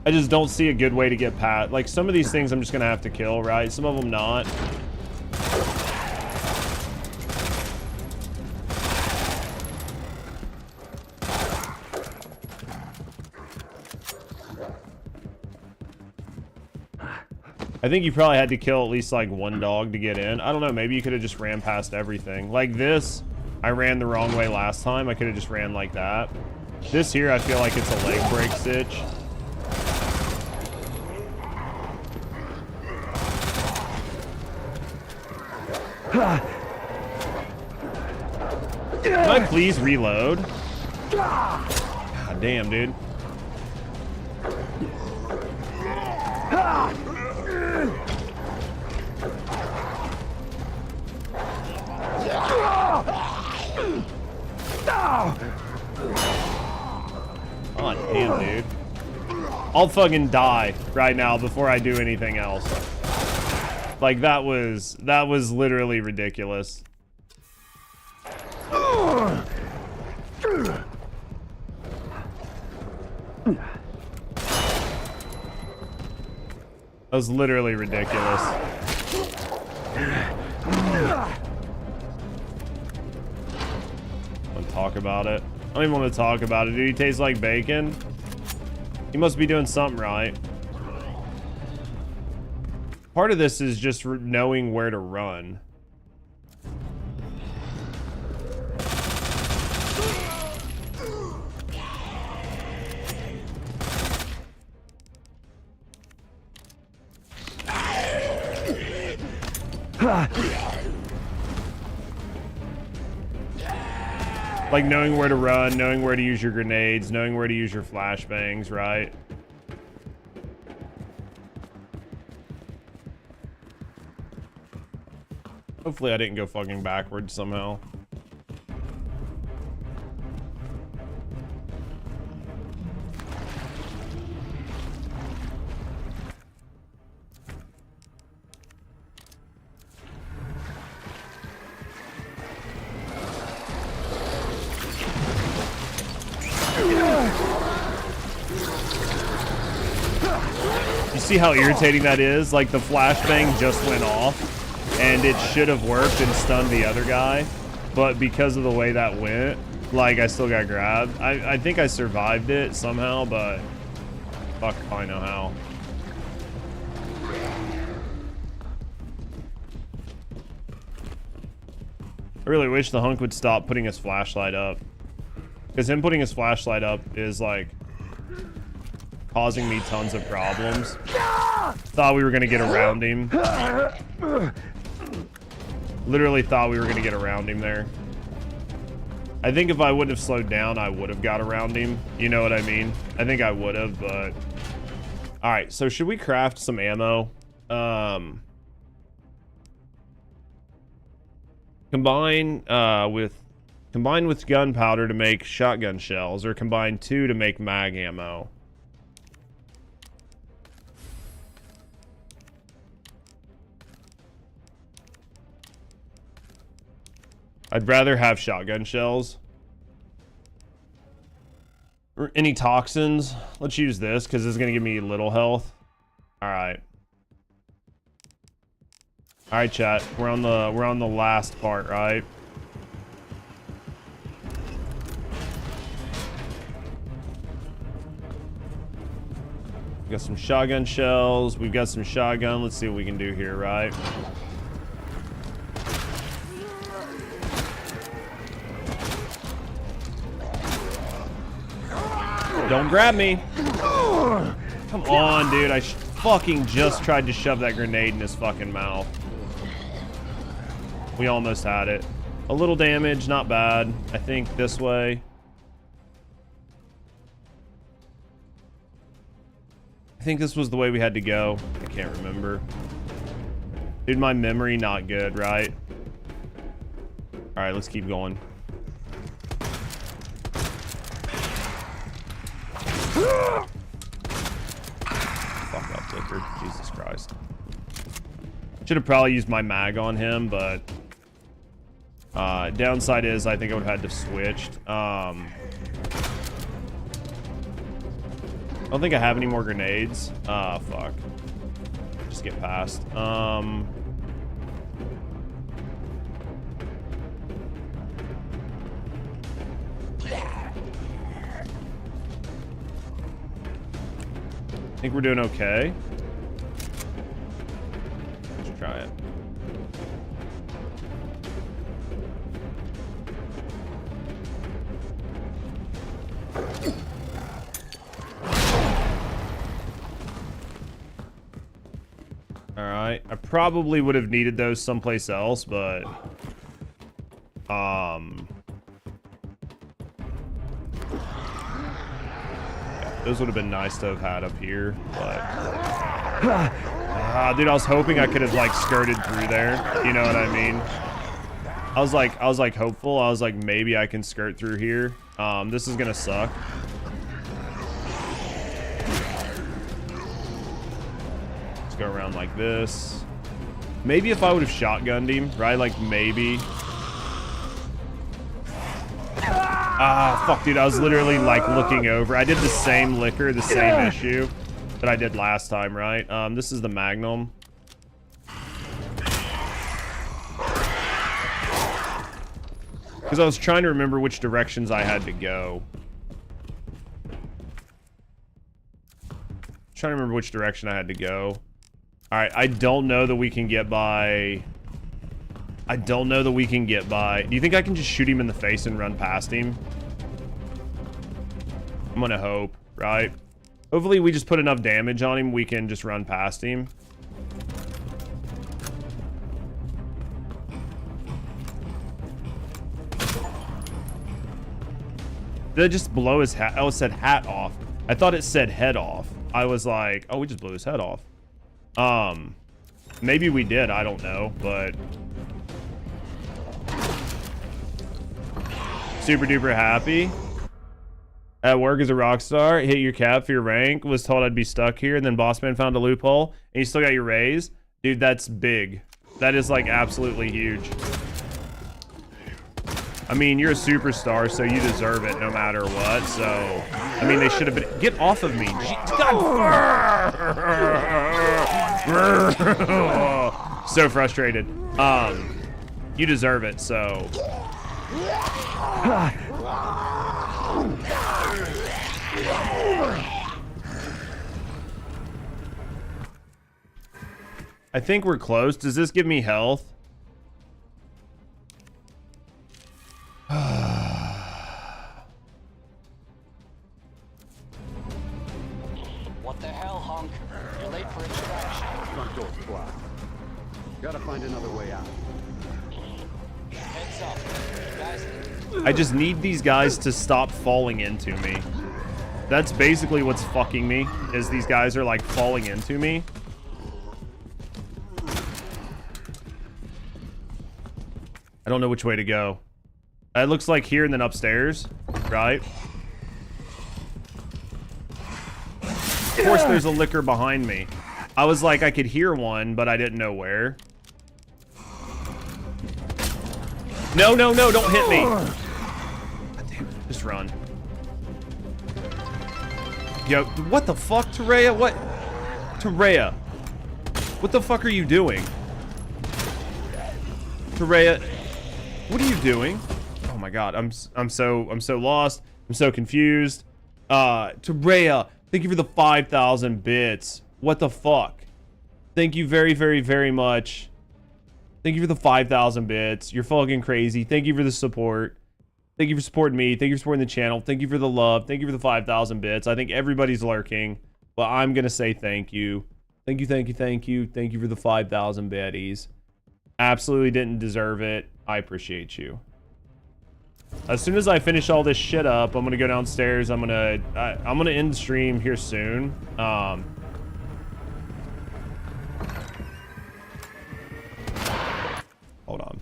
I just don't see a good way to get past. Like, some of these things I'm just gonna have to kill, right? Some of them not. I think you probably had to kill at least like one dog to get in. I don't know, maybe you could have just ran past everything. Like this, I ran the wrong way last time. I could have just ran like that. This here, I feel like it's a leg break stitch. Can I please reload? God damn, dude. Oh, damn, dude. I'll fucking die right now before I do anything else. Like, that was literally ridiculous. That was literally ridiculous. Talk about it. I don't even want to talk about it. Dude, he tastes like bacon. He must be doing something right. Part of this is just knowing where to run. Like knowing where to run, knowing where to use your grenades, knowing where to use your flashbangs, right? Hopefully I didn't go fucking backwards somehow. See how irritating that is? Like, the flashbang just went off and it should have worked and stunned the other guy, but because of the way that went, like, I still got grabbed. I think I survived it somehow, but fuck if I know how. I really wish the hunk would stop putting his flashlight up, because him putting his flashlight up is like causing me tons of problems. Thought we were gonna get around him. Literally thought we were gonna get around him there. I think if I wouldn't have slowed down, I would have got around him. You know what I mean? I think I would have, but... Alright, so should we craft some ammo? Combine with gunpowder to make shotgun shells, or combine 2 to make mag ammo. I'd rather have shotgun shells. Or any toxins? Let's use this because it's gonna give me little health. All right. All right, chat. We're on the last part, right? We got some shotgun shells. We've got some shotgun. Let's see what we can do here, right? Don't grab me. Come on, dude. I fucking just tried to shove that grenade in his fucking mouth. We almost had it. A little damage, not bad. I think this way. I think this was the way we had to go. I can't remember. Dude, my memory not good, right? All right, let's keep going. Fuck that flicker. Jesus Christ. Should have probably used my mag on him, but downside is I think I would have had to switched. I don't think I have any more grenades. Ah, fuck. Just get past. I think we're doing okay. Let's try it. Alright, I probably would have needed those someplace else, but yeah, those would have been nice to have had up here, but dude, I was hoping I could have like skirted through there, you know what I mean? I was like hopeful. I was like, maybe I can skirt through here. This is gonna suck. Go around like this. Maybe if I would have shotgunned him, right? Like maybe. Ah, fuck, dude. I was literally like looking over. I did the same liquor, the same issue that I did last time, right? This is the Magnum. Because I was trying to remember which directions I had to go. Trying to remember which direction I had to go. Alright, I don't know that we can get by. I don't know that we can get by. Do you think I can just shoot him in the face and run past him? I'm gonna hope, right? Hopefully we just put enough damage on him, we can just run past him. Did it just blow his hat? Oh, it said hat off. I thought it said head off. I was like, oh, we just blew his head off. Maybe we did, I don't know, but super duper happy. At work as a rock star, hit your cap for your rank, was told I'd be stuck here, and then boss man found a loophole, and you still got your raise. Dude, that's big. That is like absolutely huge. I mean, you're a superstar, so you deserve it no matter what. So, I mean, they should have been. Get off of me. So frustrated. You deserve it, so. I think we're close. Does this give me health? What the hell, Hunk? You're late for extraction. Front door's blocked. Gotta find another way out. Heads up. Guys. I just need these guys to stop falling into me. That's basically what's fucking me, is these guys are like falling into me. I don't know which way to go. It looks like here and then upstairs, right? Of course there's a liquor behind me. I was like, I could hear one, but I didn't know where. No, no, no, don't hit me. God damn it, just run. Yo, what the fuck, Terea? What? Terea. What the fuck are you doing? Terea, what are you doing? Oh my god, I'm so lost. I'm so confused. Terea, thank you for the 5,000 bits. What the fuck? Thank you very, very, very much. Thank you for the 5,000 bits. You're fucking crazy. Thank you for the support. Thank you for supporting me. Thank you for supporting the channel. Thank you for the love. Thank you for the 5,000 bits. I think everybody's lurking, but I'm gonna say thank you. Thank you, thank you, thank you. Thank you for the 5,000 bitties. Absolutely didn't deserve it. I appreciate you. As soon as I finish all this shit up, I'm gonna go downstairs. I'm gonna end the stream here soon. Hold on.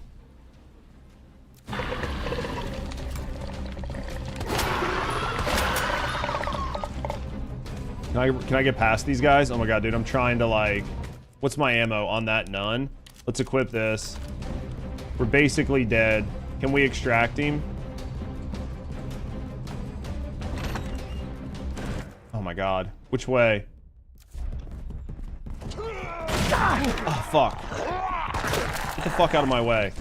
Can I get past these guys? Oh my god, dude, I'm trying to like... What's my ammo on that? None. Let's equip this. We're basically dead. Can we extract him? Oh my god. Which way? Oh, fuck. Get the fuck out of my way.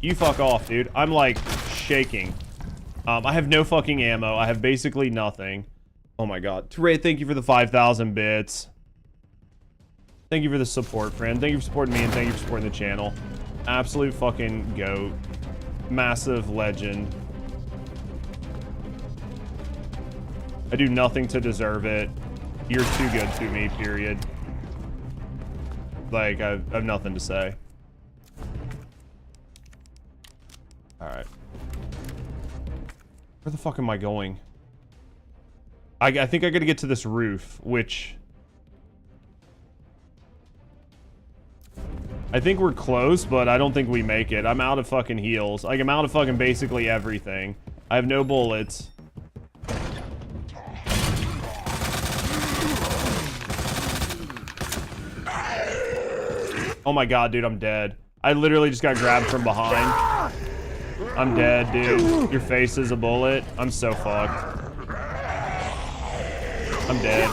You fuck off, dude. I'm, like, shaking. I have no fucking ammo. I have basically nothing. Oh, my god. Teray, thank you for the 5,000 bits. Thank you for the support, friend. Thank you for supporting me, and thank you for supporting the channel. Absolute fucking goat. Massive legend. I do nothing to deserve it. You're too good to me, period. Like, I have nothing to say. Alright. Where the fuck am I going? I think I gotta get to this roof, which... I think we're close, but I don't think we make it. I'm out of fucking heals. Like, I'm out of fucking basically everything. I have no bullets. Oh my god, dude, I'm dead. I literally just got grabbed from behind. I'm dead, dude. Your face is a bullet. I'm so fucked. I'm dead.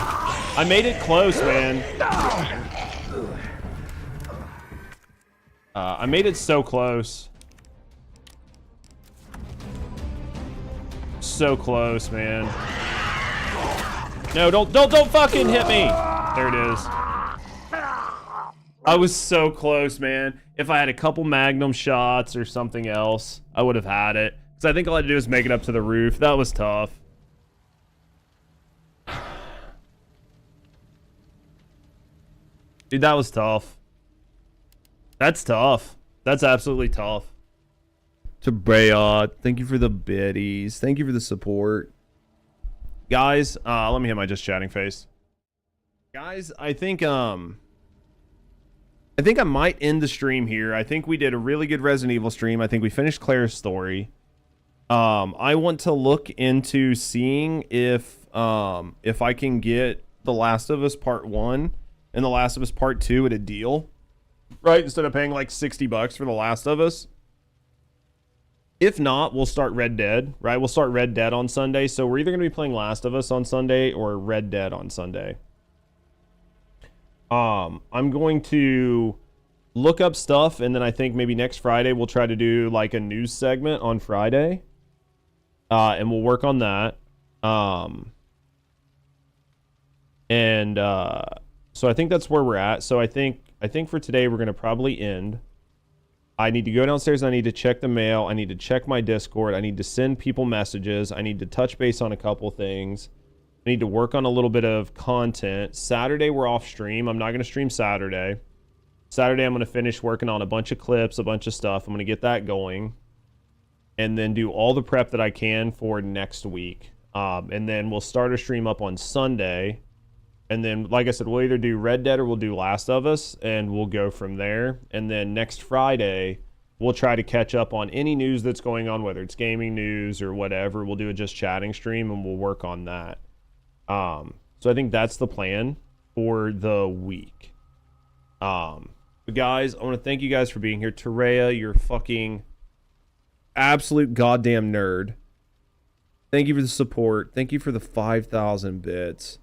I made it close, man. I made it so close. So close, man. No, don't fucking hit me. There it is. I was so close, man. If I had a couple magnum shots or something else, I would have had it. Because I think all I had to do was make it up to the roof. That was tough. Dude, that was tough. That's tough. That's absolutely tough. To Brea, thank you for the biddies. Thank you for the support. Guys, let me hit my just chatting face. Guys, I think I might end the stream here. I think we did a really good Resident Evil stream. I think we finished Claire's story. I want to look into seeing if I can get The Last of Us Part 1 and The Last of Us Part 2 at a deal. Right? Instead of paying like $60 for The Last of Us. If not, we'll start Red Dead, right? We'll start Red Dead on Sunday. So we're either going to be playing Last of Us on Sunday or Red Dead on Sunday. I'm going to look up stuff, and then I think maybe next Friday we'll try to do like a news segment on Friday. And we'll work on that. So I think that's where we're at. So I think for today we're going to probably end. I need to go downstairs. I need to check the mail. I need to check my Discord. I need to send people messages. I need to touch base on a couple things. I need to work on a little bit of content. Saturday, we're off stream. I'm not going to stream Saturday. Saturday, I'm going to finish working on a bunch of clips, a bunch of stuff. I'm going to get that going. And then do all the prep that I can for next week. And then we'll start a stream up on Sunday. And then, like I said, we'll either do Red Dead or we'll do Last of Us, and we'll go from there. And then next Friday, we'll try to catch up on any news that's going on, whether it's gaming news or whatever. We'll do a just chatting stream, and we'll work on that. So I think that's the plan for the week. But guys, I want to thank you guys for being here. Terea, you're fucking absolute goddamn nerd. Thank you for the support. Thank you for the 5,000 bits.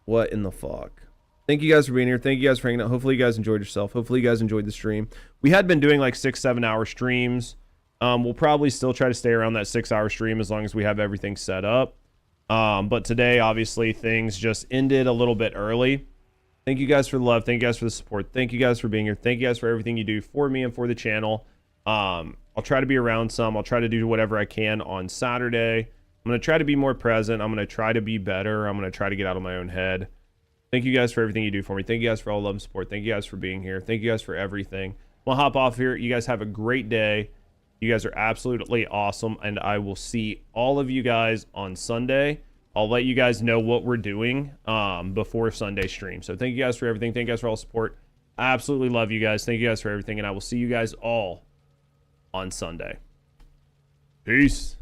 What in the fuck? Thank you guys for being here. Thank you guys for hanging out. Hopefully you guys enjoyed yourself. Hopefully you guys enjoyed the stream. We had been doing like 6-7 hour streams. We'll probably still try to stay around that 6 hour stream as long as we have everything set up. But today, obviously, things just ended a little bit early. Thank you guys for the love. Thank you guys for the support. Thank you guys for being here. Thank you guys for everything you do for me and for the channel. I'll try to be around some. I'll try to do whatever I can on Saturday. I'm going to try to be more present. I'm going to try to be better. I'm going to try to get out of my own head. Thank you guys for everything you do for me. Thank you guys for all the love and support. Thank you guys for being here. Thank you guys for everything. We'll hop off here. You guys have a great day. You guys are absolutely awesome. And I will see all of you guys on Sunday. I'll let you guys know what we're doing before Sunday stream. So thank you guys for everything. Thank you guys for all the support. I absolutely love you guys. Thank you guys for everything. And I will see you guys all on Sunday. Peace.